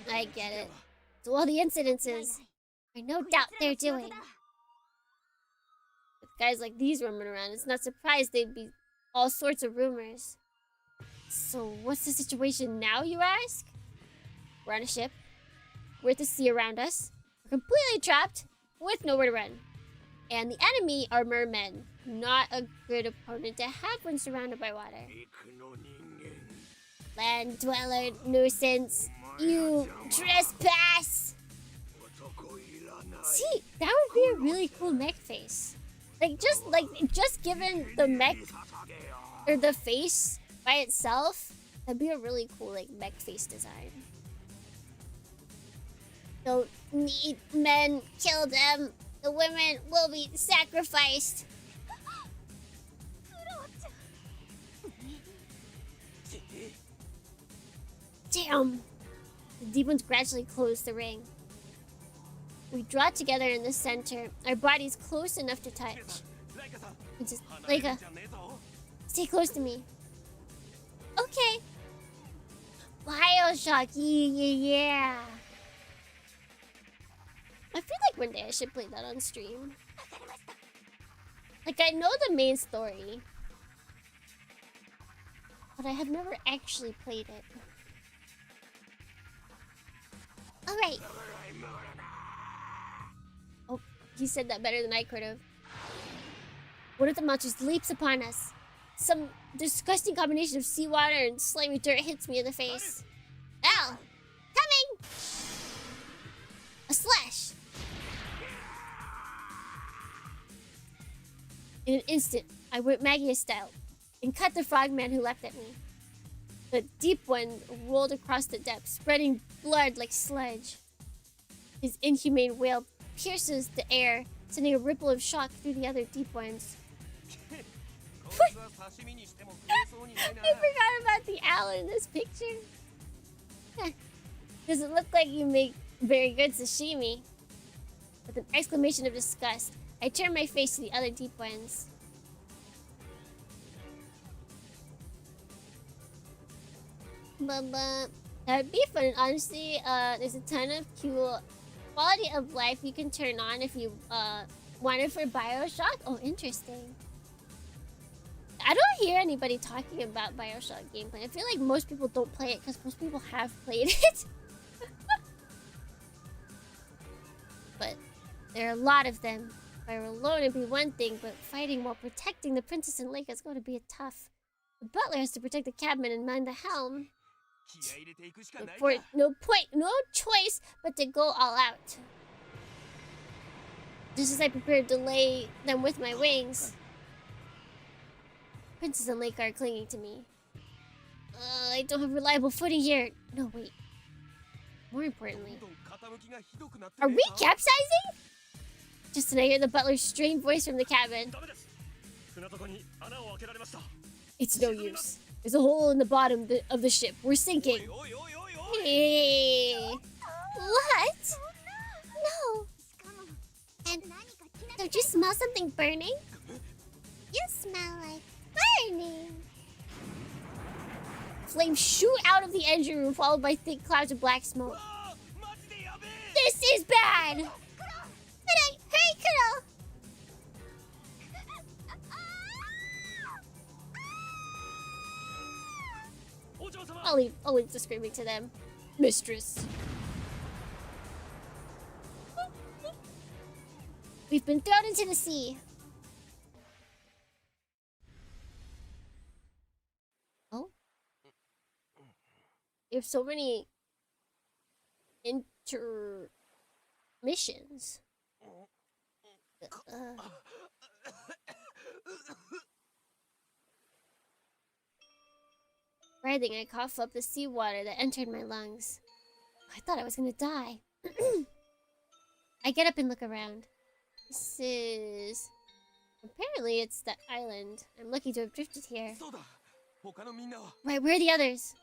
I get it. So all the incidences are no doubt they're doing. With guys like these roaming around, it's not surprised they'd be all sorts of rumors. So what's the situation now, you ask? We're on a ship. We're at the sea around us. We're completely trapped with nowhere to run. And the enemy are mermen. Not a good opponent to have when surrounded by water. Land dweller nuisance. You trespass! See, that would be a really cool mech face. Just given the mech or the face by itself, that'd be a really cool mech face design. Don't need men, kill them. The women will be sacrificed. Damn! The deep ones gradually close the ring. We draw together in the center, our bodies close enough to touch. It's just like stay close to me. Okay. Bioshock, yeah. I feel like one day I should play that on stream. Like, I know the main story, but I have never actually played it. Alright. Oh, he said that better than I could have. One of the monsters leaps upon us. Some disgusting combination of seawater and slimy dirt hits me in the face. Ow! Coming! A slash! In an instant, I went Maggie style and cut the frogman who leapt at me. The deep one rolled across the depths, spreading blood like sludge. His inhumane wail pierces the air, sending a ripple of shock through the other deep ones. I forgot about the owl in this picture. Does it look like you make very good sashimi? With an exclamation of disgust, I turned my face to the other deep ones. That would be fun. Honestly, there's a ton of cool quality of life you can turn on if you want it for Bioshock. Oh, interesting. I don't hear anybody talking about Bioshock gameplay. I feel like most people don't play it because most people have played it. But there are a lot of them. If I were alone, it'd be one thing, but fighting while protecting the princess and lake is going to be tough. The butler has to protect the cabman and mind the helm. No choice but to go all out. Just as I prepare to lay them with my wings, Princess and Lake are clinging to me. I don't have reliable footing here. No, wait. More importantly, are we capsizing? Just then I hear the butler's strained voice from the cabin. It's no use. There's a hole in the bottom of the ship. We're sinking. Hey. What? No. And don't you smell something burning? You smell like burning. Flames shoot out of the engine room, followed by thick clouds of black smoke. This is bad! Hurry, Kuro! I'll leave the screaming to them. Mistress. We've been thrown into the sea. Oh? You have so many intermissions. Writhing, I cough up the seawater that entered my lungs. I thought I was gonna die. I get up and look around. This is... Apparently it's the island. I'm lucky to have drifted here. Right, where are the others?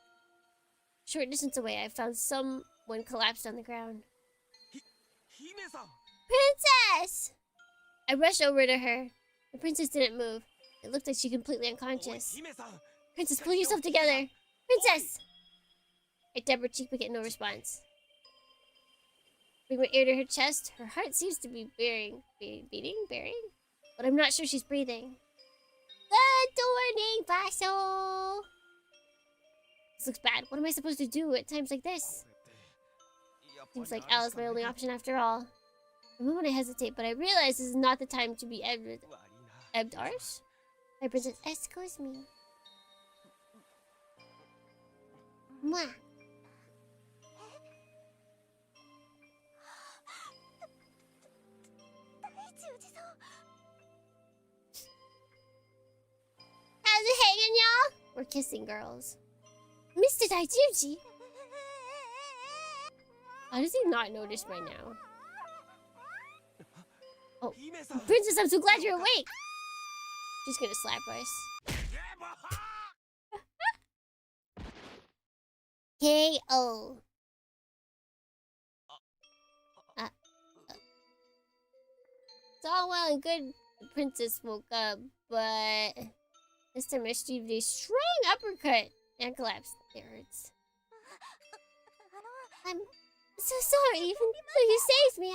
Short distance away, I found someone collapsed on the ground. Princess! I rushed over to her. The princess didn't move. It looked like she completely unconscious. Princess, pull yourself together! Princess! I tapped her cheek but get no response. Bring my ear to her chest. Her heart seems to be beating, but I'm not sure she's breathing. The Dorning Vassal! This looks bad. What am I supposed to do at times like this? Seems like Al is my only option after all. For a moment I hesitate, but I realize this is not the time to be ebbed arse. My princess, excuse me. Mwah. How's it hanging, y'all? We're kissing, girls. Mr. Daijuji! How does he not notice by now? Oh, Princess, I'm so glad you're awake! She's gonna slap us. K.O. It's all well and good the princess woke up, but this time I received a strong uppercut and collapsed. It hurts. I'm so sorry, even though you saved me,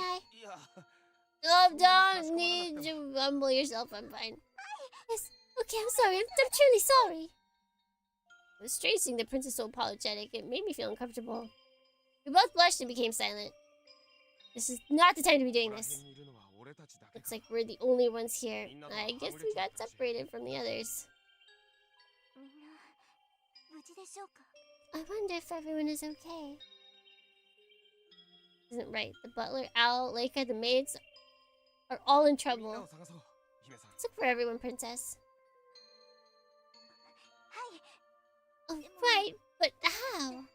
Oh, don't need to humble yourself, I'm fine. Yes, okay, I'm sorry, I'm truly sorry. It was strange seeing the princess so apologetic. It made me feel uncomfortable. We both blushed and became silent. This is not the time to be doing this. Looks like we're the only ones here. I guess we got separated from the others. I wonder if everyone is okay. Isn't right. The butler, Owl, Leica, the maids are all in trouble. Let's look for everyone, princess. Oh, right, but how?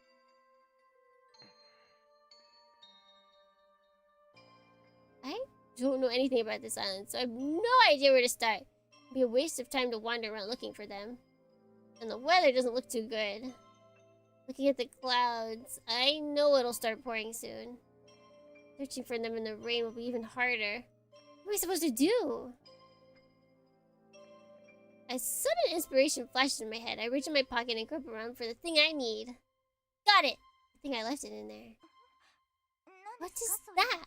I don't know anything about this island, so I have no idea where to start. It'd be a waste of time to wander around looking for them. And the weather doesn't look too good. Looking at the clouds, I know it'll start pouring soon. Searching for them in the rain will be even harder. What am I supposed to do? A sudden inspiration flashed in my head. I reached in my pocket and groped around for the thing I need. Got it! I think I left it in there. What is that?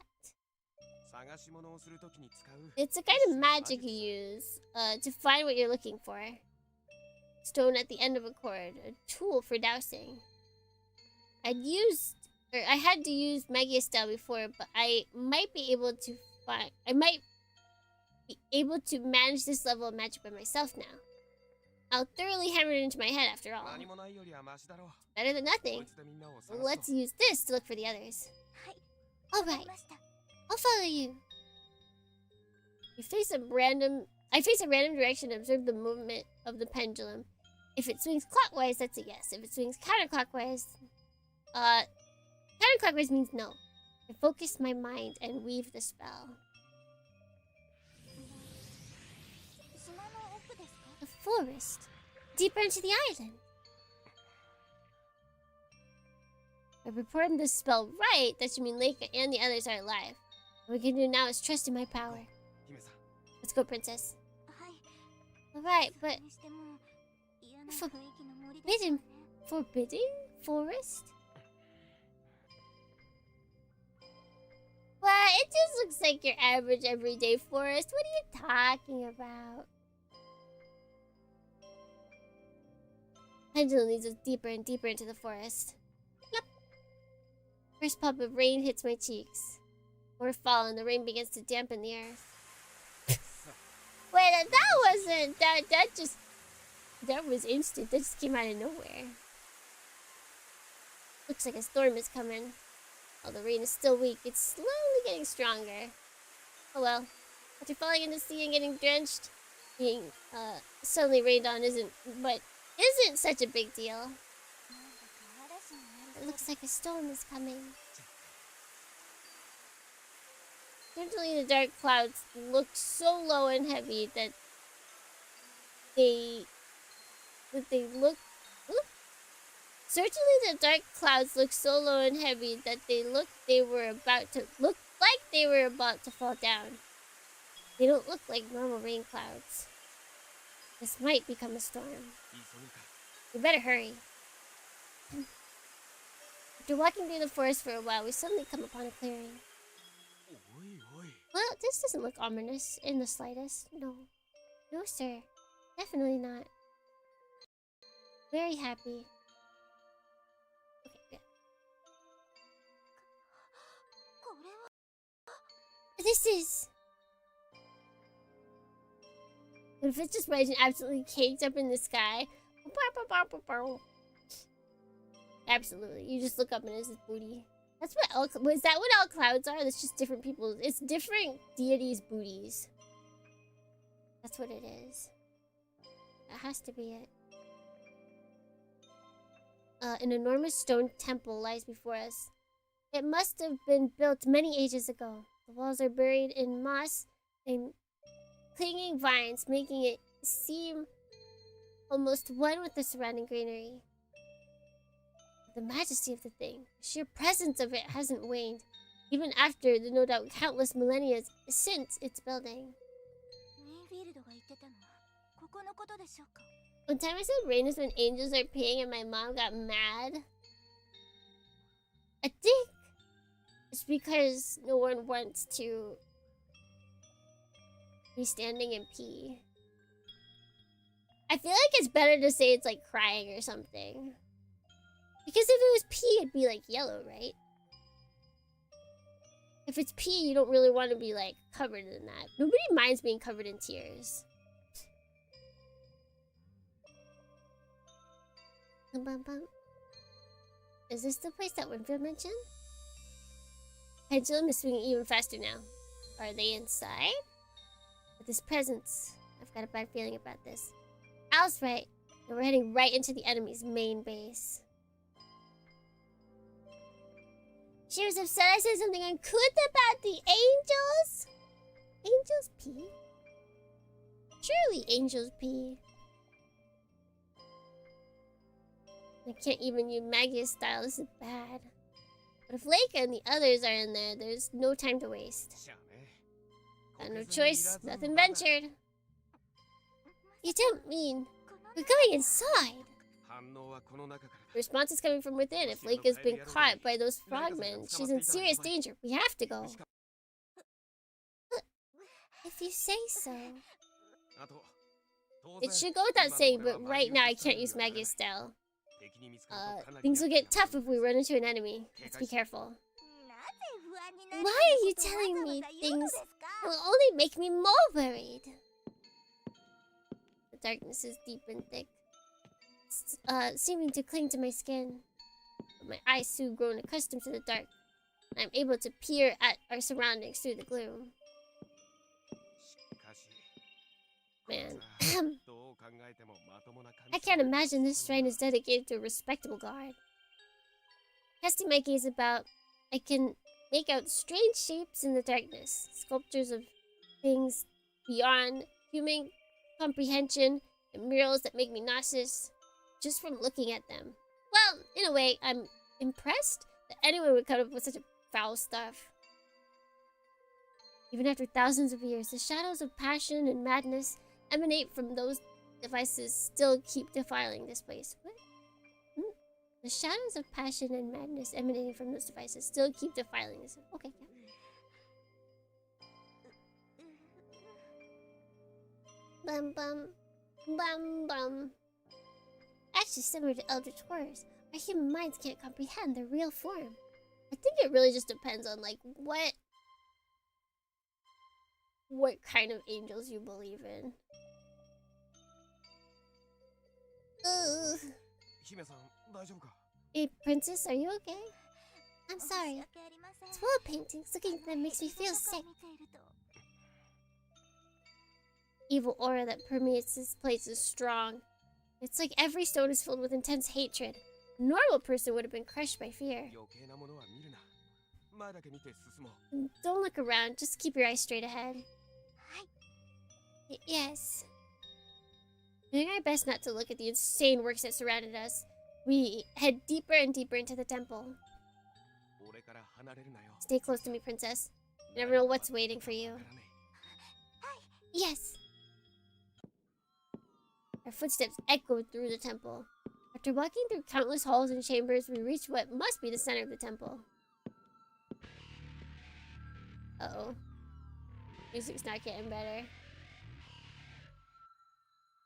It's a kind of magic you use to find what you're looking for. Stone at the end of a cord, a tool for dousing. I had to use Magia style before, but I might be able to manage this level of magic by myself now. I'll thoroughly hammer it into my head after all. Better than nothing. Let's use this to look for the others. Alright. I'll follow you. I face a random direction and observe the movement of the pendulum. If it swings clockwise, that's a yes. If it swings counterclockwise, counterclockwise means no. I focus my mind and weave the spell. The forest. Deeper into the island. If I perform this spell right, that should mean Leica and the others are alive. What we can do now is trust in my power. Let's go, princess. Alright, but... Forbidding forest? Well, it just looks like your average everyday forest. What are you talking about? Pendulum leads us deeper and deeper into the forest. Yep. First pop of rain hits my cheeks. More fall and the rain begins to dampen the earth. Wait, that wasn't... That was instant. That just came out of nowhere. Looks like a storm is coming. While the rain is still weak, it's slowly getting stronger. Oh well. After falling into the sea and getting drenched, being suddenly rained on isn't such a big deal. It looks like a storm is coming. Certainly the dark clouds look so low and heavy that Certainly the dark clouds look so low and heavy that they look like they were about to fall down. They don't look like normal rain clouds. This might become a storm. We better hurry. After walking through the forest for a while, we suddenly come upon a clearing. Well, this doesn't look ominous in the slightest. No. No, sir. Definitely not. Very happy. Okay, good. This is... What if it's just rising absolutely caked up in the sky? Absolutely. You just look up and it's his booty. That's what is that what all clouds are? That's just different people's... It's different deities' booties. That's what it is. That has to be it. An enormous stone temple lies before us. It must have been built many ages ago. The walls are buried in moss and clinging vines, making it seem almost one with the surrounding greenery. The majesty of the thing, the sheer presence of it hasn't waned, even after the no doubt countless millennia since its building. One time I said rain is when angels are peeing and my mom got mad. I think it's because no one wants to be standing and pee. I feel like it's better to say it's like crying or something. Because if it was pee, it'd be like yellow, right? If it's pee, you don't really want to be like covered in that. Nobody minds being covered in tears. Is this the place that Winfield mentioned? Pendulum is swinging even faster now. Are they inside? With this presence, I've got a bad feeling about this. Al's right. And we're heading right into the enemy's main base. She was upset I said something uncouth about the angels? Angels pee? Surely angels pee. I can't even use Maggie's style. This is bad. But if Leica and the others are in there, there's no time to waste. Got no choice. Nothing ventured. You don't mean... We're going inside. The response is coming from within. If Leica's been caught by those frogmen, she's in serious danger. We have to go. If you say so. It should go without saying, but right now I can't use Maggie's style. Things will get tough if we run into an enemy. Let's be careful. Why are you telling me things that will only make me more worried? darkness is deep and thick, seeming to cling to my skin. But my eyes soon grown accustomed to the dark, and I'm able to peer at our surroundings through the gloom. Man, I can't imagine this shrine is dedicated to a respectable god. Casting my gaze about, I can make out strange shapes in the darkness, sculptures of things beyond human comprehension, and murals that make me nauseous just from looking at them. Well, in a way, I'm impressed that anyone would come up with such foul stuff. Even after thousands of years, the shadows of passion and madness emanate from those devices still keep defiling this place. What? The shadows of passion and madness emanating from those devices still keep defiling this. Okay, yeah. Bum bum. Bum bum. Actually similar to eldritch horrors, our human minds can't comprehend their real form. I think it really just depends on like what kind of angels you believe in. Ugh. Hey, princess, are you okay? I'm sorry. This wall paintings, looking at them makes me feel sick. Evil aura that permeates this place is strong. It's like every stone is filled with intense hatred. A normal person would have been crushed by fear. Don't look around, just keep your eyes straight ahead. Yes. Doing our best not to look at the insane works that surrounded us, we head deeper and deeper into the temple. Stay close to me, princess. You never know what's waiting for you. Yes. Our footsteps echoed through the temple. After walking through countless halls and chambers, we reached what must be the center of the temple. Uh-oh. Music's not getting better.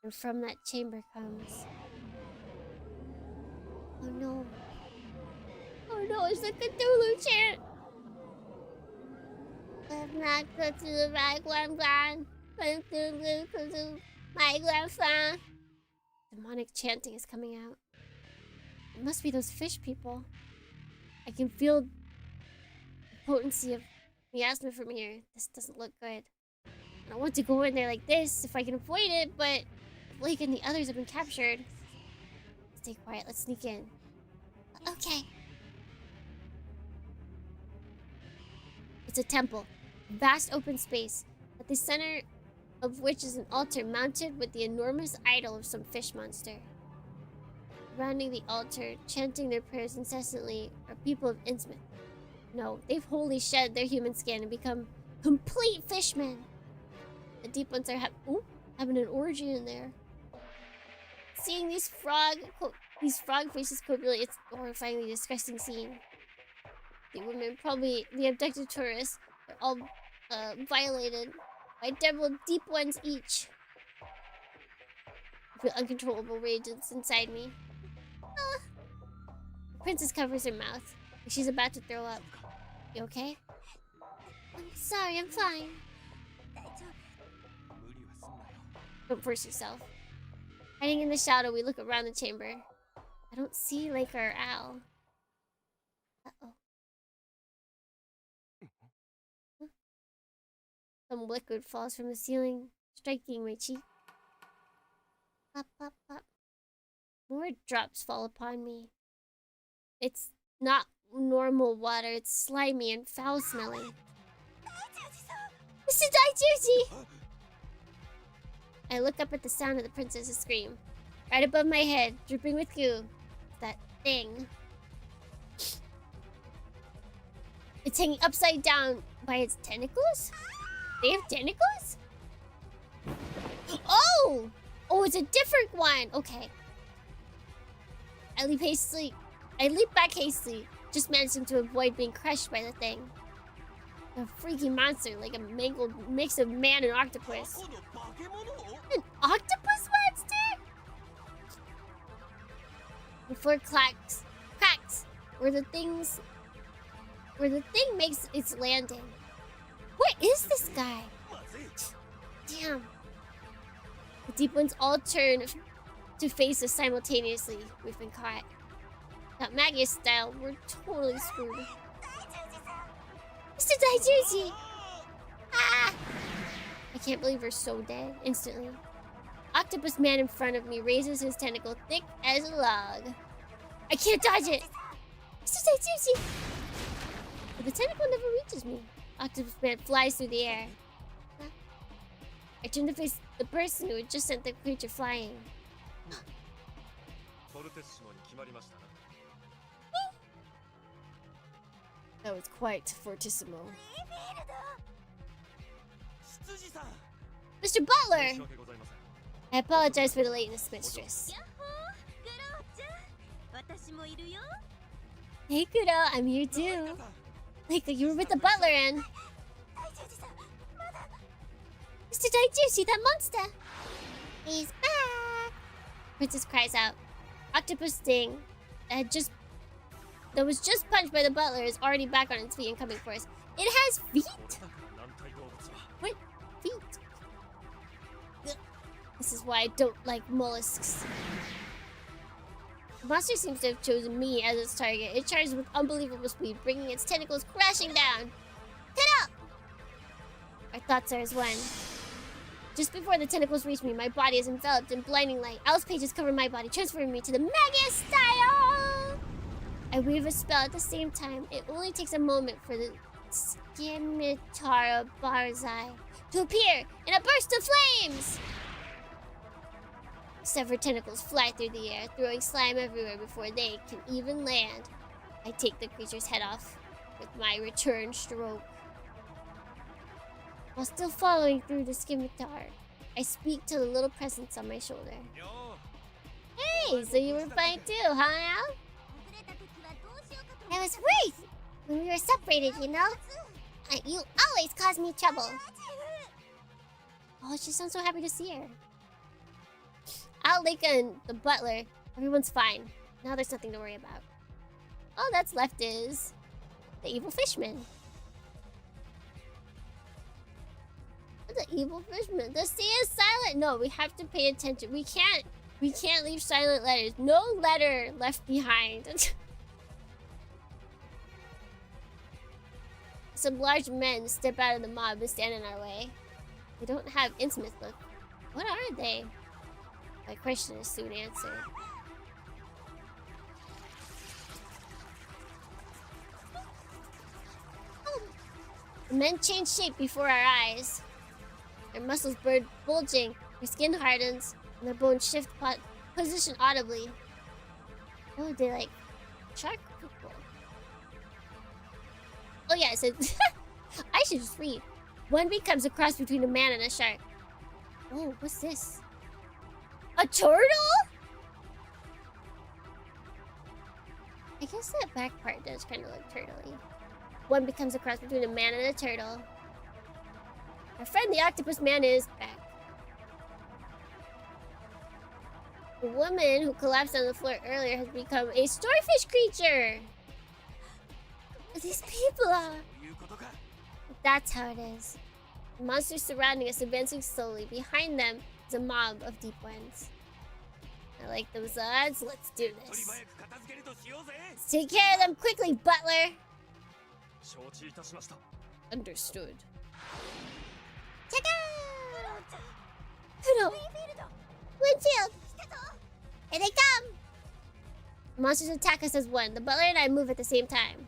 And from that chamber comes... Oh no. Oh no, it's the Cthulhu chant! Let's not go to the right one, blind. My grandfather. Demonic chanting is coming out. It must be those fish people. I can feel the potency of miasma from here. This doesn't look good. I don't want to go in there like this if I can avoid it, but Blake and the others have been captured. Stay quiet, let's sneak in. Okay. It's a temple. A vast open space. At the center of which is an altar mounted with the enormous idol of some fish monster. Surrounding the altar, chanting their prayers incessantly, are people of Innsmouth. No, they've wholly shed their human skin and become complete fishmen. The deep ones are having an orgy in there. Seeing these frog faces copulate, it's a horrifyingly disgusting scene. The women, probably the abducted tourists, are all violated by several deep ones each. I feel uncontrollable rage that's inside me. The princess covers her mouth, like she's about to throw up. You okay? I'm sorry, I'm fine. Don't force yourself. Hiding in the shadow, we look around the chamber. I don't see Lake or Al. Uh-oh. Huh? Some liquid falls from the ceiling, striking my cheek. Pop, pop, pop. More drops fall upon me. It's not normal water, it's slimy and foul-smelling. Mr. Daijuji! I look up at the sound of the princess's scream. Right above my head, dripping with goo. That thing. It's hanging upside down by its tentacles? They have tentacles? Oh! Oh, it's a different one! Okay. I leap back hastily, just managing to avoid being crushed by the thing. A freaky monster, like a mangled mix of man and octopus. An octopus monster? The floor cracks, where the thing makes its landing. What is this guy? Damn. The deep ones all turn to face us simultaneously. We've been caught. That Magus style, we're totally screwed. Mr. Daijuji! Ah! I can't believe we're so dead instantly. Octopus man in front of me raises his tentacle thick as a log. I can't dodge it! Mr. Daijuji! But the tentacle never reaches me. Octopus man flies through the air. I turn to face the person who had just sent the creature flying. That was quite fortissimo. Mr. Butler! I apologize for the lateness, mistress. Hey, Kuro, I'm here too. Like you were with the butler and... Mr. Daijushi, that monster! He's back! Princess cries out. Octopus sting that was just punched by the butler is already back on its feet and coming for us. It has feet? What? Feet? This is why I don't like mollusks. The monster seems to have chosen me as its target. It charges with unbelievable speed, bringing its tentacles crashing down. Ta-da! Our thoughts are as one. Just before the tentacles reach me, my body is enveloped in blinding light. Owl's pages cover my body, transferring me to the Magus style! I weave a spell at the same time. It only takes a moment for the Scimitar Barzai to appear in a burst of flames! Severed tentacles fly through the air, throwing slime everywhere before they can even land. I take the creature's head off with my return stroke. While still following through the scimitar, I speak to the little presence on my shoulder. Hey, so you were fine too, huh, Al? I was worried when we were separated, you know? You always cause me trouble. Oh, she sounds so happy to see her. Al, Leica, and the butler, everyone's fine. Now there's nothing to worry about. All that's left is the evil fishman. The evil fishman. The sea is silent. No, we have to pay attention. We can't leave silent letters. No letter left behind. Some large men step out of the mob and stand in our way. They don't have Innsmouth look. What are they? My question is soon answered. Oh. The men change shape before our eyes. Their muscles bulging, their skin hardens, and their bones shift position audibly. Oh, they like shark people. Oh yeah, it said I should just read. One becomes a cross between a man and a shark. Oh, what's this? A turtle? I guess that back part does kind of look turtle-y. One becomes a cross between a man and a turtle. Our friend the octopus man is back. The woman who collapsed on the floor earlier has become a starfish creature. These people are... That's how it is. The monsters surrounding us advancing slowly. Behind them is a mob of deep ones. I like those odds. Let's do this. Let's take care of them quickly, butler. Understood. Check out! Kudo! Windshield! Here they come! The monsters attack us as one. The butler and I move at the same time.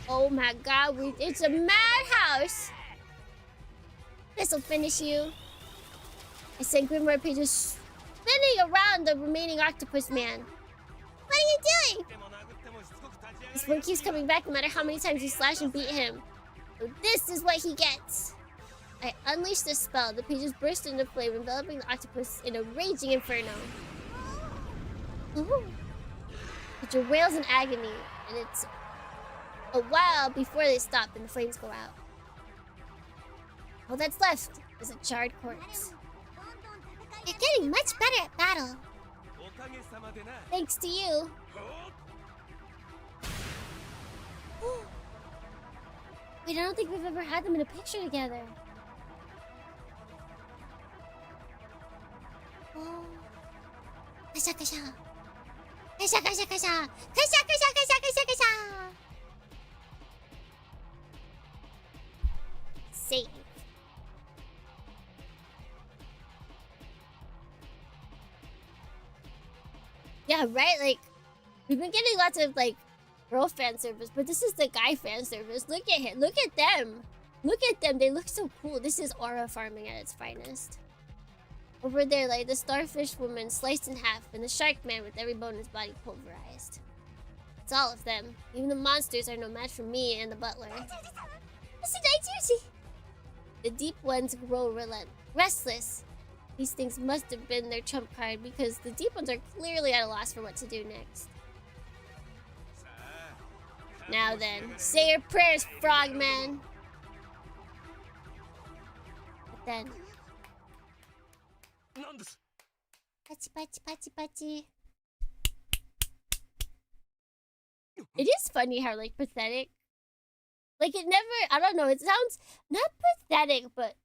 Oh my god, it's a madhouse! This'll finish you. I sent grimoire pages spinning around the remaining octopus man. What are you doing? This one keeps coming back no matter how many times you slash and beat him. So this is what he gets. I unleash the spell. The pages burst into flame, enveloping the octopus in a raging inferno. Ooh. Creature wails in agony, and it's a while before they stop and the flames go out. All that's left is a charred corpse. You're getting much better at battle. Thanks to you. Wait, I don't think we've ever had them in a picture together. Oh. Kasha, kasha. Kasha, kasha, kasha. Kasha, kasha, kasha, kasha, kasha. Save. Yeah, right? Like, we've been getting lots of, like, girl fan service, but this is the guy fan service. Look at him. Look at them. Look at them. They look so cool. This is aura farming at its finest. Over there, like, the starfish woman sliced in half, and the shark man with every bone in his body pulverized. It's all of them. Even the monsters are no match for me and the butler. The deep ones grow restless. These things must have been their trump card because the deep ones are clearly at a loss for what to do next. Now then, say your prayers, frogman. But then... Pachi, pachi, pachi, pachi. It is funny how, like, pathetic. Like, it never... I don't know, it sounds not pathetic, but...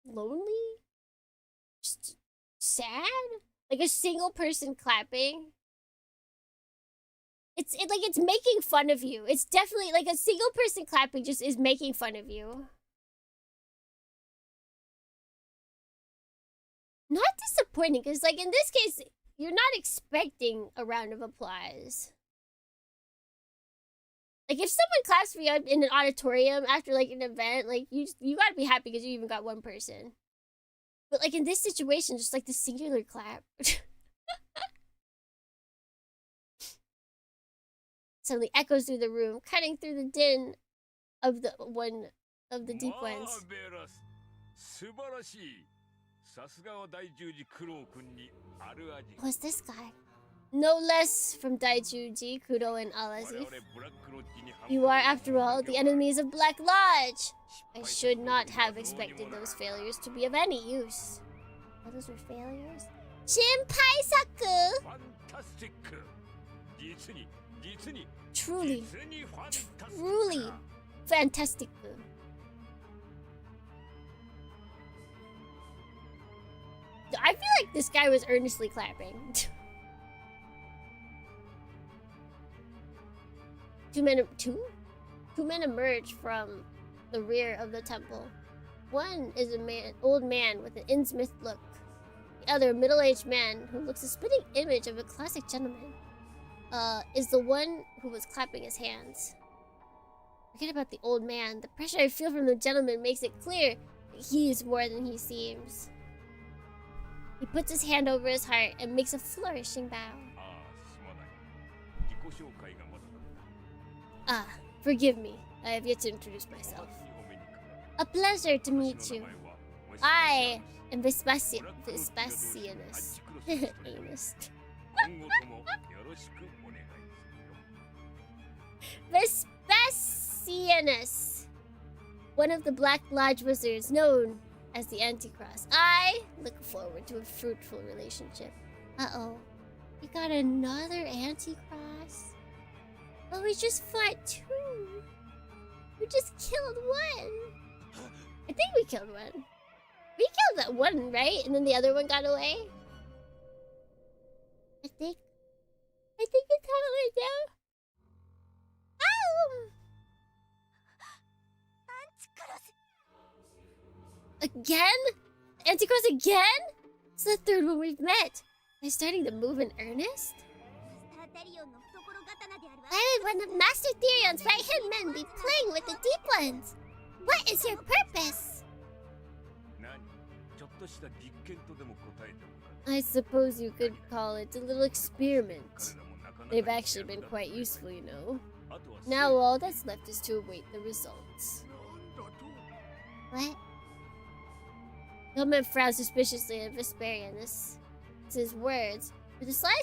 lonely? Just sad? Like a single person clapping? It's making fun of you. It's definitely like a single person clapping just is making fun of you. Not disappointing, because like in this case, you're not expecting a round of applause. Like if someone claps for you in an auditorium after like an event, like you gotta be happy because you even got one person. But like in this situation, just like the singular clap. Suddenly echoes through the room, cutting through the din of the deep ones. Who's this guy? No less from Daijuji, Kuro, and Alazif. You are, after all, the enemies of Black Lodge. I should not have expected those failures to be of any use. Oh, those were failures? Shinpai-saku! Truly fantastic. I feel like this guy was earnestly clapping. Two men emerge from the rear of the temple. One is an old man with an Innsmouth look. The other, a middle-aged man who looks a spitting image of a classic gentleman, is the one who was clapping his hands. Forget about the old man. The pressure I feel from the gentleman makes it clear that he is more than he seems. He puts his hand over his heart and makes a flourishing bow. Ah, forgive me. I have yet to introduce myself. A pleasure to meet you. I am Vespasianus. Anus. Vespasianus, one of the Black Lodge wizards known as the Anticross. I look forward to a fruitful relationship. Uh-oh. We got another Anticross? Well, we just fought two. We just killed one. I think we killed one. We killed that one, right? And then the other one got away? I think it's how it went down. Again? Anticross again? It's the third one we've met. They're starting to move in earnest? Why would one of Master Therion's right-hand men be playing with the deep ones? What is your purpose? I suppose you could call it a little experiment. They've actually been quite useful, you know. Now all that's left is to await the results. What? Hillman frowned suspiciously at Vespasianus. His words. With a sly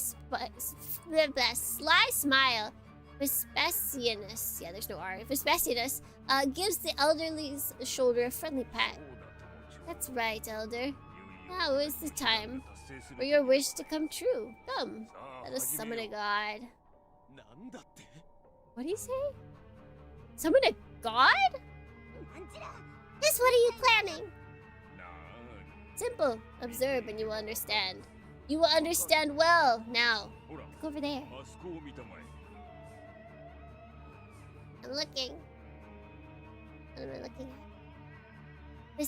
smile, Vespasianus, yeah, there's no R, Vespasianus, gives the elderly's shoulder a friendly pat. That's right, elder. Now is the time for your wish to come true. Come, let us summon a god. What do you say? Summon a god? Yes, what are you planning? Simple. Observe and you will understand. You will understand well. Now, look over there. I'm looking. What am I looking at?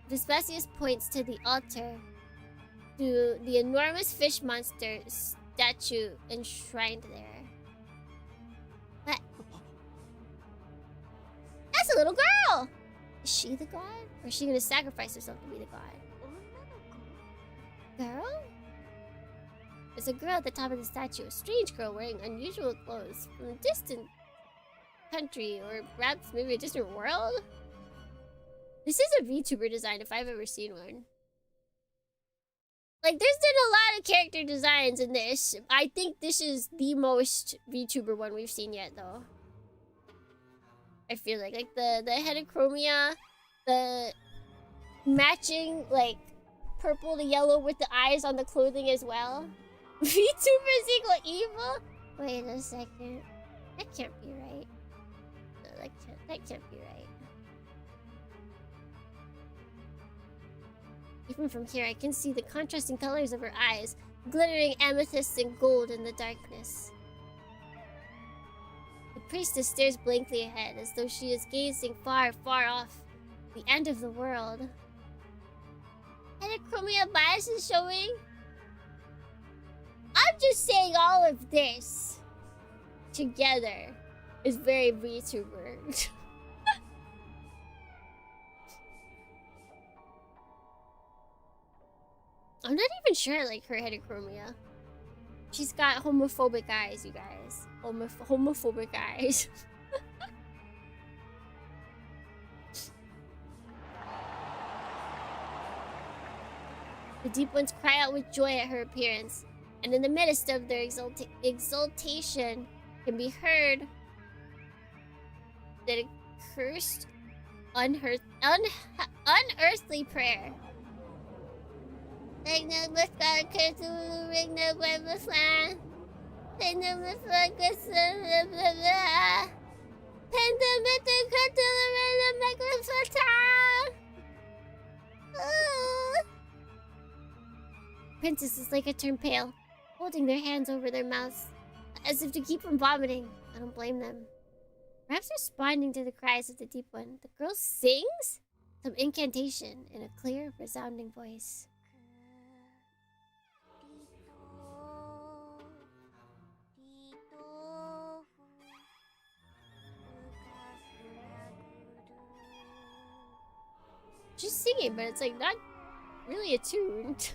Vespasius points to the altar, to the enormous fish monster statue enshrined there. What? That's a little girl! Is she the god? Or is she gonna sacrifice herself to be the god? Girl? There's a girl at the top of the statue, a strange girl wearing unusual clothes from a distant country, or perhaps maybe a distant world? This is a VTuber design if I've ever seen one. Like, there's been a lot of character designs in this. I think this is the most VTuber one we've seen yet, though. I feel like the heterochromia, the matching, like, purple to yellow with the eyes on the clothing as well. VTubers equal evil? Wait a second. That can't be right. No, that can't be right. Even from here, I can see the contrasting colors of her eyes, glittering amethyst and gold in the darkness. The priestess stares blankly ahead, as though she is gazing far, far off, the end of the world. Heterochromia bias is showing? I'm just saying all of this together is very VTuber. I'm not even sure I like her heterochromia. She's got homophobic eyes, you guys. Homophobic eyes. The deep ones cry out with joy at her appearance, and in the midst of their exultation can be heard that a cursed, unearthly prayer. Princesses like turn pale, holding their hands over their mouths, as if to keep from vomiting. I don't blame them. Perhaps responding to the cries of the deep one, the girl sings some incantation in a clear, resounding voice. She's singing, but it's like not really attuned.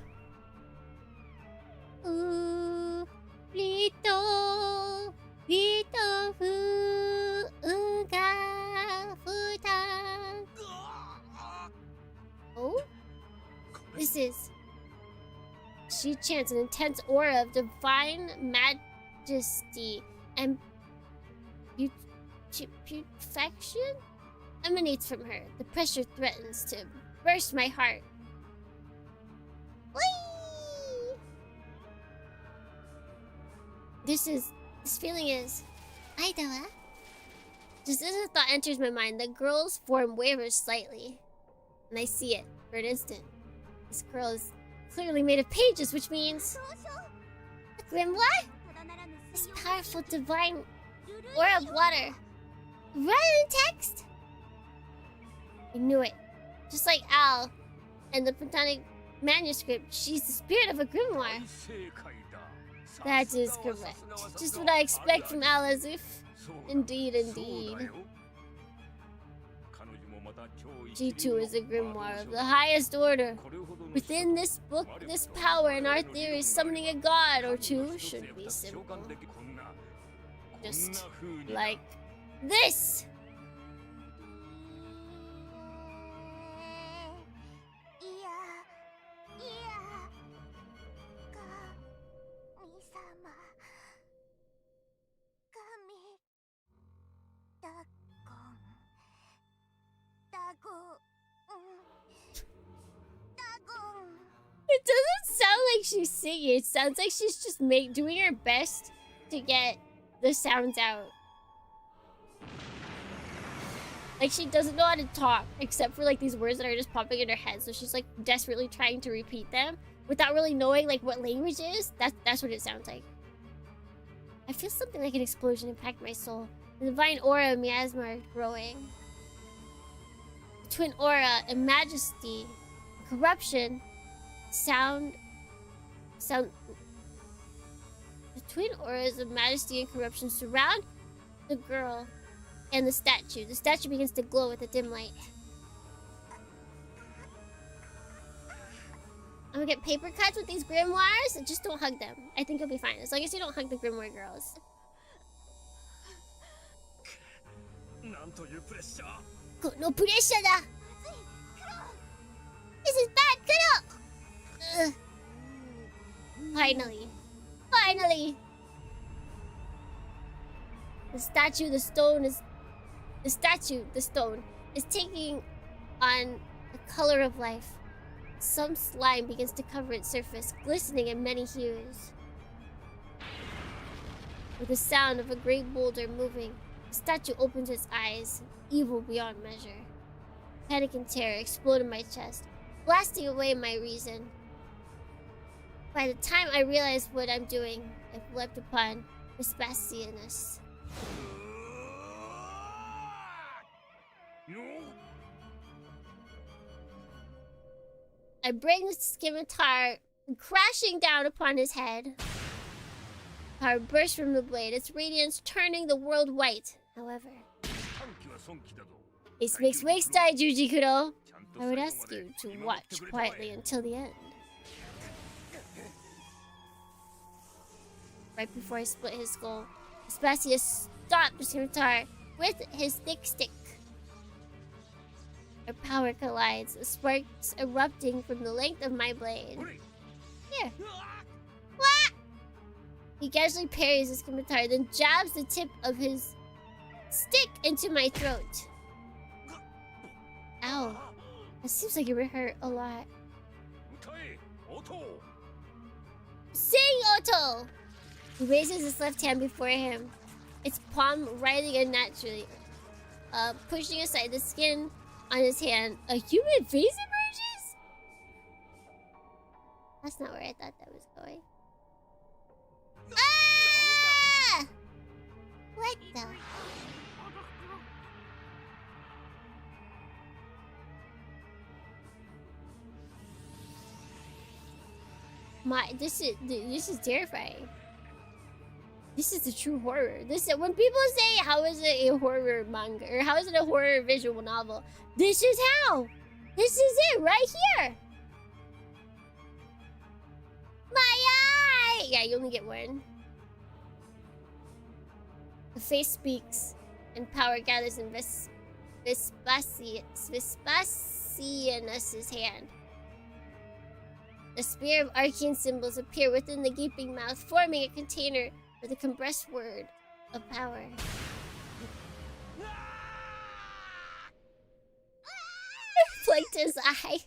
Ooh, Lito, Lito, Fuga, Futa. Oh? This is... She chants an intense aura of divine majesty and putrefaction emanates from her. The pressure threatens to burst my heart. Whee! This feeling is... Aidawa? Just as a thought enters my mind, the girl's form wavers slightly. And I see it for an instant. This girl is clearly made of pages, which means... A grimoire? This powerful divine aura of water. Right in text? I knew it. Just like Al and the Platonic manuscript, she's the spirit of a grimoire. That is correct. Just what I expect from Al, as if... Indeed, indeed. She too is a grimoire of the highest order. Within this book, this power in our theory, summoning a god or two should be simple. Just like this! It doesn't sound like she's singing. It sounds like she's just doing her best to get the sounds out. Like, she doesn't know how to talk, except for, like, these words that are just popping in her head. So she's, like, desperately trying to repeat them without really knowing, like, what language is. That's what it sounds like. I feel something like an explosion impact my soul. The divine aura of miasma are growing. The twin aura and majesty, corruption, sound... The twin auras of majesty and corruption surround the girl and the statue. The statue begins to glow with a dim light. I'm gonna get paper cuts with these grimoires and just don't hug them. I think you'll be fine, as long as you don't hug the grimoire girls. No pressure da! This is bad, Kuro! Ugh. Finally. Finally! The statue, the stone, is taking on the color of life. Some slime begins to cover its surface, glistening in many hues. With the sound of a great boulder moving, the statue opens its eyes, evil beyond measure. Panic and terror explode in my chest, blasting away my reason. By the time I realize what I'm doing, I've leapt upon Vespasianus. I bring the scimitar crashing down upon his head. Power bursts from the blade, its radiance turning the world white. However, it makes wakes die, Jujikuro. I would ask you to watch quietly until the end. Right before I split his skull, Vespasianus stopped the scimitar with his thick stick. Our power collides, sparks erupting from the length of my blade. Here. What? He casually parries the scimitar, then jabs the tip of his stick into my throat. Ow. That seems like it would hurt a lot. Sing, Oto! He raises his left hand before him, its palm writhing unnaturally, pushing aside the skin on his hand. A human face emerges? That's not where I thought that was going. Ah! What the? This is terrifying. This is the true horror. When people say, how is it a horror manga? Or how is it a horror visual novel? This is how! This is it, right here! My eye! Yeah, you only get one. The face speaks, and power gathers in Vespasianus' hand. The spear of arcane symbols appear within the gaping mouth, forming a container for the compressed word of power. Flanked his eye.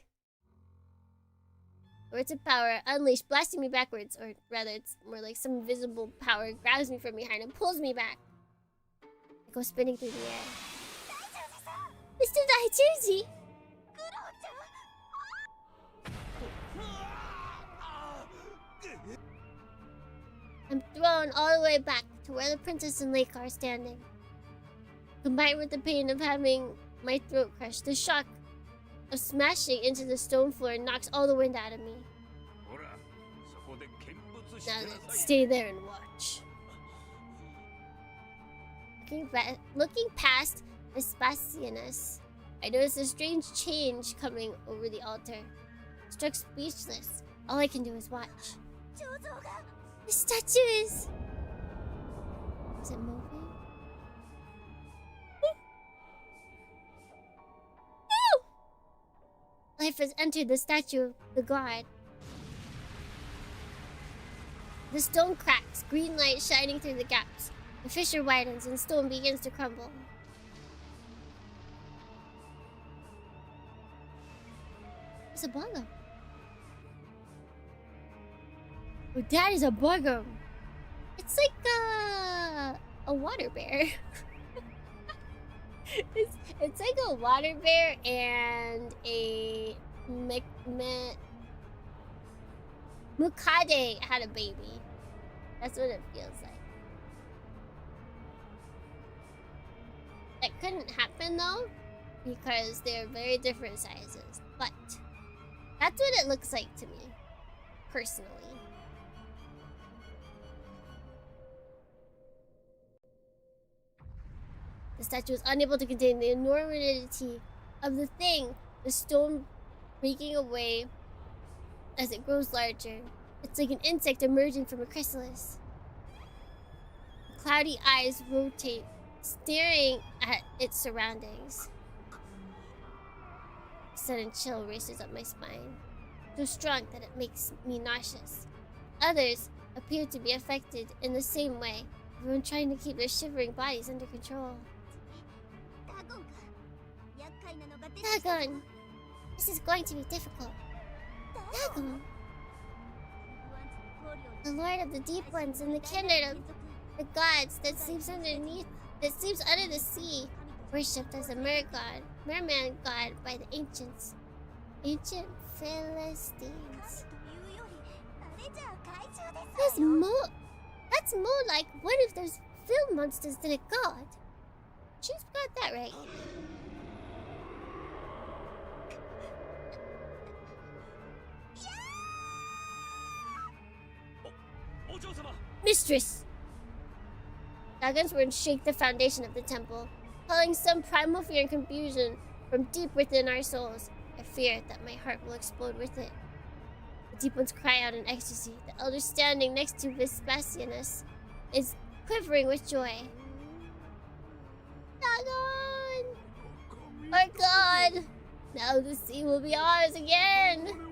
Words of power unleashed, blasting me backwards, or rather, it's more like some invisible power grabs me from behind and pulls me back. I go spinning through the air. Mr. Daijuji! I'm thrown all the way back to where the princess and Lake are standing. Combined with the pain of having my throat crushed, the shock of smashing into the stone floor knocks all the wind out of me. Now then, stay there and watch. Looking past Vespasianus, I notice a strange change coming over the altar. Struck speechless, all I can do is watch. The statue is... Is it moving? No! Life has entered the statue of the god. The stone cracks, green light shining through the gaps. The fissure widens and stone begins to crumble. It's a bugger. Oh, that is a bugger. It's like a water bear. It's like a water bear and a Mukade had a baby. That's what it feels like. That couldn't happen though, because they're very different sizes. But that's what it looks like to me, personally. The statue is unable to contain the enormity of the thing, the stone breaking away as it grows larger. It's like an insect emerging from a chrysalis. Cloudy eyes rotate, staring at its surroundings. A sudden chill races up my spine, so strong that it makes me nauseous. Others appear to be affected in the same way, everyone trying to keep their shivering bodies under control. Dagon! This is going to be difficult. Dagon! The Lord of the Deep Ones and the kindred of the gods that sleeps under the sea, worshipped as a merman god by the ancient Philistines. That's more like one of those film monsters than a god. She's got that right. Mistress! Dagon's words shake the foundation of the temple, calling some primal fear and confusion from deep within our souls. I fear that my heart will explode with it. The deep ones cry out in ecstasy. The elder standing next to Vespasianus is quivering with joy. Dagon! Our god! Now the sea will be ours again!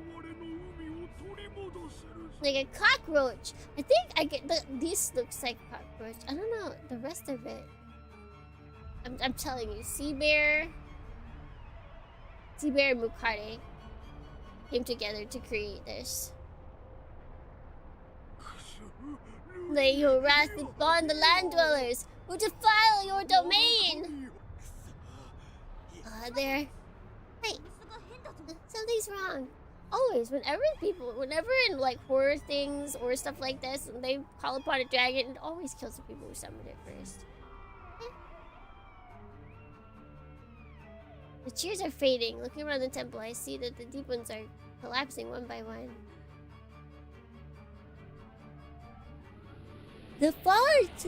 Like a cockroach. I think I get this looks like cockroach. I don't know the rest of it. I'm telling you, sea bear and Mukade came together to create this. Lay your wrath upon the land dwellers who defile your domain. There. Wait, something's wrong. Always, whenever in like horror things or stuff like this, and they call upon a dragon, it always kills the people who summoned it first. The cheers are fading. Looking around the temple, I see that the deep ones are collapsing one by one. The fart!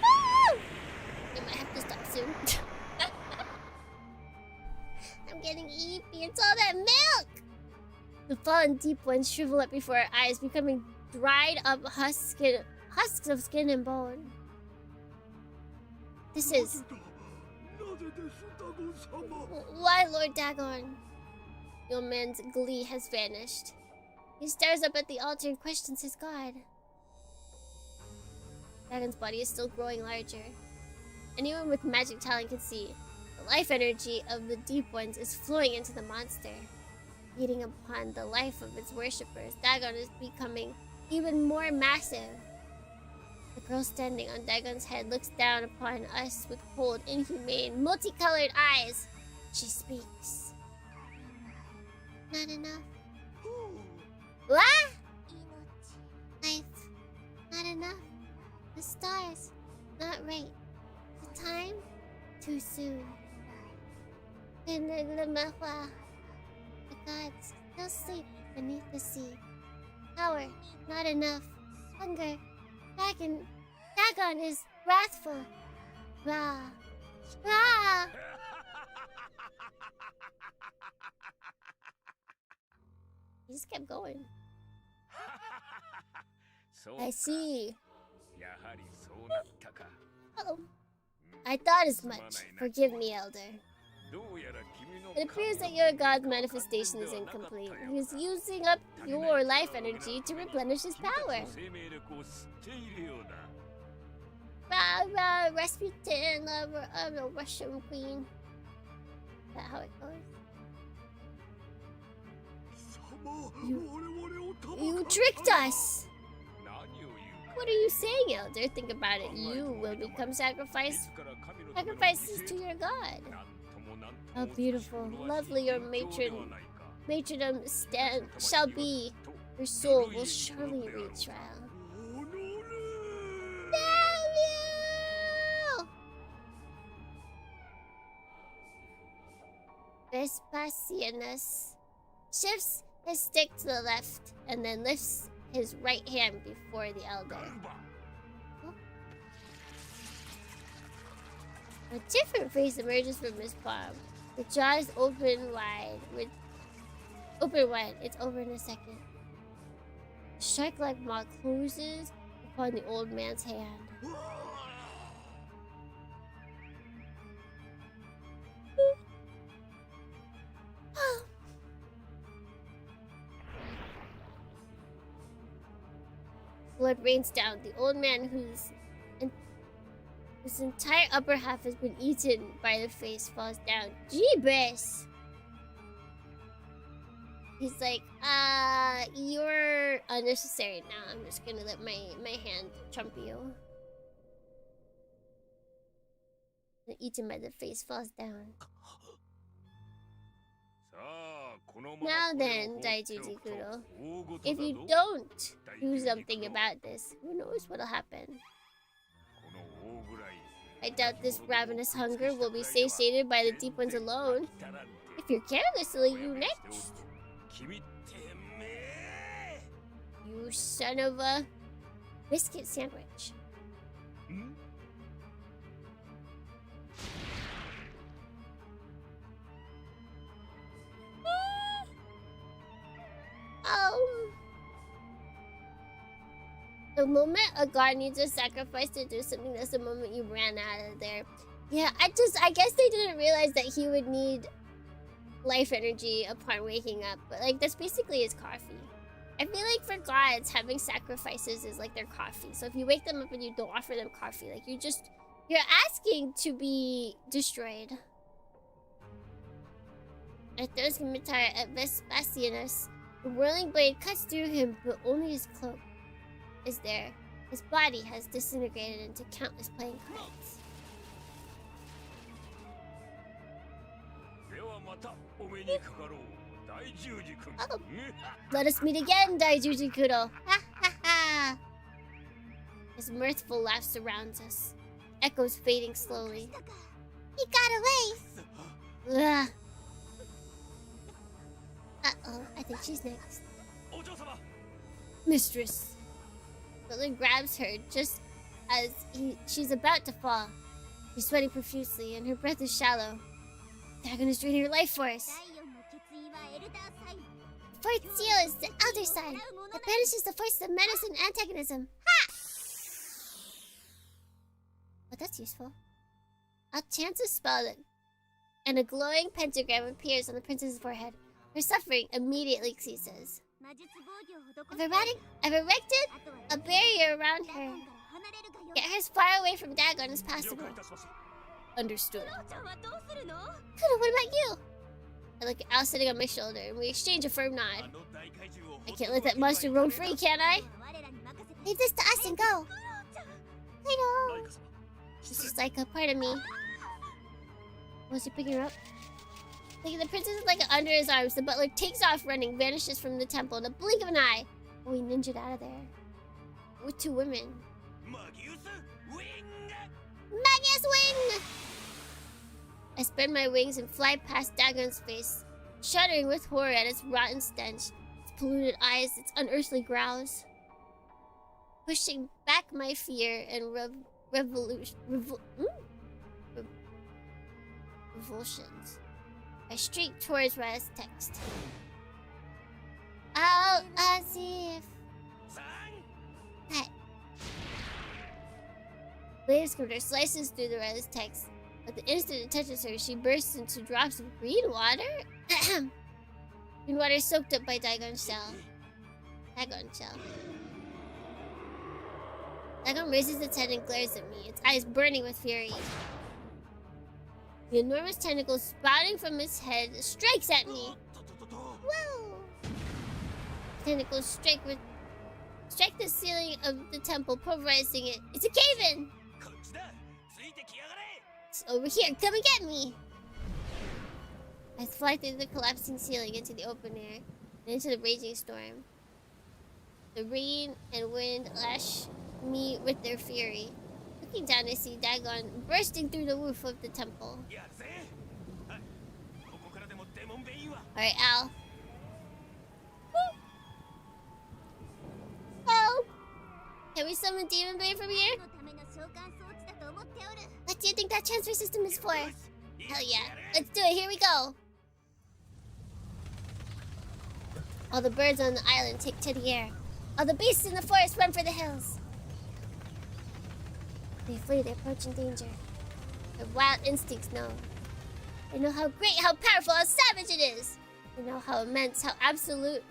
I might have to stop soon. I'm getting eepy. It's all that milk! The fallen deep ones shrivel up before our eyes, becoming dried up husks of skin and bone. This is... Why, Lord Dagon? The old man's glee has vanished. He stares up at the altar and questions his god. Dagon's body is still growing larger. Anyone with magic talent can see. The life energy of the deep ones is flowing into the monster, feeding upon the life of its worshippers. Dagon is becoming even more massive. The girl standing on Dagon's head looks down upon us with cold, inhumane, multicolored eyes. She speaks. Not enough. What? Life. Not enough. The stars. Not right. The time. Too soon. The gods still sleep beneath the sea. Power. Not enough. Hunger. Dagon is wrathful. Rah. Rah! He just kept going. I see. Oh. I thought as much. Forgive me, Elder. It appears that your god's manifestation is incomplete. He is using up your life energy to replenish his power. Rah, rah, Rasputin, lover of the Russian queen. Is that how it goes? You tricked us! What are you saying, Elder? Think about it. You will become sacrifices to your god. How beautiful, lovely your matrodom shall be. Your soul will surely reach trial. Damn you! Vespasianus shifts his stick to the left and then lifts his right hand before the elder. Oh. A different face emerges from his palm. The jaws open wide. It's over in a second. The shark-like maw closes upon the old man's hand. Blood rains down. The old man whose entire upper half has been eaten by the face falls down. Jeebus! He's like, you're unnecessary now. I'm just gonna let my hand trump you. The eaten by the face falls down. Now then, Daijuji Kuro, if you don't do something about this, who knows what'll happen? I doubt this ravenous hunger will be satiated by the deep ones alone. If you're careless, it'll eat you next. You son of a biscuit sandwich. The moment a god needs a sacrifice to do something, that's the moment you ran out of there. Yeah, I guess they didn't realize that he would need life energy upon waking up. But like, that's basically his coffee. I feel like for gods, having sacrifices is like their coffee. So if you wake them up and you don't offer them coffee, like you're asking to be destroyed. At those scimitar at Vespasianus, the whirling blade cuts through him, but only his cloak is there. His body has disintegrated into countless playing cards. Oh. Let us meet again, Daijuji Kuro. Ha ha ha! His mirthful laugh surrounds us. Echoes fading slowly. He got away! Ugh. Uh-oh, I think she's next. Mistress. Butler grabs her just as she's about to fall. She's sweating profusely and her breath is shallow. Dagon is draining her life force. The fourth seal is the elder sign. It banishes the forces of menace and antagonism. Ha! Oh, that's useful. I'll chant a spell and a glowing pentagram appears on the princess's forehead. Her suffering immediately ceases. I've erected a barrier around her. Get her as far away from Dagon as possible. Understood. Kudo, what about you? I look at Al sitting on my shoulder and we exchange a firm nod. I can't let that monster roam free, can I? Leave this to us and go. Kudo. She's just like a part of me. Was he picking her up? Taking the princess like under his arms, the butler takes off running, vanishes from the temple in a blink of an eye. Oh, he ninja'd out of there. With two women. Magnus Wing! I spread my wings and fly past Dagon's face, shuddering with horror at its rotten stench, its polluted eyes, its unearthly growls. Pushing back my fear and revulsions. I streak towards Ra's text. Oh, Azif. Hi. Blade Scooter slices through the Ra's text. But the instant it touches her, she bursts into drops of green water. Green water soaked up by Dagon shell. Dagon raises its head and glares at me, its eyes burning with fury. The enormous tentacle spouting from its head strikes at me. Whoa! Tentacles strike the ceiling of the temple, pulverizing it. It's a cave-in! It's over here, come and get me! I fly through the collapsing ceiling into the open air and into the raging storm. The rain and wind lash me with their fury. Looking down, I see Dagon bursting through the roof of the temple. Alright, Al. Help! Can we summon Demonbane from here? What do you think that transfer system is for? Hell yeah. Let's do it. Here we go. All the birds on the island take to the air. All the beasts in the forest run for the hills. They flee their approaching danger. Their wild instincts know. They know how great, how powerful, how savage it is. They know how immense, how absolute,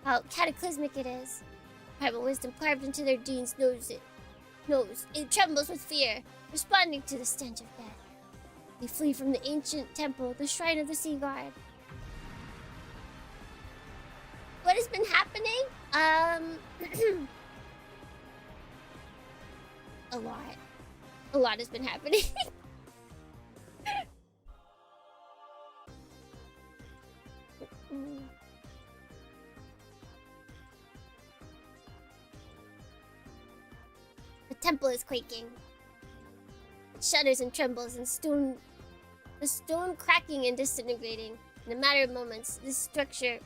how cataclysmic it is. Primal wisdom carved into their genes knows it. It trembles with fear, responding to the stench of death. They flee from the ancient temple, the shrine of the sea god. What has been happening? A lot. A lot has been happening. The temple is quaking. It shudders and trembles, and the stone cracking and disintegrating. In a matter of moments, this structure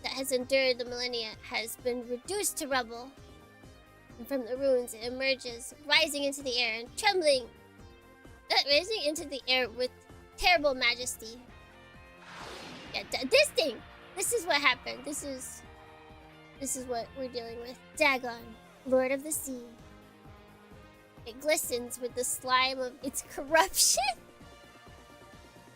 that has endured the millennia has been reduced to rubble. And from the ruins it emerges, rising into the air and trembling, rising into the air with terrible majesty. Yeah, this thing! This is what happened. This is what we're dealing with. Dagon, Lord of the Sea. It glistens with the slime of its corruption.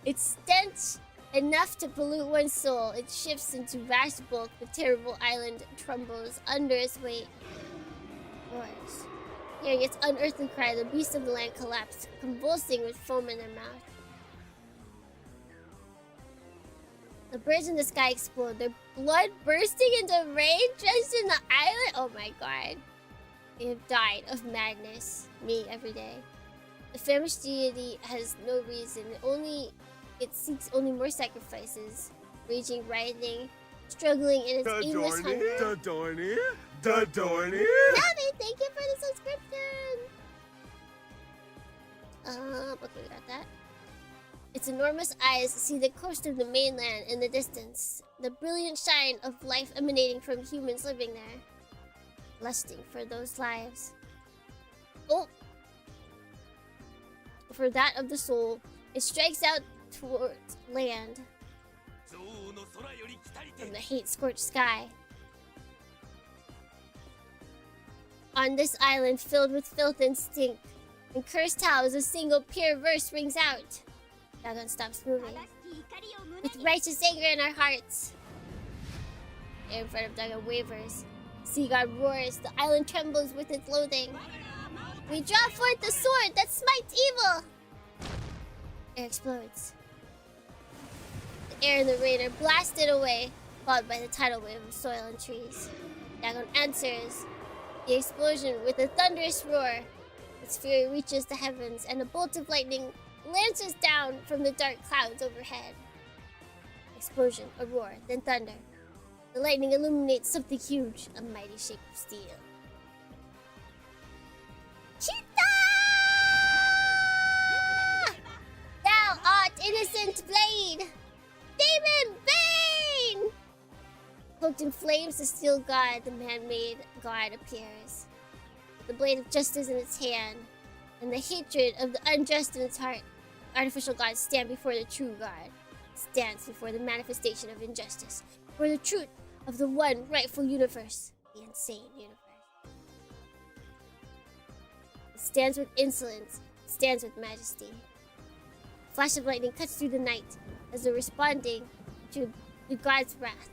Its stench enough to pollute one's soul. It shifts into vast bulk. The terrible island trembles under its weight. Roars. Hearing its unearthly cry, the beasts of the land collapse, convulsing with foam in their mouth. The birds in the sky explode, their blood bursting into rain drenched in the island. Oh my god. They have died of madness. Me every day. The famished deity has no reason. It seeks only more sacrifices. Raging, writhing, struggling in its aimless hunger. Dadorny. Navi, thank you for the subscription! Okay, we got that. Its enormous eyes see the coast of the mainland in the distance. The brilliant shine of life emanating from humans living there. Lusting for those lives. Oh! For that of the soul, it strikes out towards land from the hate-scorched sky. On this island filled with filth and stink, and cursed how a single pure verse rings out. Dagon stops moving. With righteous anger in our hearts. The air in front of Dagon wavers. Sea god roars, the island trembles with its loathing. We draw forth the sword that smites evil! Air explodes. The air and the rain are blasted away, followed by the tidal wave of soil and trees. Dagon answers the explosion with a thunderous roar. Its fury reaches the heavens, and a bolt of lightning lances down from the dark clouds overhead. Explosion, a roar, then thunder. The lightning illuminates something huge, a mighty shape of steel. Cheetah! Thou art innocent blade! Demonbane! Cloaked in flames, the steel god, the man-made god, appears. The blade of justice in its hand, and the hatred of the unjust in its heart. Artificial gods stand before the true god. Stands before the manifestation of injustice, before the truth of the one rightful universe, the insane universe. It stands with insolence, stands with majesty. A flash of lightning cuts through the night as though responding to the god's wrath.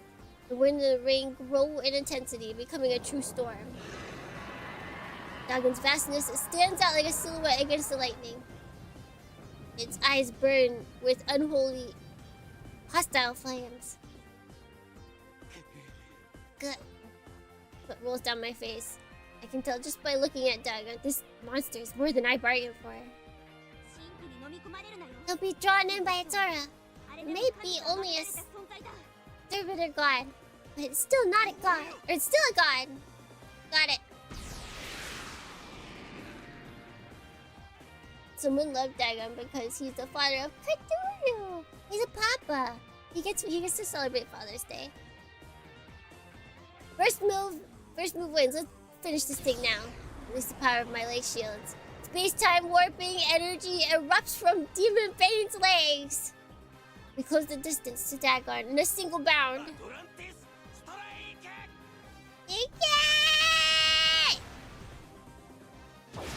The wind and the rain grow in intensity, becoming a true storm. Dagon's vastness stands out like a silhouette against the lightning. Its eyes burn with unholy, hostile flames. Good. What rolls down my face. I can tell just by looking at Dagon. This monster is more than I bargained for. He'll be drawn in by its aura. It may be only a servitor god, but it's still not a god. Or it's still a god. Got it. Someone loved Dagon because he's the father of Cthulhu. He's a papa. He gets to celebrate Father's Day. First move wins. Let's finish this thing now. Release the power of my lake shields. Space-time warping energy erupts from Demonbane's legs. We close the distance to Dagon in a single bound. Yay!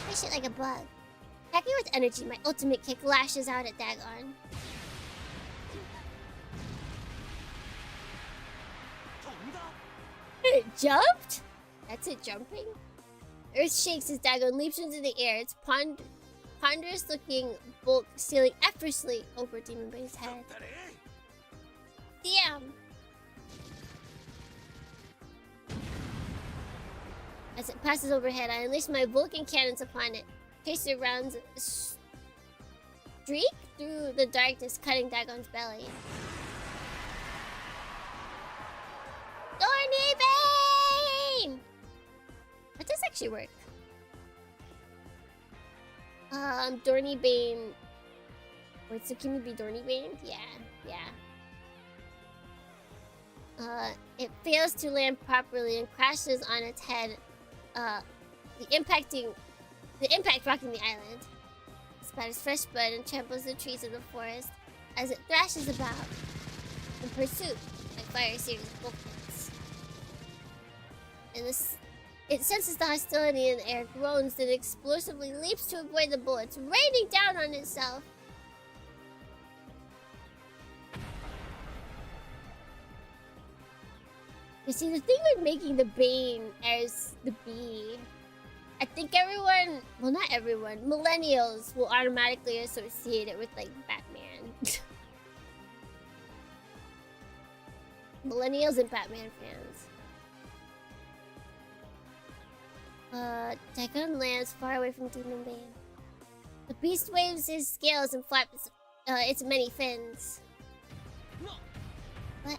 Push it like a bug. Attacking with energy, my ultimate kick lashes out at Dagon. It jumped? That's it jumping? Earth shakes as Dagon leaps into the air, its ponderous-looking bulk sailing effortlessly over Demonbane's head. Damn! As it passes overhead, I unleash my Vulcan cannons upon it. Chaser rounds streak through the darkness, cutting Dagon's belly. Thorny Bane! That does actually work. Dorny Bane. Wait, so can it be Dorny Bane? Yeah. It fails to land properly and crashes on its head. The impact rocking the island. It spatters fresh blood and tramples the trees of the forest as it thrashes about in pursuit by fire series of Vulcans. And it senses the hostility in the air, groans, then explosively leaps to avoid the bullets, raining down on itself. You see, the thing with making the Bane as the bee, I think everyone, well, not everyone, millennials will automatically associate it with, like, Batman. Millennials and Batman fans. Dagon lands far away from Demonbane. The beast waves his scales and flaps its many fins. What?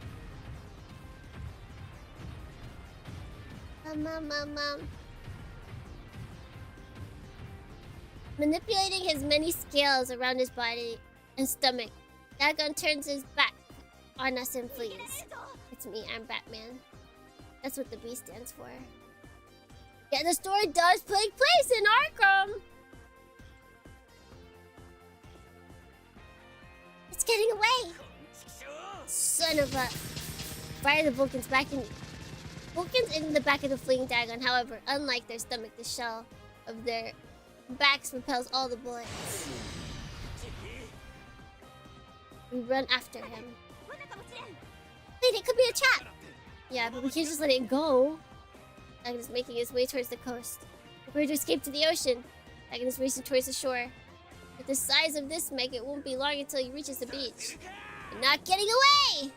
Manipulating his many scales around his body and stomach, Dagon turns his back on us and flees. It's me, I'm Batman. That's what the B stands for. Yeah, the story does take place in Arkham! It's getting away! Son of a... Fire the Vulcans back in... Vulcans in the back of the fleeing Dagon, however, unlike their stomach, the shell of their backs repels all the bullets. We run after him. Wait, it could be a trap! Yeah, but we can't just let it go. Dagon is making his way towards the coast. We're going to escape to the ocean. Dagon is racing towards the shore. With the size of this mech, it won't be long until he reaches the beach. You're not getting away!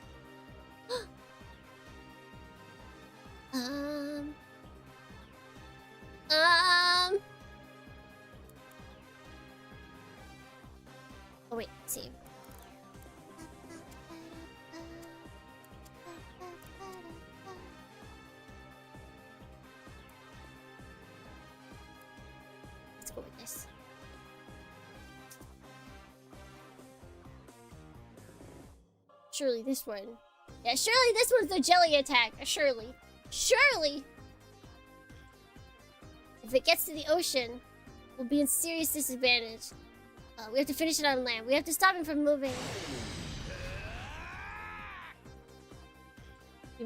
Oh wait, see. Let's go with this. Surely this one. Yeah, surely this one's the jelly attack. Surely. Surely! If it gets to the ocean, we'll be in serious disadvantage. We have to finish it on land. We have to stop him from moving.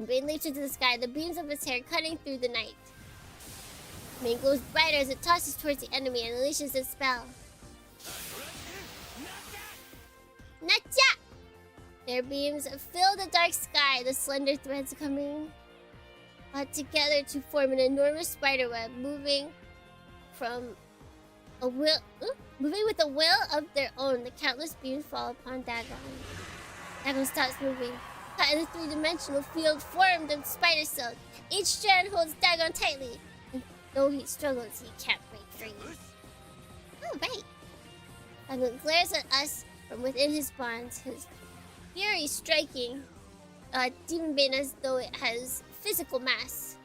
Bane leaps into the sky, the beams of its hair cutting through the night. Bane glows brighter as it tosses towards the enemy and unleashes its spell. Nacha! Their beams fill the dark sky, the slender threads coming together to form an enormous spiderweb, moving with a will of their own. The countless beams fall upon Dagon. Dagon stops moving, caught in a three-dimensional field formed of spider silk. Each strand holds Dagon tightly, Though he struggles, he can't break free. Oh, right. Dagon glares at us from within his bonds, his fury striking Demonbane as though it has physical mass.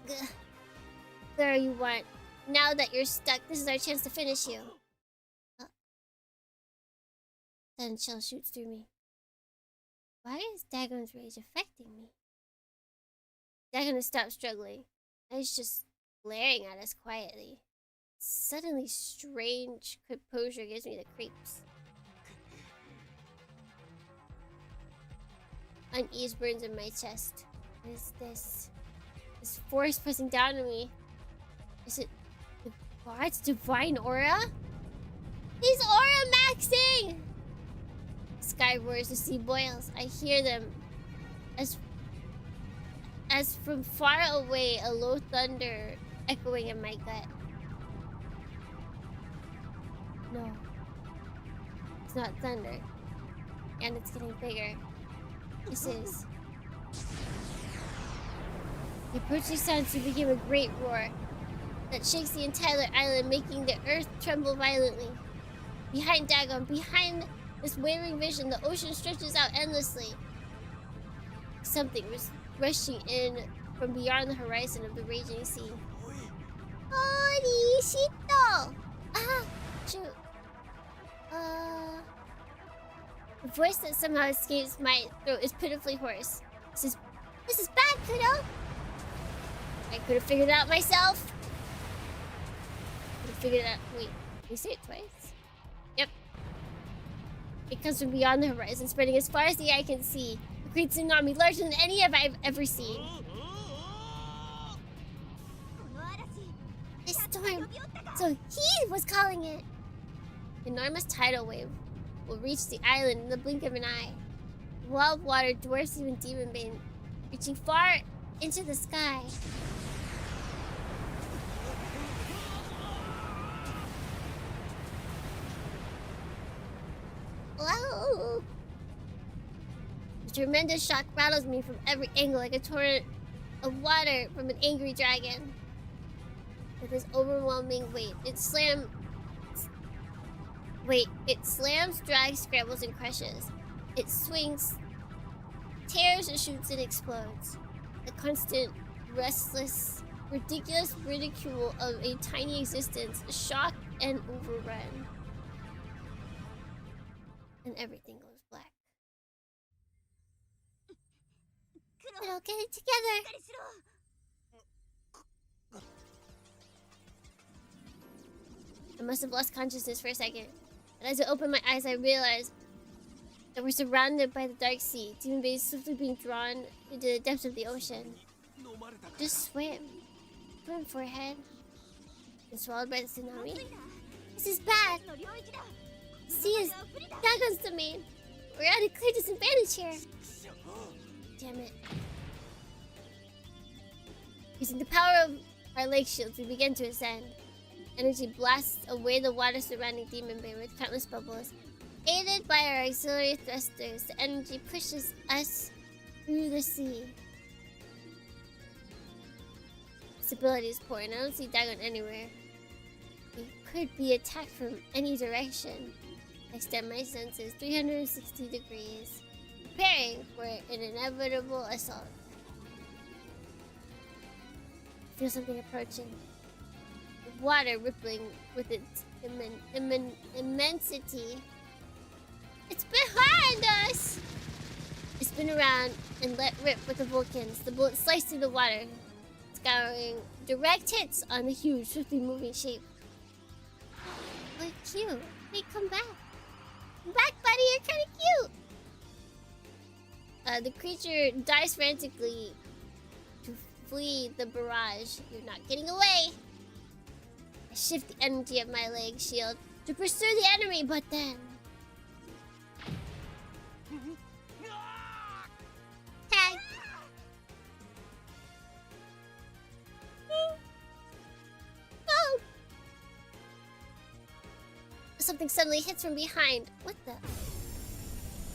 Gah. There you want. Now that you're stuck, this is our chance to finish you. Then shell shoots through me. Why is Dagon's rage affecting me? Dagon has stopped struggling. He's just glaring at us quietly. Suddenly strange composure gives me the creeps. Unease burns in my chest. What is this? This force pressing down on me. Is it the god's divine aura? He's aura maxing! The sky roars, the sea boils. I hear them as from far away, a low thunder echoing in my gut. No, it's not thunder, and it's getting bigger. This is. The approaching sound soon became a great roar that shakes the entire island, making the earth tremble violently. Behind Dagon, behind this wavering vision, the ocean stretches out endlessly. Something was rushing in from beyond the horizon of the raging sea. Holy shit! Ah, shoot. The voice that somehow escapes my throat is pitifully hoarse. This is bad, Kudo. I could have figured it out myself. Could have figured it out. Wait, can you say it twice? Yep. It comes from beyond the horizon, spreading as far as the eye can see. A great tsunami, larger than any I've ever seen. A storm. So he was calling it. Enormous tidal wave will reach the island in the blink of an eye. The wall of water dwarfs even Demonbane, reaching far into the sky. Whoa! The tremendous shock rattles me from every angle like a torrent of water from an angry dragon. With this overwhelming weight, it slams, drags, scrambles, and crushes. It swings, tears, and shoots, and explodes. The constant, restless, ridiculous ridicule of a tiny existence, shock and overrun. And everything goes black. It'll get it together! I must have lost consciousness for a second. But as I opened my eyes, I realized that we're surrounded by the dark sea. Demonbane is swiftly being drawn into the depths of the ocean. Just swim. Swim, forehead. And swallowed by the tsunami. This is bad. The sea is Dagon's domain. We're at a clear disadvantage here. Damn it. Using the power of our lake shields, we begin to ascend. Energy blasts away the water surrounding Demonbane with countless bubbles. Aided by our auxiliary thrusters, the energy pushes us through the sea. Stability is poor, and I don't see Dagon anywhere. We could be attacked from any direction. I extend my senses 360 degrees, preparing for an inevitable assault. I feel something approaching. The water rippling with its immensity. It's behind us! I spin around and let rip with the Vulcans. The bullets slice through the water, scouring direct hits on the huge, swiftly moving shape. Look cute. Hey, come back. Come back, buddy. You're kind of cute. The creature dives frantically to flee the barrage. You're not getting away. I shift the energy of my leg shield to pursue the enemy, but then... Tag! Oh! Something suddenly hits from behind. What the?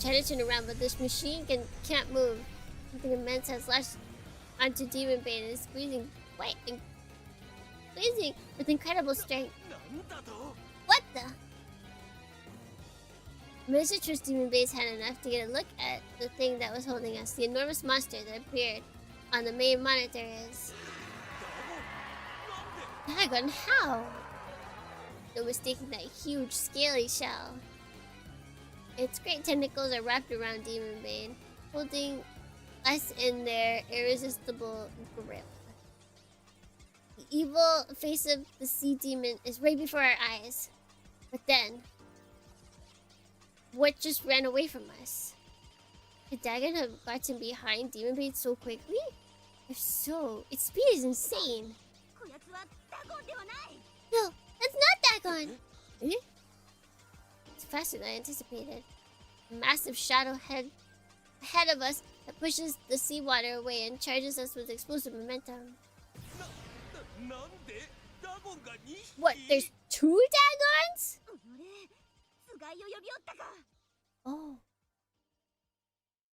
Try to turn around, but this machine can't move. Something immense has lashed onto Demonbane and is squeezing quite blazing with incredible strength. What the? Mr. Trust Demonbane had enough to get a look at the thing that was holding us. The enormous monster that appeared on the main monitor is... Dagon, how? No mistaking that huge, scaly shell. Its great tentacles are wrapped around Demonbane, holding us in their irresistible grip. The evil face of the sea demon is right before our eyes. But then, what just ran away from us? Could Dagon have gotten behind Demonbane so quickly? If so, its speed is insane. No, that's not Dagon! Eh? It's faster than I anticipated. A massive shadow ahead of us that pushes the seawater away and charges us with explosive momentum. What? There's 2 Dagons? Oh.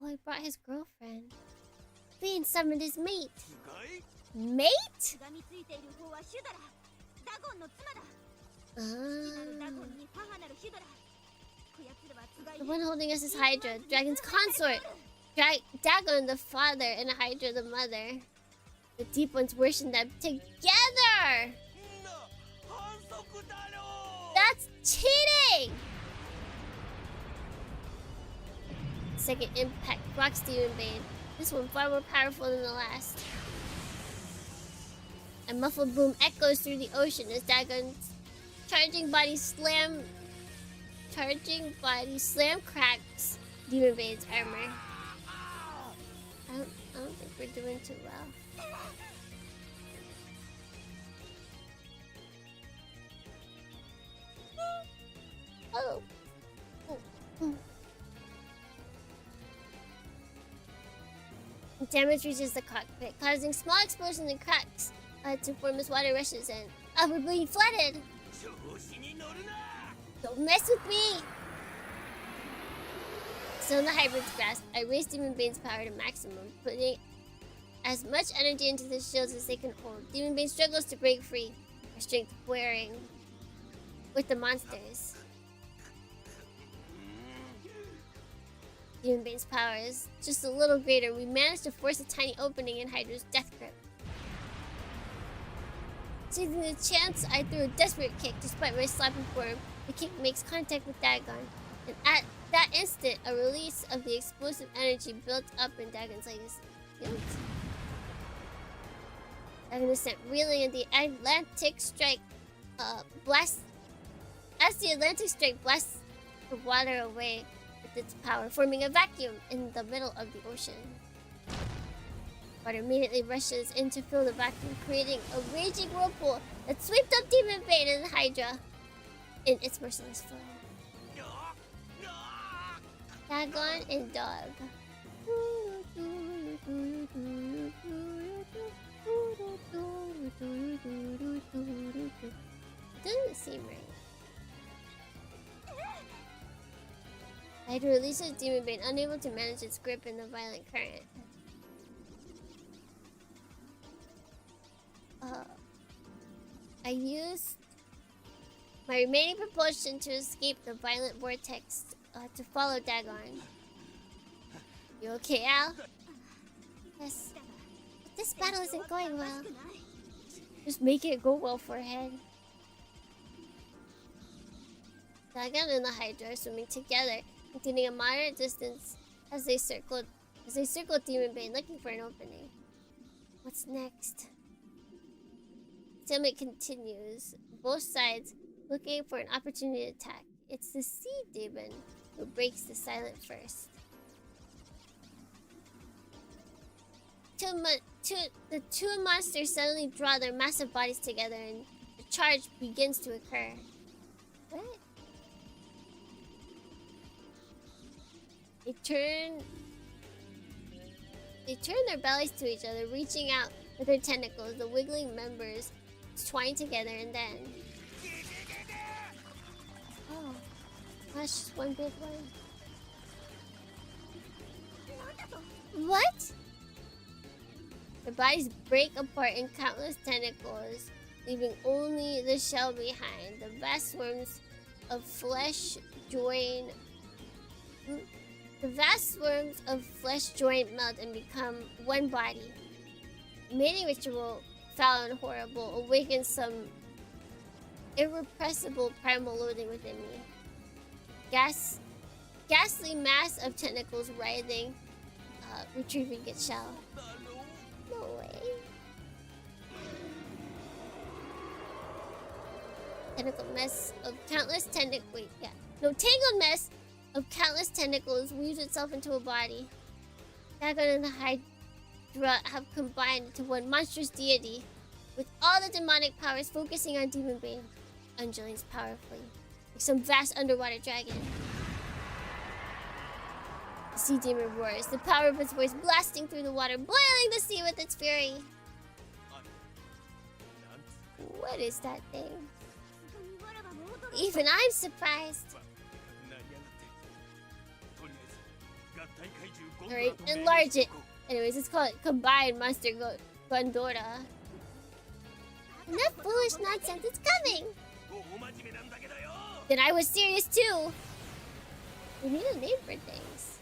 Well, he brought his girlfriend. Bane summoned his mate. Mate? The one holding us is Hydra, Dragon's consort. Dagon the father and Hydra the mother. The deep ones worship them together! That's cheating! Second impact rocks Demonbane. This one far more powerful than the last. A muffled boom echoes through the ocean as Dagon's charging body slam cracks Demonbane's armor. I don't think we're doing too well. Oh. Damage reaches the cockpit, causing small explosions and cracks to form as water rushes in. We're being flooded! Don't mess with me! Still in the hybrid's grasp, I raise Demonbane's power to maximum, putting as much energy into the shields as they can hold. Demonbane struggles to break free, her strength wearing with the monsters. Demonbane's power is just a little greater. We managed to force a tiny opening in Hydra's death grip. Seizing the chance, I threw a desperate kick. Despite my sloppy form, the kick makes contact with Dagon. And at that instant, a release of the explosive energy built up in Dagon's legs. Dagon is sent reeling in the Atlantic strike blast. As the Atlantic strike blasts the water away with its power, forming a vacuum in the middle of the ocean. Water immediately rushes in to fill the vacuum, creating a raging whirlpool that swept up Demonbane and Hydra in its merciless flow. Dagon and Dog. Doesn't seem right. Hydra releases Demonbane, unable to manage its grip in the violent current. I used my remaining propulsion to escape the violent vortex to follow Dagon. You okay, Al? Yes. But this battle isn't going well. Just make it go well for Head. Dagon and the Hydra are swimming together, maintaining a moderate distance as they circle Demonbane, looking for an opening. What's next? Stalemate continues. Both sides looking for an opportunity to attack. It's the sea demon who breaks the silence first. The two monsters suddenly draw their massive bodies together and the charge begins to occur. What? They turn their bellies to each other, reaching out with their tentacles. The wiggling members twine together and then... Oh. Gosh, just one big one. What? Their bodies break apart in countless tentacles, leaving only the shell behind. The vast swarms of flesh join. The vast swarms of flesh join, melt, and become one body. Mating ritual, foul and horrible, awakens some irrepressible primal loathing within me. Ghastly mass of tentacles writhing, retrieving its shell. No way. Tentacle mess of countless tentacles. Tangled mess of countless tentacles weaves itself into a body. Dagon and the Hydra have combined into one monstrous deity, with all the demonic powers focusing on Demonbane, undulates powerfully, like some vast underwater dragon. The sea demon roars, the power of its voice blasting through the water, boiling the sea with its fury. What is that thing? Even I'm surprised. Alright, enlarge it. Anyways, it's called Combined Monster Gondora. Enough foolish nonsense, it's coming! Then I was serious too! We need a name for things.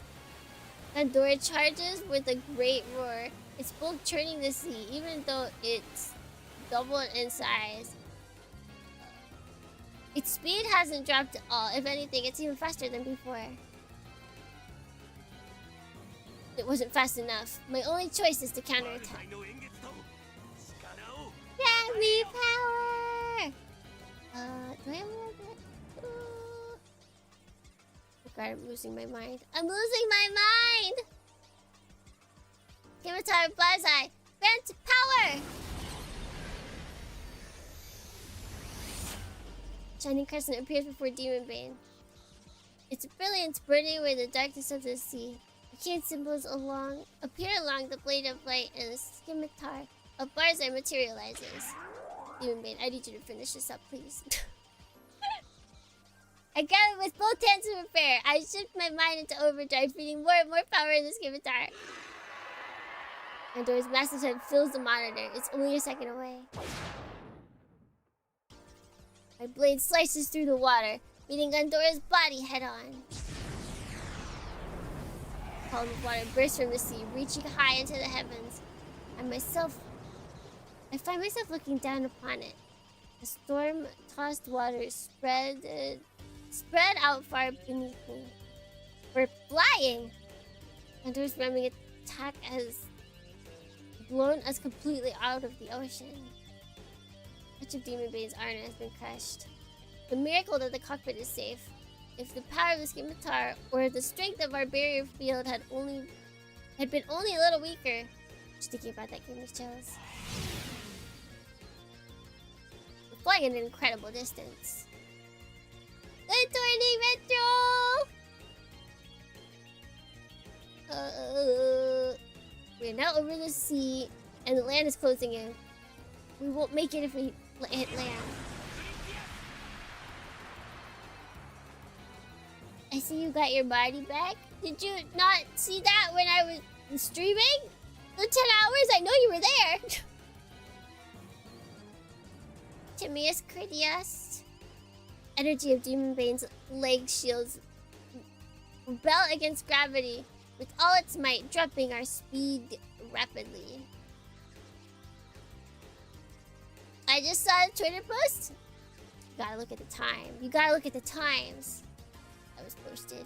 Gondora charges with a great roar, its bulk churning the sea, even though it's doubled in size. Its speed hasn't dropped at all. If anything, it's even faster than before. It wasn't fast enough. My only choice is to counterattack. Grant me power! Do I have that? Oh god, I'm losing my mind. I'm losing my mind! Scimitar Bullseye! Grant power! Shining crescent appears before Demonbane. Its brilliance burning away the darkness of the sea. Arcane symbols appear along the blade of light, and the scimitar of Bullseye materializes. Demonbane, I need you to finish this up, please. I got it with both hands in repair. I shift my mind into overdrive, feeding more and more power in the scimitar. Gondora's massive head fills the monitor. It's only a second away. My blade slices through the water, meeting Gondora's body head-on. A column of water bursts from the sea, reaching high into the heavens. I find myself looking down upon it. The storm-tossed waters spread out far beneath me. We're flying! Gondora's ramming attack has blown us completely out of the ocean. Much of Demonbane's armor has been crushed. The miracle that the cockpit is safe. If the power of the scimitar or the strength of our barrier field had been only a little weaker. Just thinking about that gave me chills. We're flying at an incredible distance. Good morning, Retro! We're now over the sea, and the land is closing in. We won't make it if we hit land. I see you got your body back. Did you not see that when I was streaming? The 10 hours? I know you were there. Timaeus Critias. Energy of Demonbane's leg shields rebel against gravity with all its might, dropping our speed rapidly. I just saw a Twitter post. You gotta look at the time. You gotta look at the times that was posted.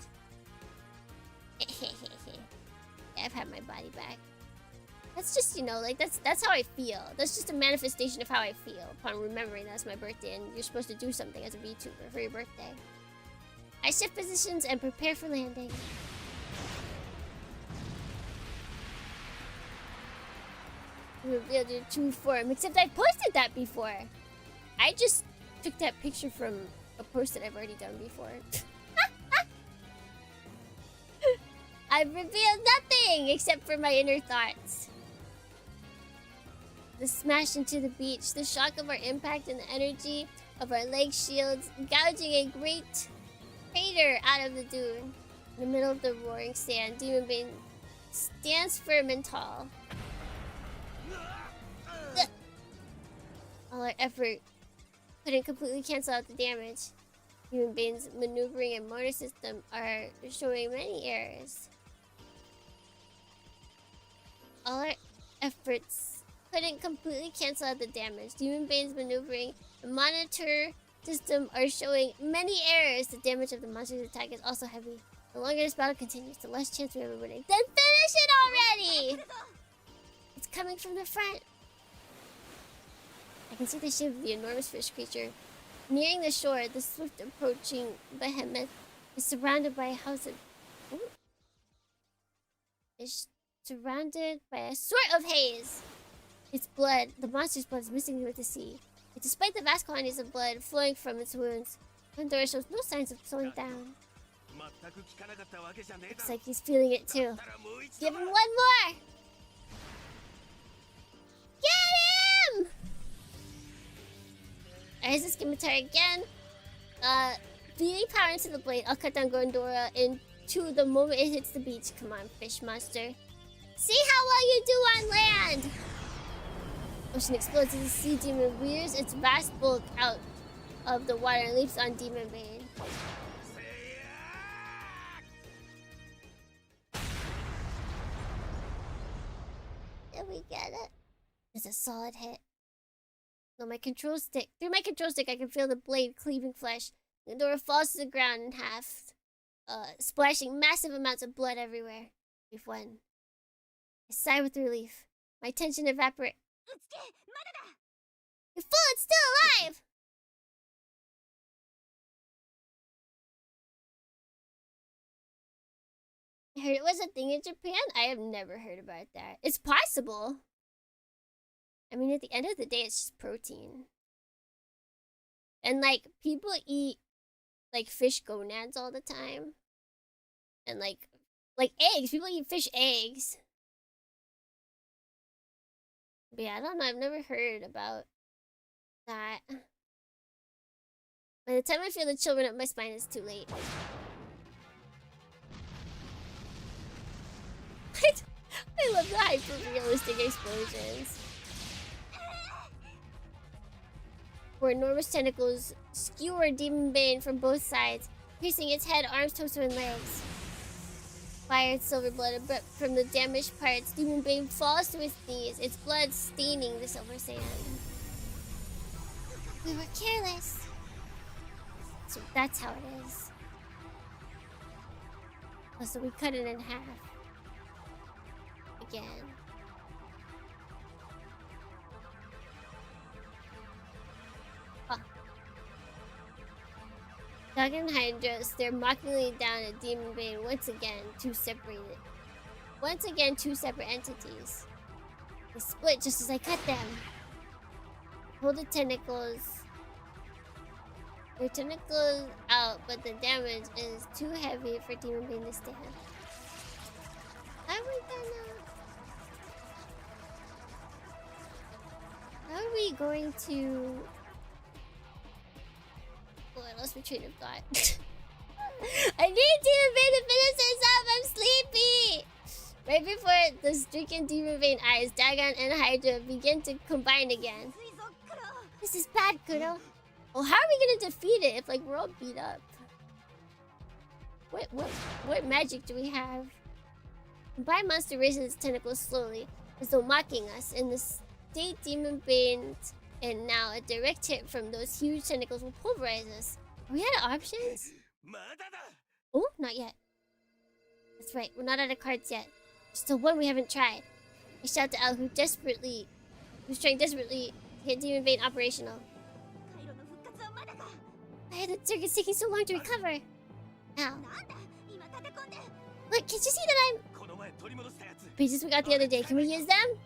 Yeah, I've had my body back. That's just, you know, like, that's how I feel. That's just a manifestation of how I feel upon remembering that's my birthday and you're supposed to do something as a VTuber for your birthday. I shift positions and prepare for landing. You revealed your true form, except I posted that before. I just took that picture from a post that I've already done before. I've revealed nothing except for my inner thoughts. The smash into the beach, the shock of our impact and the energy of our leg shields, gouging a great crater out of the dune. In the middle of the roaring sand, Demonbane stands firm and tall. All our effort couldn't completely cancel out the damage. Human Bane's maneuvering and motor system are showing many errors. All our efforts couldn't completely cancel out the damage. Demon Bane's maneuvering and monitor system are showing many errors. The damage of the monster's attack is also heavy. The longer this battle continues, the less chance we have of winning. Then finish it already! It's coming from the front. I can see the shape of the enormous fish creature. Nearing the shore, the swift approaching behemoth is surrounded by a house of... Ooh. Is surrounded by a sort of haze. Its blood, the monster's blood, is mixing with the sea. But despite the vast quantities of blood flowing from its wounds, Pandora shows no signs of slowing down. Looks like he's feeling it too. Give him one more! Get him! Alright, this scimitar again. Feeding power into the blade, I'll cut down Gondora into the moment it hits the beach. Come on, fish monster. See how well you do on land! Ocean explodes as the sea demon rears its vast bulk out of the water and leaps on Demonbane. Did we get it? It's a solid hit. No, my control stick. Through my control stick, I can feel the blade cleaving flesh. Gondora falls to the ground in half, splashing massive amounts of blood everywhere. We've won. I sigh with relief. My tension evaporates. You're full, it's still alive! I heard it was a thing in Japan. I have never heard about that. It's possible. I mean, at the end of the day, it's just protein. And, like, people eat, like, fish gonads all the time. And, like eggs. People eat fish eggs. But yeah, I don't know. I've never heard about that. By the time I feel the children up my spine, it's too late. I love the hyper-realistic explosions. Where enormous tentacles skewer Demonbane from both sides, piercing its head, arms, torso, and legs. Fire and silver blood erupt from the damaged parts. Demonbane falls to its knees, its blood staining the silver sand. We were careless. So that's how it is. Oh, so we cut it in half. Again. Oh. Dagon and Hydra stare mockingly down at Demonbane once again, two separate entities. They split just as I cut them. Pull the tentacles. Their tentacles out, but the damage is too heavy for Demonbane to stand. How are we going to... Oh, I lost my train of thought. I need Demonbane to finish this up! I'm sleepy! Right before the stricken Demonbane eyes, Dagon and Hydra begin to combine again. This is bad, Kuro. Oh, how are we gonna defeat it if, like, we're all beat up? What magic do we have? The combined monster raises its tentacles slowly, as though mocking us. In the state Demonbane, and now a direct hit from those huge tentacles will pulverize us. Are we out of options? Oh, not yet. That's right, we're not out of cards yet. There's still one we haven't tried. I shout to Al, who's trying desperately to get Demonbane operational. Why are the circuits taking so long to recover? Al. Look, can't you see that I'm... Pages we got the other day, can we use them?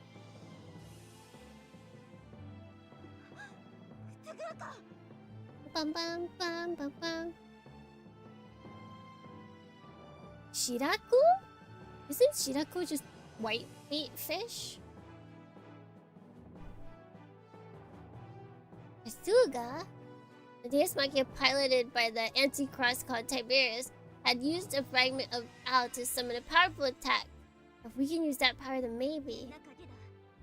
Bum bum bum bum bum. Shiraku? Isn't Shiraku just white meat fish? Fuga, the Deus Machina piloted by the Antichrist called Tiberius, had used a fragment of Al to summon a powerful attack. If we can use that power, then maybe.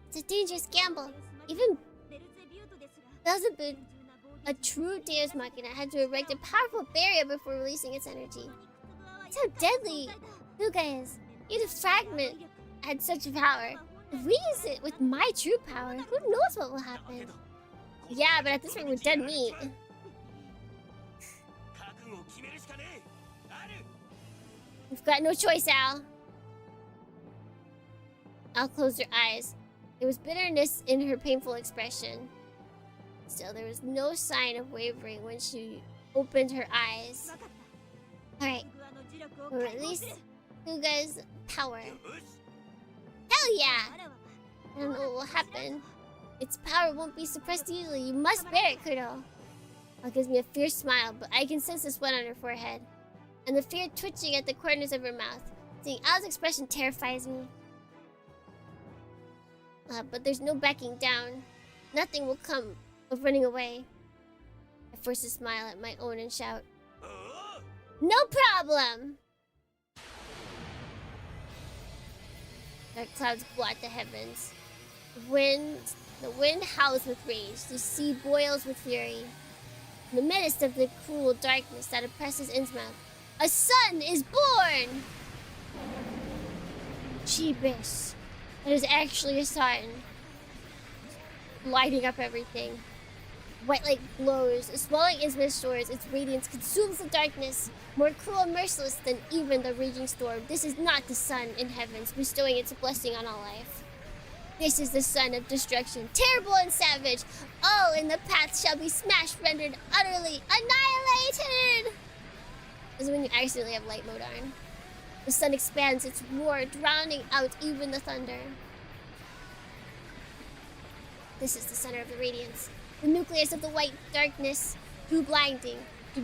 It's a dangerous gamble. Even Beelzebub, a true Deus Machina, had to erect a powerful barrier before releasing its energy. That's how deadly Fuga is. Even a fragment had such power. If we use it with my true power, who knows what will happen? Yeah, but at this rate, we're dead meat. We've got no choice, Al. Al closed her eyes. There was bitterness in her painful expression. Still, there was no sign of wavering when she opened her eyes. Alright. We'll release Fuga's power. Hell yeah! I don't know what will happen. Its power won't be suppressed easily. You must bear it, Kudo. Al gives me a fierce smile, but I can sense the sweat on her forehead. And the fear twitching at the corners of her mouth. Seeing Al's expression terrifies me. But there's no backing down. Nothing will come of running away. I force a smile at my own and shout, "No problem!" Dark clouds blot the heavens. The wind howls with rage. The sea boils with fury. In the midst of the cruel darkness that oppresses Innsmouth, a sun is born! Jeebus. It is actually a sun. Lighting up everything. White light glows, swelling Innsmouth's shores. Its radiance consumes the darkness, more cruel and merciless than even the raging storm. This is not the sun in heavens, bestowing its blessing on all life. This is the sun of destruction, terrible and savage. All in the path shall be smashed, rendered utterly annihilated. This is when you accidentally have light mode on. The sun expands its roar, drowning out even the thunder. This is the center of the radiance, the nucleus of the white darkness, too blinding to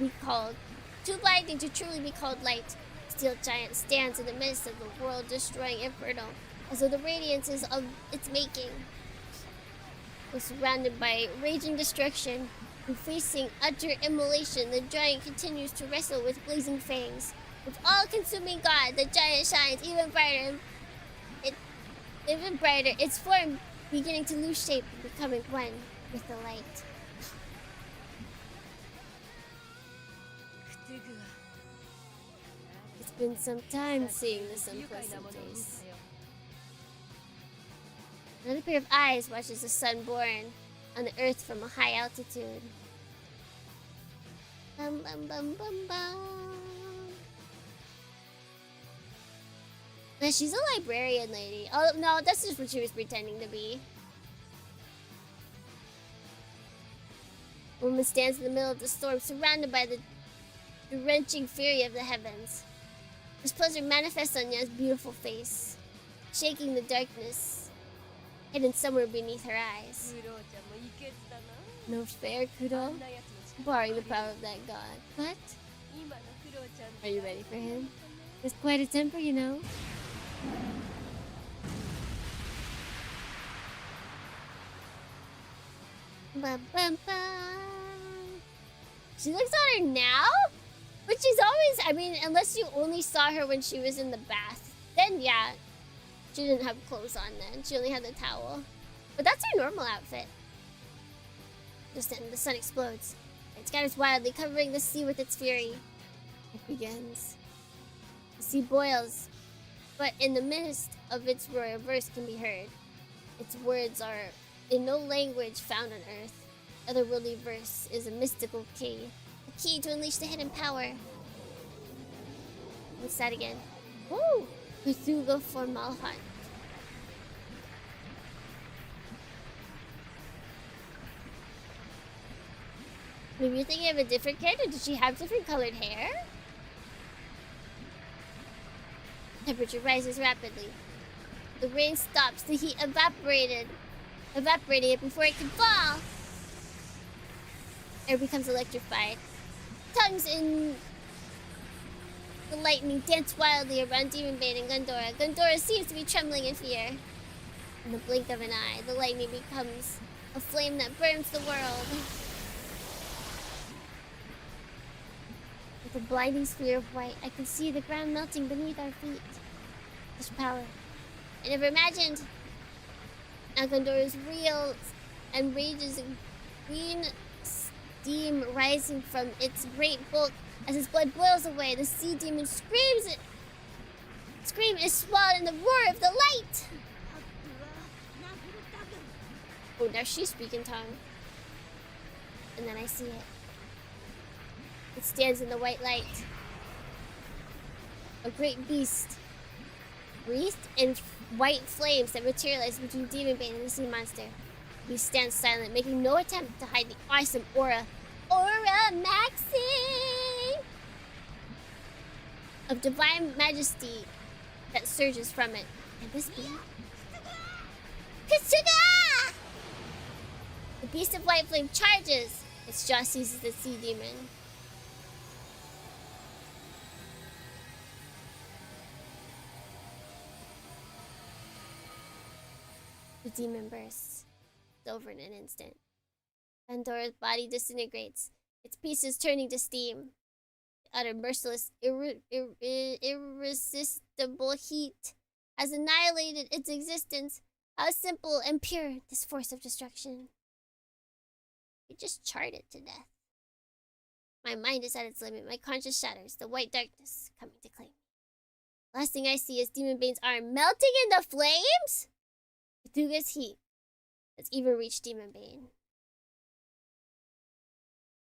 truly be called light. Steel giant stands in the midst of the world-destroying inferno, as though the radiance is of its making. We're surrounded by raging destruction, and facing utter immolation, the giant continues to wrestle with blazing fangs. With all-consuming God, the giant shines even brighter. Its form beginning to lose shape and becoming one with the light. It's been some time seeing this unpleasant face. Another pair of eyes watches the sun born on the earth from a high altitude. Bum bum bum bum bum. Yeah, she's a librarian lady. Oh no, that's just what she was pretending to be. A woman stands in the middle of the storm, surrounded by the drenching fury of the heavens. Displeasure manifests on Ya's beautiful face, shaking the darkness hidden somewhere beneath her eyes. No fair, Kudo. Barring the power of that god. What? Are you ready for him? He's quite a temper, you know. Ba -bum -bum. She looks at her now? But she's always, I mean, unless you only saw her when she was in the bath, then yeah, she didn't have clothes on then. She only had the towel. But that's her normal outfit. Just then, the sun explodes. It scatters wildly, covering the sea with its fury. It begins. The sea boils, but in the midst of its roar, a verse can be heard. Its words are in no language found on earth. Otherworldly verse is a mystical key. A key to unleash the hidden power. What's that again? Woo! Fuga for Malhat. Maybe you're thinking of a different character. Did she have different colored hair? Temperature rises rapidly. The rain stops, the heat evaporating it before it can fall. Air becomes electrified. Tongues in the lightning dance wildly around Demonbane and Gundora. Gundora seems to be trembling in fear. In the blink of an eye, the lightning becomes a flame that burns the world. With a blinding sphere of white, I can see the ground melting beneath our feet. Such power. I never imagined. Now Gundora is real and rages green steam rising from its great bulk. As his blood boils away, the sea demon screams. Scream is swallowed in the roar of the light. Oh, now she's speaking tongue. And then I see it. It stands in the white light. A great beast, wreathed in white flames that materialize between Demonbane and the sea monster. He stands silent, making no attempt to hide the awesome aura. Aura Maxi! Of divine majesty that surges from it. Can this be? Kitsuga! The beast of white flame charges. Its jaw seizes the sea demon. The demon bursts. It's over in an instant. Pandora's body disintegrates, its pieces turning to steam. The utter merciless, irresistible heat has annihilated its existence. How simple and pure this force of destruction. You just charred it to death. My mind is at its limit. My conscience shatters. The white darkness coming to claim me. Last thing I see is Demonbane's arm melting in the flames. Fuga's heat has even reached Demonbane.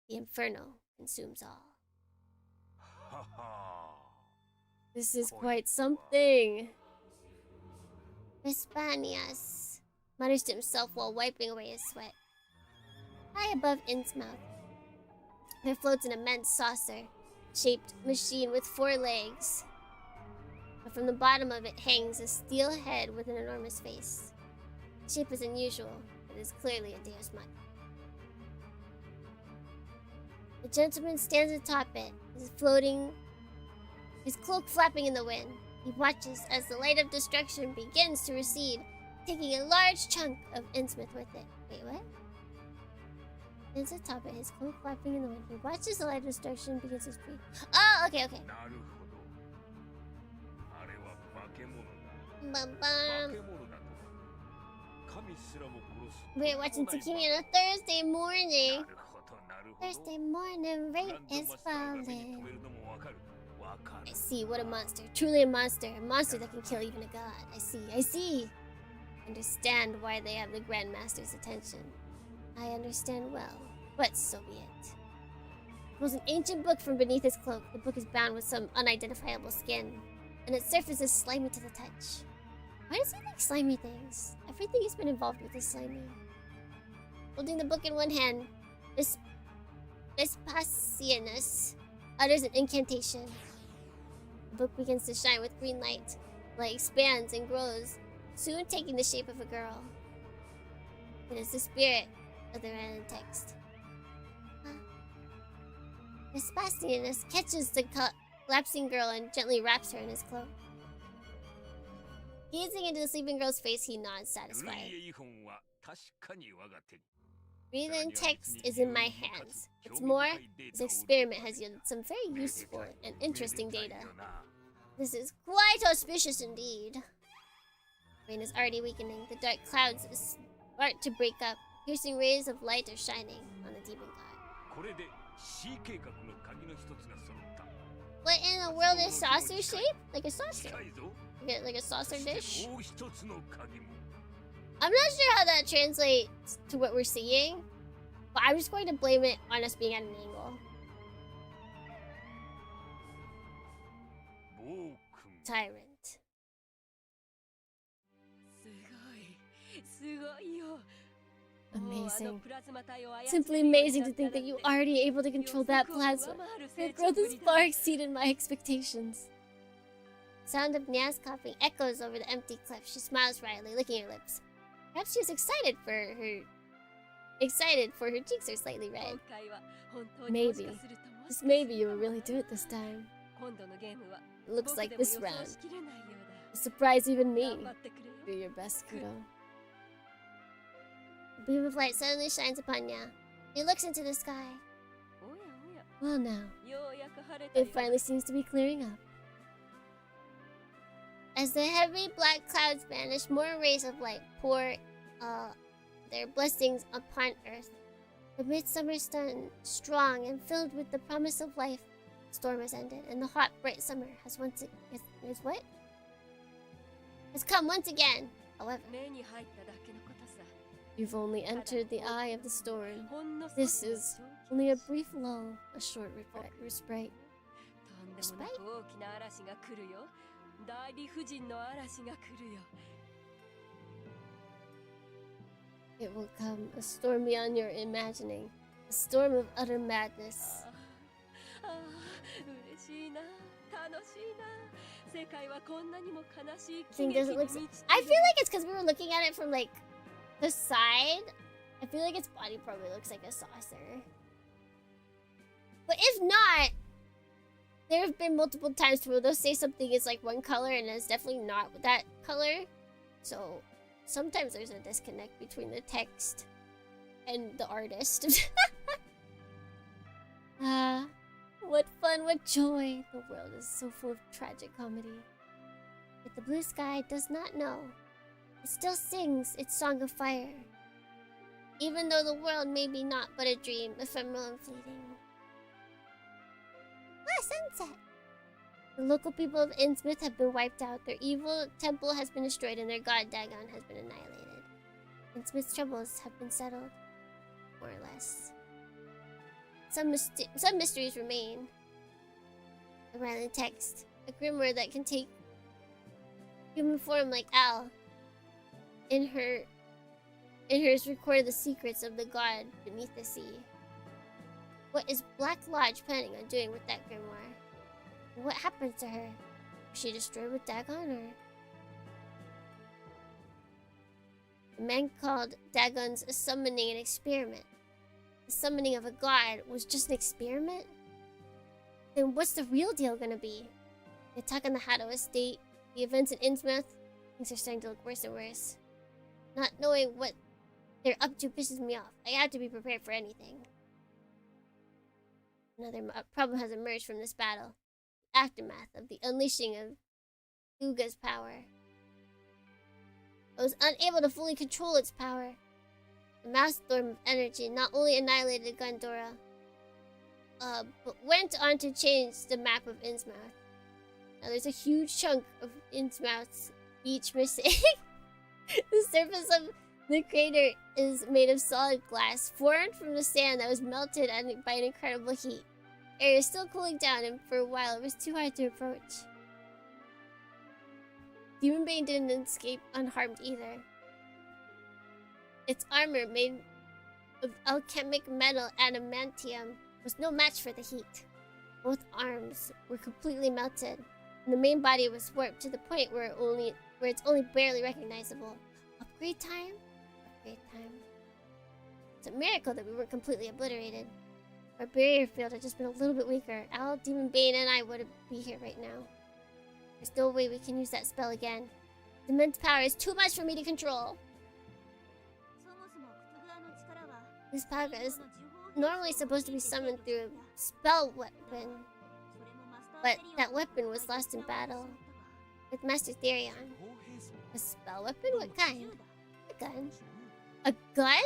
The inferno consumes all. This is quite something. Vespanias mutters to himself while wiping away his sweat. High above Innsmouth, there floats an immense saucer-shaped machine with 4 legs. But from the bottom of it hangs a steel head with an enormous face. The shape is unusual, but is clearly a deus mata. The gentleman stands atop it, his cloak flapping in the wind. He watches as the light of destruction begins to recede, taking a large chunk of Innsmouth with it. Wait, what? Stands atop it, his cloak flapping in the wind. He watches the light of destruction begins to recede. Oh, okay. We're watching Tsukimi on a Thursday morning. Thursday morning, rain is falling. I see, what a monster. Truly a monster. A monster that can kill even a god. I see. Understand why they have the Grandmaster's attention. I understand well, but so be it. He pulls an ancient book from beneath his cloak. The book is bound with some unidentifiable skin, and its surface is slimy to the touch. Why does he like slimy things? Everything he's been involved with is slimy. Holding the book in one hand, Vespasianus utters an incantation. The book begins to shine with green light. The light expands and grows, soon taking the shape of a girl. It is the spirit of the random text. Vespasianus catches the collapsing girl and gently wraps her in his cloak. Gazing into the sleeping girl's face, he nods, satisfied. Reading text is in my hands. What's more, this experiment has yielded some very useful and interesting data. This is quite auspicious indeed. Rain is already weakening. The dark clouds start to break up. Piercing rays of light are shining on the demon god. What in the world is saucer shape? Like a saucer? Like a saucer dish? I'm not sure how that translates to what we're seeing, but I'm just going to blame it on us being at an angle. Tyrant. Amazing. Simply amazing to think that you are already able to control that plasma. Your growth has far exceeded my expectations. Sound of Nya's coughing echoes over the empty cliff. She smiles wryly, licking her lips. Perhaps she is excited for her cheeks are slightly red. Maybe. Just maybe you will really do it this time. Looks like this round. Surprise even me. Do your best, Kudo. A beam of light suddenly shines upon Nya. He looks into the sky. Well now, it finally seems to be clearing up. As the heavy black clouds vanish, more rays of light pour their blessings upon Earth. The midsummer sun, strong and filled with the promise of life, the storm has ended, and the hot, bright summer has come once again. However, you've only entered the eye of the storm. This is only a brief lull, a short respite. It will come, a storm beyond your imagining, a storm of utter madness. Thing doesn't look. I feel like it's because we were looking at it from like the side. I feel like its body probably looks like a saucer. But if not, there have been multiple times where they'll say something is like one color and it's definitely not that color. So sometimes there's a disconnect between the text and the artist. What fun, what joy. The world is so full of tragic comedy. Yet the blue sky does not know. It still sings its song of fire. Even though the world may be not but a dream, ephemeral and fleeting. Sunset! The local people of Innsmouth have been wiped out. Their evil temple has been destroyed and their god Dagon has been annihilated. Innsmouth's troubles have been settled. More or less. Some mysteries remain. Around the text, a grimoire that can take human form like Al. In hers recorded the secrets of the god beneath the sea. What is Black Lodge planning on doing with that grimoire? And what happens to her? Was she destroyed with Dagon, or? The man called Dagon's summoning an experiment. The summoning of a god was just an experiment? Then what's the real deal gonna be? The attack on the Haddo estate, the events in Innsmouth, things are starting to look worse and worse. Not knowing what they're up to pisses me off. I have to be prepared for anything. Another problem has emerged from this battle. The aftermath of the unleashing of Fuga's power. I was unable to fully control its power. The mass storm of energy not only annihilated Gondora, but went on to change the map of Innsmouth. Now there's a huge chunk of Innsmouth's beach missing. The surface of the crater is made of solid glass, formed from the sand that was melted by an incredible heat. The area is still cooling down, and for a while it was too hard to approach. Demonbane didn't escape unharmed either. Its armor, made of alchemic metal adamantium, was no match for the heat. Both arms were completely melted, and the main body was warped to the point where it's only barely recognizable. Upgrade time? Upgrade time. It's a miracle that we weren't completely obliterated. Our barrier field had just been a little bit weaker. Al, Demonbane, and I would be here right now. There's no way we can use that spell again. The immense power is too much for me to control. This power is normally supposed to be summoned through a spell weapon, but that weapon was lost in battle with Master Therion. A spell weapon? What kind? A gun. A gun?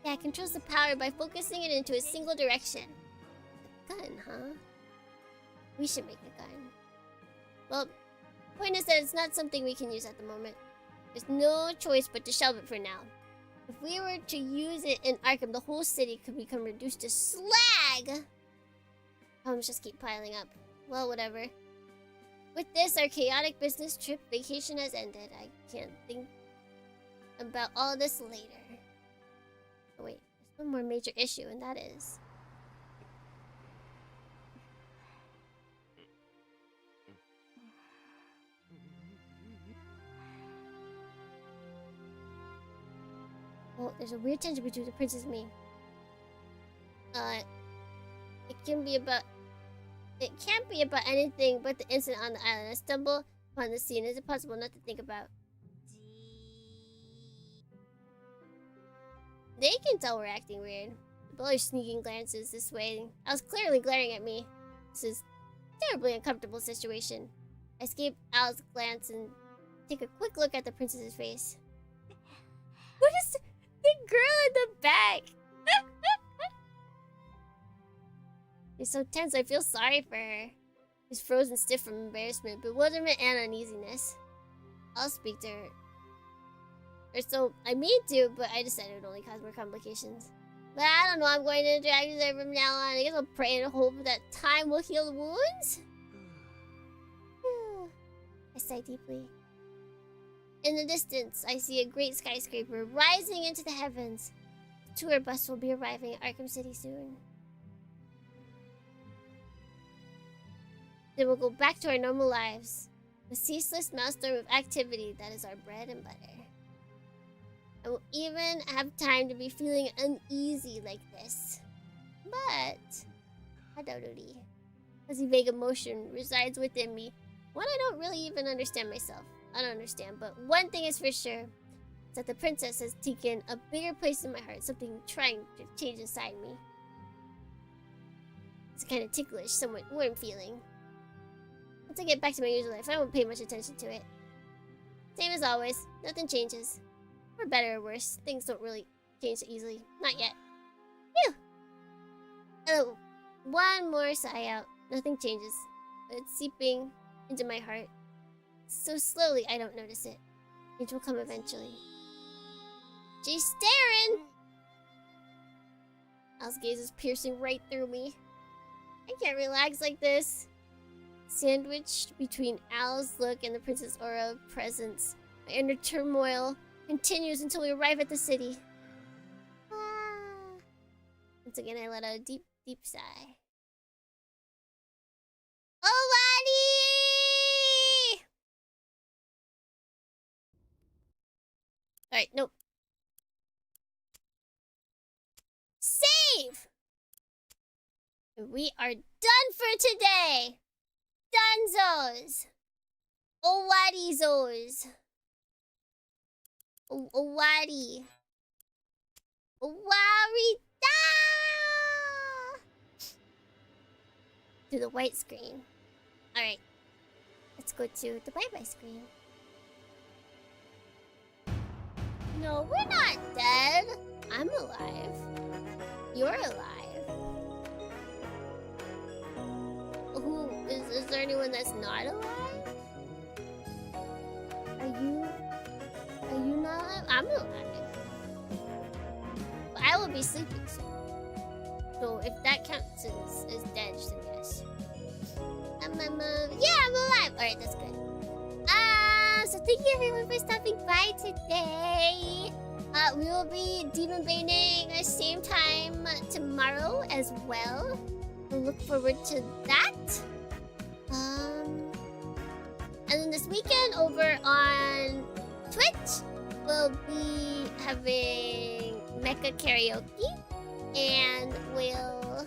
Yeah, it controls the power by focusing it into a single direction. A gun, huh? We should make a gun. Well, point is that it's not something we can use at the moment. There's no choice but to shelve it for now. If we were to use it in Arkham, the whole city could become reduced to slag! Problems just keep piling up. Well, whatever. With this, our chaotic business trip vacation has ended. I can't think about all this later. Oh wait, there's one more major issue, and that is... well, there's a weird tension between the princess and me. It can't be about anything but the incident on the island. I stumble upon the scene. It's impossible not to think about. They can tell we're acting weird. The bully sneaking glances this way. I was clearly glaring at me. This is a terribly uncomfortable situation. I escape Al's glance and take a quick look at the princess's face. What is the girl in the back? She's so tense, I feel sorry for her. She's frozen stiff from embarrassment, bewilderment, and uneasiness. I'll speak to her. Or so I mean to, but I decided it would only cause more complications. But I don't know, I'm going to interact with her from now on. I guess I'll pray and hope that time will heal the wounds. I sigh deeply. In the distance, I see a great skyscraper rising into the heavens. The tour bus will be arriving at Arkham City soon. Then we'll go back to our normal lives. The ceaseless maelstrom of activity that is our bread and butter. I will even have time to be feeling uneasy like this. But, Hadoruri, as a vague emotion resides within me, one I don't really even understand myself. I don't understand, but one thing is for sure, is that the princess has taken a bigger place in my heart, something trying to change inside me. It's kind of ticklish, somewhat warm feeling. Once I get back to my usual life, I won't pay much attention to it. Same as always, nothing changes. For better or worse, things don't really change easily. Not yet. Phew! Oh, one more sigh out. Nothing changes, but it's seeping into my heart. So slowly, I don't notice it. It will come eventually. She's staring! Al's gaze is piercing right through me. I can't relax like this. Sandwiched between Al's look and the princess' aura of presence, my inner turmoil continues until we arrive at the city. Once again, I let out a deep, deep sigh. Owari! Alright, nope. Save! We are done for today! Dunzos! Owarizos! Owari! Owarita! To the white screen. Alright. Let's go to the bye-bye screen. No, we're not dead. I'm alive. You're alive. Who is there anyone that's not alive? Are you not alive? I'm alive. But I will be sleeping soon. So if that counts as dead, then yes. Yeah, I'm alive. Alright, that's good. So thank you everyone for stopping by today. We will be Demonbaning same time tomorrow as well. We'll look forward to that. And then this weekend over on Twitch, we'll be having Mecha Karaoke. And we'll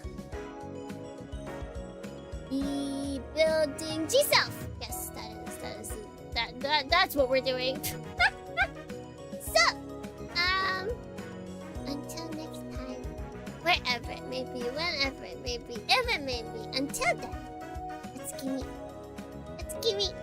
be building G-Self. Yes, that's what we're doing. So, until next time, wherever it may be, whenever it may be, if it may be, until then, it's gimme.